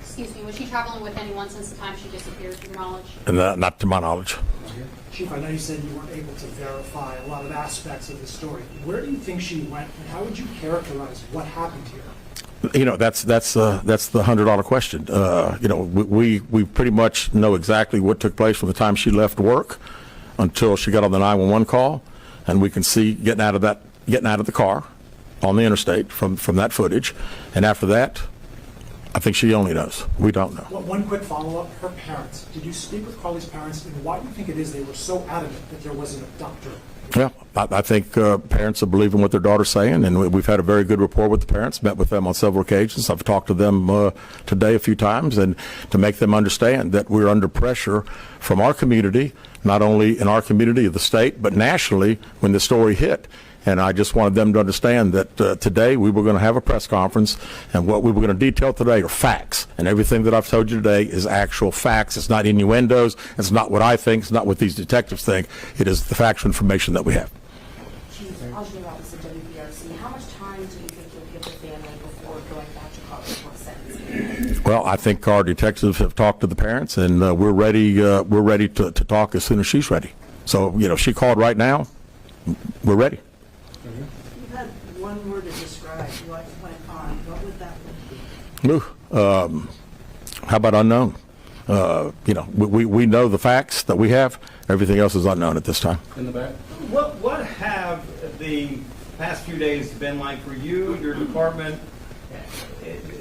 Speaker 25: Excuse me. Was she traveling with anyone since the time she disappeared, to your knowledge?
Speaker 23: And not to my knowledge.
Speaker 26: Chief, I know you said you weren't able to verify a lot of aspects of the story. Where do you think she went, and how would you characterize what happened to her?
Speaker 23: You know, that's the $100 question. You know, we pretty much know exactly what took place from the time she left work until she got on the 911 call, and we can see getting out of the car on the interstate from that footage. And after that, I think she only knows. We don't know.
Speaker 26: Well, one quick follow-up. Her parents. Did you speak with Carly's parents, and why do you think it is they were so adamant that there was an abductor?
Speaker 23: Yeah, I think parents are believing what their daughter's saying, and we've had a very good rapport with the parents, met with them on several occasions. I've talked to them today a few times, and to make them understand that we're under pressure from our community, not only in our community of the state, but nationally when the story hit. And I just wanted them to understand that today we were going to have a press conference, and what we were going to detail today are facts. And everything that I've told you today is actual facts. It's not innuendos. It's not what I think. It's not what these detectives think. It is the factual information that we have.
Speaker 2: Chief, I'll do about this at WBRC. How much time do you think you'll give the family before going back to Carly for sentencing?
Speaker 23: Well, I think our detectives have talked to the parents, and we're ready. We're ready to talk as soon as she's ready. So, you know, she called right now. We're ready.
Speaker 24: You had one word to describe what went on. What would that be?
Speaker 23: Ooh, how about unknown? You know, we know the facts that we have. Everything else is unknown at this time.
Speaker 8: In the back.
Speaker 27: What have the past few days been like for you, your department?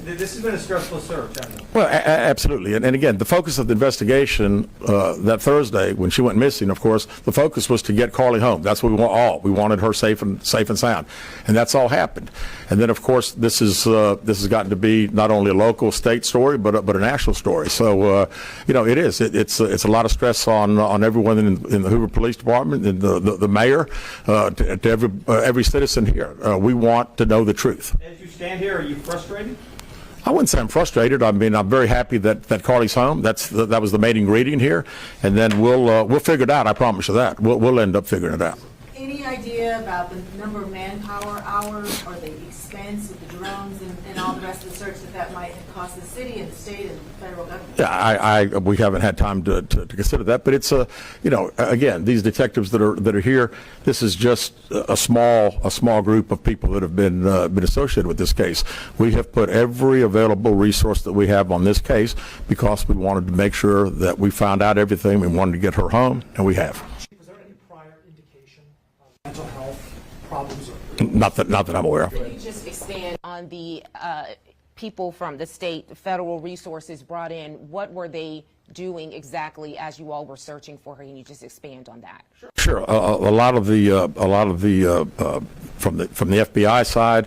Speaker 27: This has been a stressful search, hasn't it?
Speaker 23: Well, absolutely. And again, the focus of the investigation that Thursday, when she went missing, of course, the focus was to get Carly home. That's what we want all. We wanted her safe and sound. And that's all happened. And then, of course, this has gotten to be not only a local state story, but a national story. So, you know, it is. It's a lot of stress on everyone in the Hoover Police Department, and the mayor, to every citizen here. We want to know the truth.
Speaker 27: As you stand here, are you frustrated?
Speaker 23: I wouldn't say I'm frustrated. I mean, I'm very happy that Carly's home. That was the main ingredient here, and then we'll figure it out. I promise you that. We'll end up figuring it out.
Speaker 24: any idea about the number of manpower hours or the expense of the drones and all the rest of the search that might have cost the city and the state and the federal government?
Speaker 23: Yeah, we haven't had time to consider that, but it's again, these detectives that are here, this is just a small group of people that have been associated with this case. We have put every available resource that we have on this case because we wanted to make sure that we found out everything. We wanted to get her home, and we have.
Speaker 26: Was there any prior indication of mental health problems?
Speaker 23: Not that I'm aware of.
Speaker 13: Can you just expand on the people from the state, federal resources brought in? What were they doing exactly as you all were searching for her? Can you just expand on that?
Speaker 23: Sure. A lot of the from the FBI side,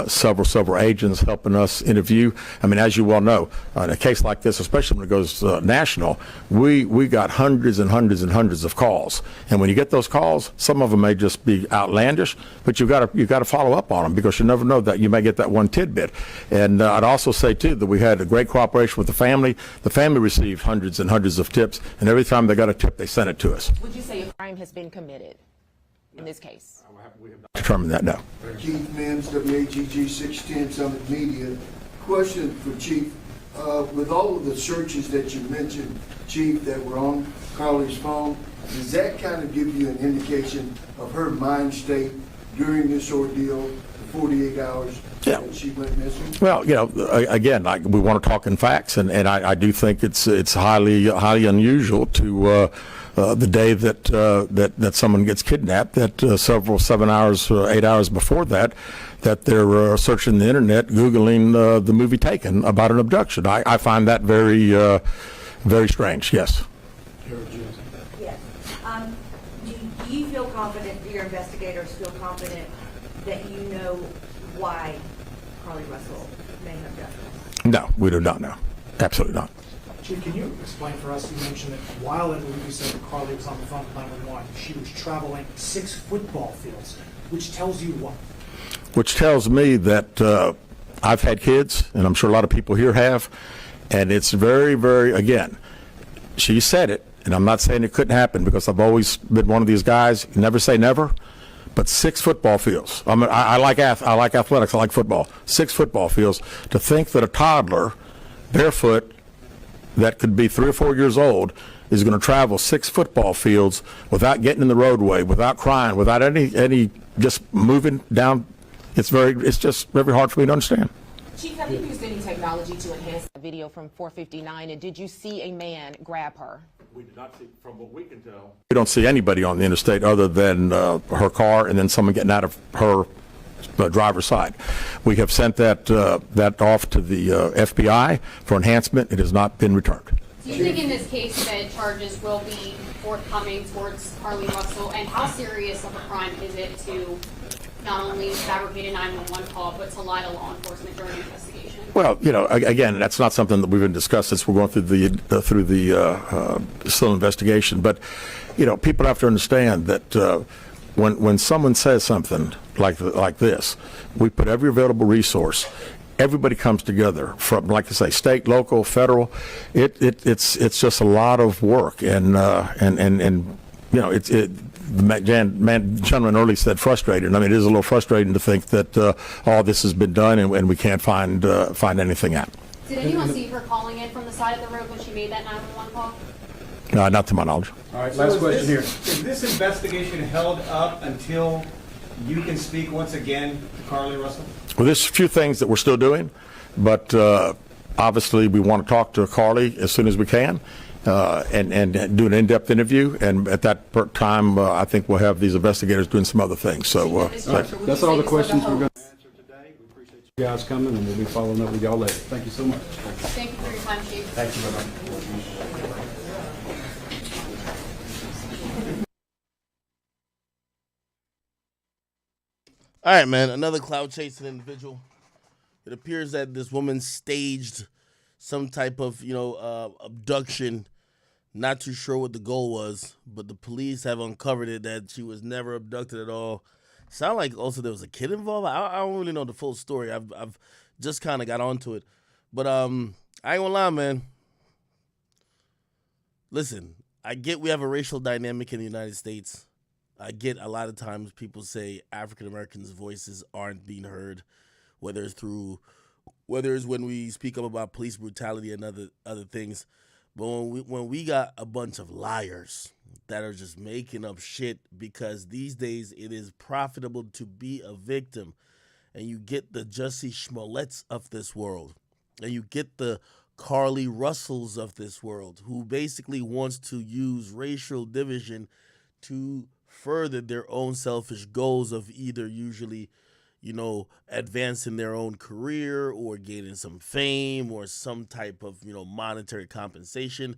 Speaker 23: several agents helping us interview. I mean, as you well know, in a case like this, especially when it goes national, we got hundreds and hundreds of calls. And when you get those calls, some of them may just be outlandish, but you got to follow up on them because you never know that you may get that one tidbit. And I'd also say too that we had a great cooperation with the family. The family received hundreds and hundreds of tips, and every time they got a tip, they sent it to us.
Speaker 13: Would you say a crime has been committed in this case?
Speaker 23: Determine that now.
Speaker 12: Keith Mims, WAGG 610 Summit Media. Question for Chief. With all of the searches that you mentioned, Chief, that were on Carly's phone, does that kind of give you an indication of her mind state during this ordeal, the 48 hours that she went missing?
Speaker 23: Well, again, we want to talk in facts, and I do think it's highly unusual to the day that someone gets kidnapped, that 7 hours, 8 hours before that they're searching the internet, Googling the movie Taken about an abduction. I find that very, very strange, yes.
Speaker 2: Yes. Do you feel confident, do your investigators feel confident that you know why Carly Russell may have done this?
Speaker 23: No, we do not know. Absolutely not.
Speaker 26: Chief, can you explain for us, you mentioned that while I believe you said that Carly was on the phone with 911, she was traveling 6 football fields, which tells you what?
Speaker 23: Which tells me that I've had kids, and I'm sure a lot of people here have, and it's very, very, again, she said it, and I'm not saying it couldn't happen because I've always been one of these guys, never say never, but 6 football fields. I like athletics, I like football. 6 football fields. To think that a toddler, barefoot, that could be 3 or 4 years old, is going to travel 6 football fields without getting in the roadway, without crying, without any just moving down. It's just very hard for me to understand.
Speaker 13: Chief, have you used any technology to enhance the video from 459, and did you see a man grab her?
Speaker 23: We did not see, from what we can tell. We don't see anybody on the interstate other than her car and then someone getting out of her driver's side. We have sent that off to the FBI for enhancement. It has not been returned.
Speaker 25: Do you think in this case that charges will be forthcoming towards Carly Russell, and how serious of a crime is it to not only fabricate a 911 call, but to lie to law enforcement during an investigation?
Speaker 23: Well, again, that's not something that we've been discussed since we're going through the still investigation. But, people have to understand that when someone says something like this, we put every available resource. Everybody comes together from, like I say, state, local, federal. It's just a lot of work, and the gentleman earlier said frustrated. I mean, it is a little frustrating to think that all this has been done and we can't find anything out.
Speaker 25: Did anyone see her calling in from the side of the road when she made that 911 call?
Speaker 23: Not to my knowledge.
Speaker 27: All right, last question here. Is this investigation held up until you can speak once again to Carly Russell?
Speaker 23: Well, there's a few things that we're still doing, but obviously we want to talk to Carly as soon as we can. And do an in-depth interview, and at that time, I think we'll have these investigators doing some other things. So
Speaker 8: that's all the questions we're going to answer today. We appreciate you guys coming, and we'll be following up with y'all later. Thank you so much.
Speaker 25: Thank you for your time, Chief.
Speaker 23: Thank you very much.
Speaker 1: All right, man. Another cloud chasing individual. It appears that this woman staged some type of, abduction. Not too sure what the goal was, but the police have uncovered it that she was never abducted at all. Sound like also there was a kid involved. I don't really know the full story. I've just kind of got onto it, but I ain't gonna lie, man. Listen, I get we have a racial dynamic in the United States. I get a lot of times people say African Americans' voices aren't being heard, whether it's when we speak up about police brutality and other things. But when we got a bunch of liars that are just making up shit, because these days it is profitable to be a victim, and you get the Jussie Smollett's of this world, and you get the Carly Russells of this world, who basically wants to use racial division to further their own selfish goals of either usually, advancing their own career or gaining some fame or some type of, monetary compensation.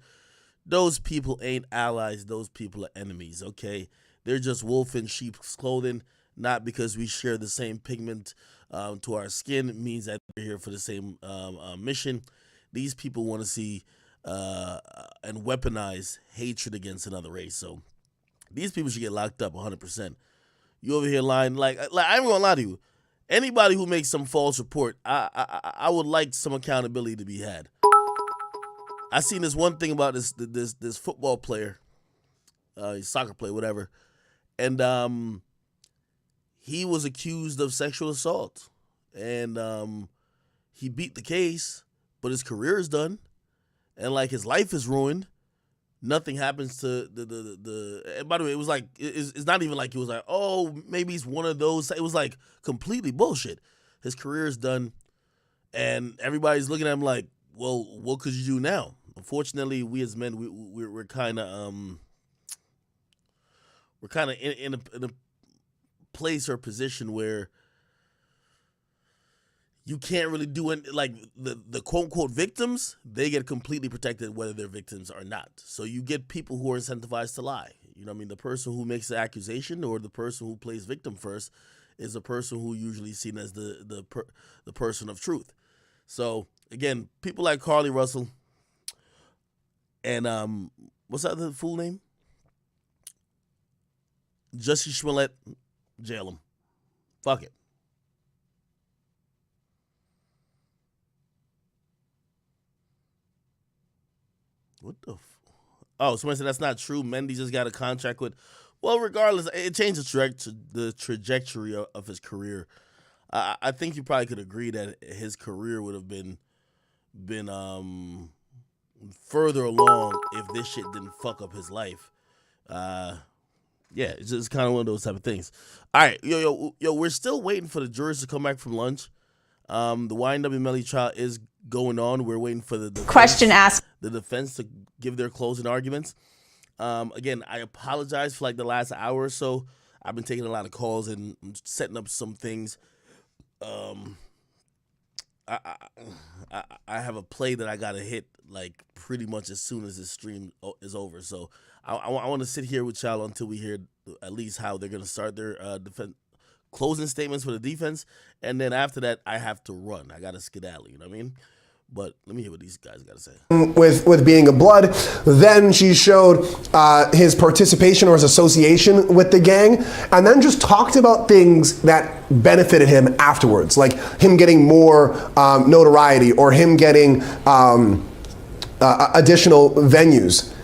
Speaker 1: Those people ain't allies. Those people are enemies, okay? They're just wolf in sheep's clothing. Not because we share the same pigment to our skin. It means that we're here for the same mission. These people want to see and weaponize hatred against another race. So these people should get locked up 100%. You over here lying, like I ain't gonna lie to you. Anybody who makes some false report, I would like some accountability to be had. I seen this one thing about this football player, soccer player, whatever, and he was accused of sexual assault, and he beat the case, but his career is done, and like his life is ruined. Nothing happens to the. And by the way, it was like it's not even like it was like, oh, maybe he's one of those. It was like completely bullshit. His career is done, and everybody's looking at him like, well, what could you do now? Unfortunately, we as men, we're kind of in a place or position where you can't really do it. Like the quote unquote victims, they get completely protected whether they're victims or not. So you get people who are incentivized to lie. You know what I mean? The person who makes the accusation or the person who plays victim first is the person who usually is seen as the person of truth. So again, people like Carly Russell and what's that other fool name? Jussie Smollett, jail him. Fuck it. What the? Oh, somebody said that's not true. Mendy just got a contract with. Well, regardless, it changed the trajectory of his career. I think you probably could agree that his career would have been further along if this shit didn't fuck up his life. Yeah, it's just kind of one of those type of things. All right, yo, we're still waiting for the jurors to come back from lunch. The YNW Melly trial is going on. We're waiting for the defense to give their closing arguments. Again, I apologize for like the last hour or so. I've been taking a lot of calls and setting up some things. I have a play that I gotta hit like pretty much as soon as this stream is over. So I want to sit here with y'all until we hear at least how they're gonna start their closing statements for the defense, and then after that I have to run. I gotta skedaddle. You know what I mean? But let me hear what these guys got to say.
Speaker 21: With being a blood, then she showed his participation or his association with the gang, and then just talked about things that benefited him afterwards, like him getting more notoriety or him getting additional venues.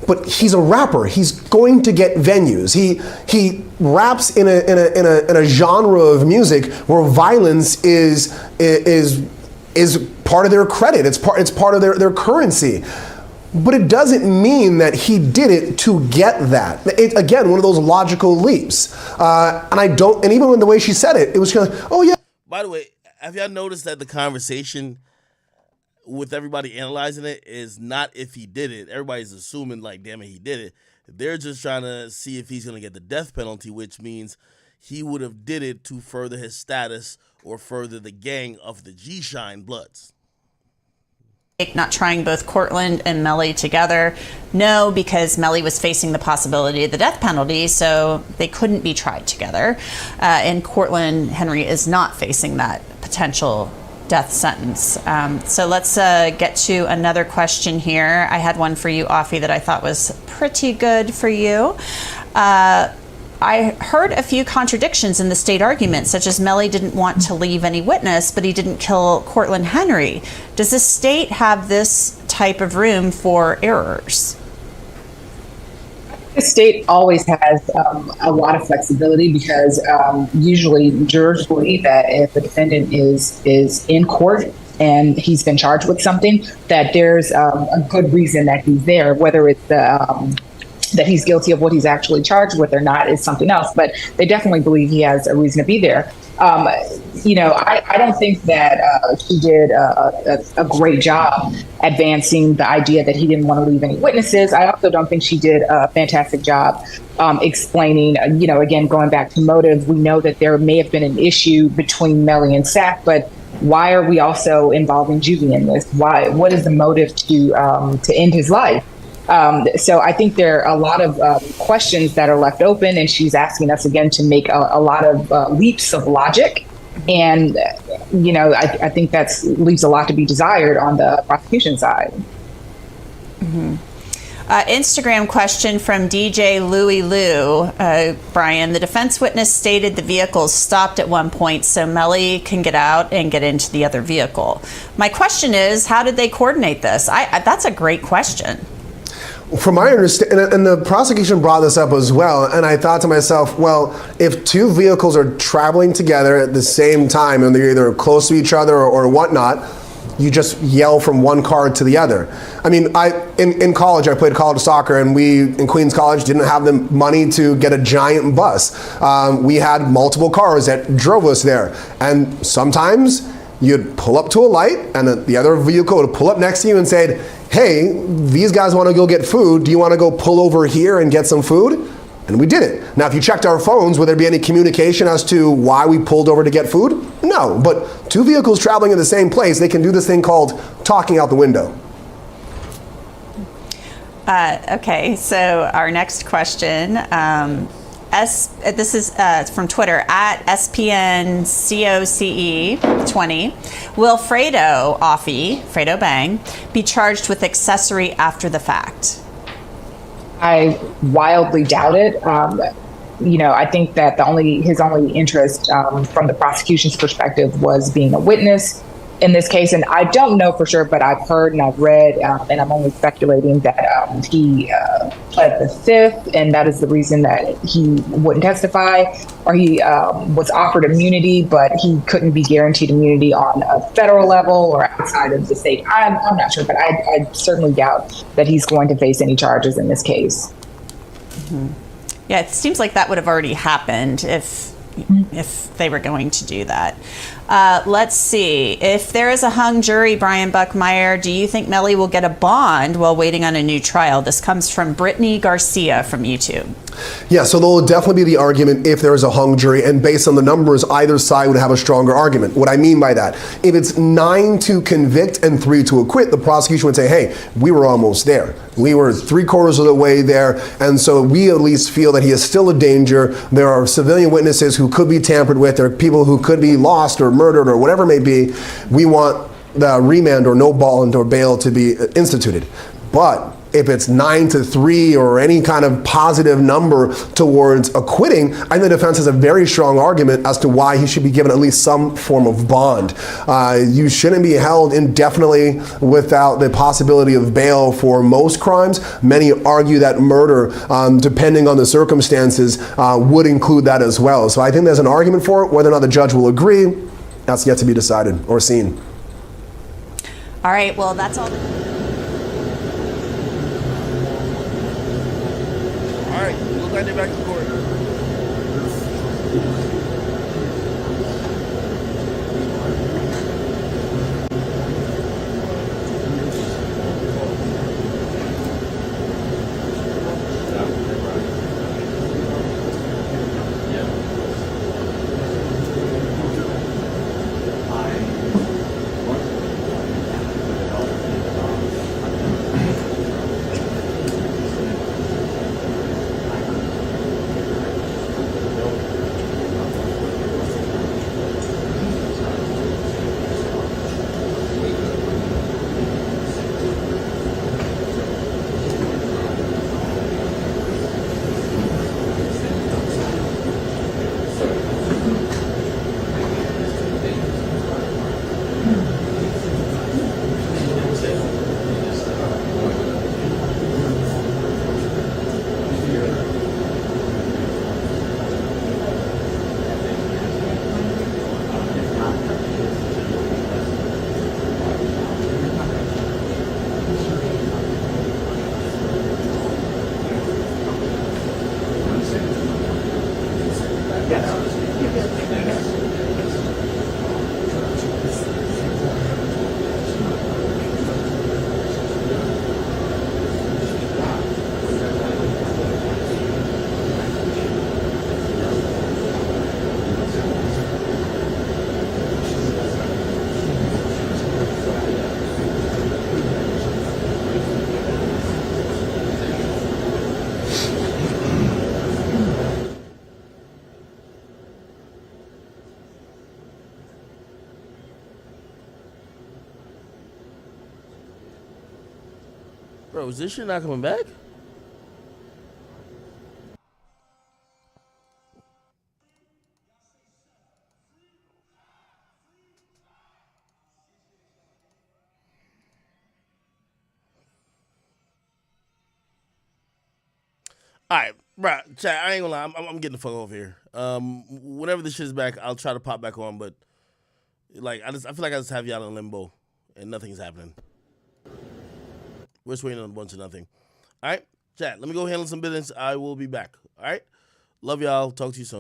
Speaker 21: But he's a rapper. He's going to get venues. He raps in a genre of music where violence is part of their credit. It's part of their currency. But it doesn't mean that he did it to get that. Again, one of those logical leaps. And even when the way she said it, it was kind of like, oh yeah.
Speaker 1: By the way, have y'all noticed that the conversation with everybody analyzing it is not if he did it. Everybody's assuming like, damn it, he did it. They're just trying to see if he's going to get the death penalty, which means he would have did it to further his status or further the gang of the G-Shine Bloods.
Speaker 5: Not trying both Cortland and Melly together. No, because Melly was facing the possibility of the death penalty, so they couldn't be tried together. And Cortland Henry is not facing that potential death sentence. So let's get to another question here. I had one for you, Offie, that I thought was pretty good for you. I heard a few contradictions in the state argument, such as Melly didn't want to leave any witness, but he didn't kill Cortland Henry. Does the state have this type of room for errors?
Speaker 22: The state always has a lot of flexibility because usually jurors believe that if a defendant is in court and he's been charged with something, that there's a good reason that he's there, whether it's that he's guilty of what he's actually charged with or not is something else. But they definitely believe he has a reason to be there. I don't think that she did a great job advancing the idea that he didn't want to leave any witnesses. I also don't think she did a fantastic job explaining, again, going back to motive, we know that there may have been an issue between Melly and Sack, but why are we also involving Juvie in this? What is the motive to end his life? So I think there are a lot of questions that are left open, and she's asking us again to make a lot of leaps of logic. And, I think that leaves a lot to be desired on the prosecution side.
Speaker 5: Mm-hmm. Instagram question from DJ Louie Lou. Brian, the defense witness stated the vehicles stopped at one point so Melly can get out and get into the other vehicle. My question is, how did they coordinate this? That's a great question.
Speaker 21: From my understanding, and the prosecution brought this up as well, and I thought to myself, well, if two vehicles are traveling together at the same time and they're either close to each other or whatnot, you just yell from one car to the other. I mean, in college, I played college soccer, and we, in Queens College, didn't have the money to get a giant bus. We had multiple cars that drove us there, and sometimes you'd pull up to a light, and the other vehicle would pull up next to you and say, hey, these guys want to go get food. Do you want to go pull over here and get some food? And we did it. Now, if you checked our phones, would there be any communication as to why we pulled over to get food? No, but two vehicles traveling in the same place, they can do this thing called talking out the window.
Speaker 5: Okay, so our next question. This is from Twitter, at SPNCOCE20. Will Fredo Bang be charged with accessory after the fact?
Speaker 22: I wildly doubt it. I think that his only interest from the prosecution's perspective was being a witness in this case. And I don't know for sure, but I've heard and I've read, and I'm only speculating that he pled the fifth, and that is the reason that he wouldn't testify, or he was offered immunity, but he couldn't be guaranteed immunity on a federal level or outside of the state. I'm not sure, but I certainly doubt that he's going to face any charges in this case.
Speaker 5: Mm-hmm. Yeah, it seems like that would have already happened if they were going to do that. Let's see. If there is a hung jury, Brian Buckmeyer, do you think Melly will get a bond while waiting on a new trial? This comes from Brittany Garcia from YouTube.
Speaker 21: Yeah, so there will definitely be the argument if there is a hung jury, and based on the numbers, either side would have a stronger argument. What I mean by that, if it's 9 to convict and 3 to acquit, the prosecution would say, hey, we were almost there. We were 3/4 of the way there, and so we at least feel that he is still a danger. There are civilian witnesses who could be tampered with. There are people who could be lost or murdered or whatever it may be. We want the remand or no bond or bail to be instituted. But if it's 9 to 3 or any kind of positive number towards acquitting, I think the defense has a very strong argument as to why he should be given at least some form of bond. You shouldn't be held indefinitely without the possibility of bail for most crimes. Many argue that murder, depending on the circumstances, would include that as well. So I think there's an argument for it. Whether or not the judge will agree, that's yet to be decided or seen.
Speaker 5: All right, well, that's all.
Speaker 1: All right, we'll send it back to court. Bro, is this shit not coming back? All right, bro, chat. I ain't gonna lie. I'm getting the fuck over here. Whenever this shit's back, I'll try to pop back on. But like, I feel like I just have y'all in limbo, and nothing's happening. We're just waiting on a bunch of nothing. All right, chat. Let me go handle some business. I will be back. All right. Love y'all. Talk to you soon.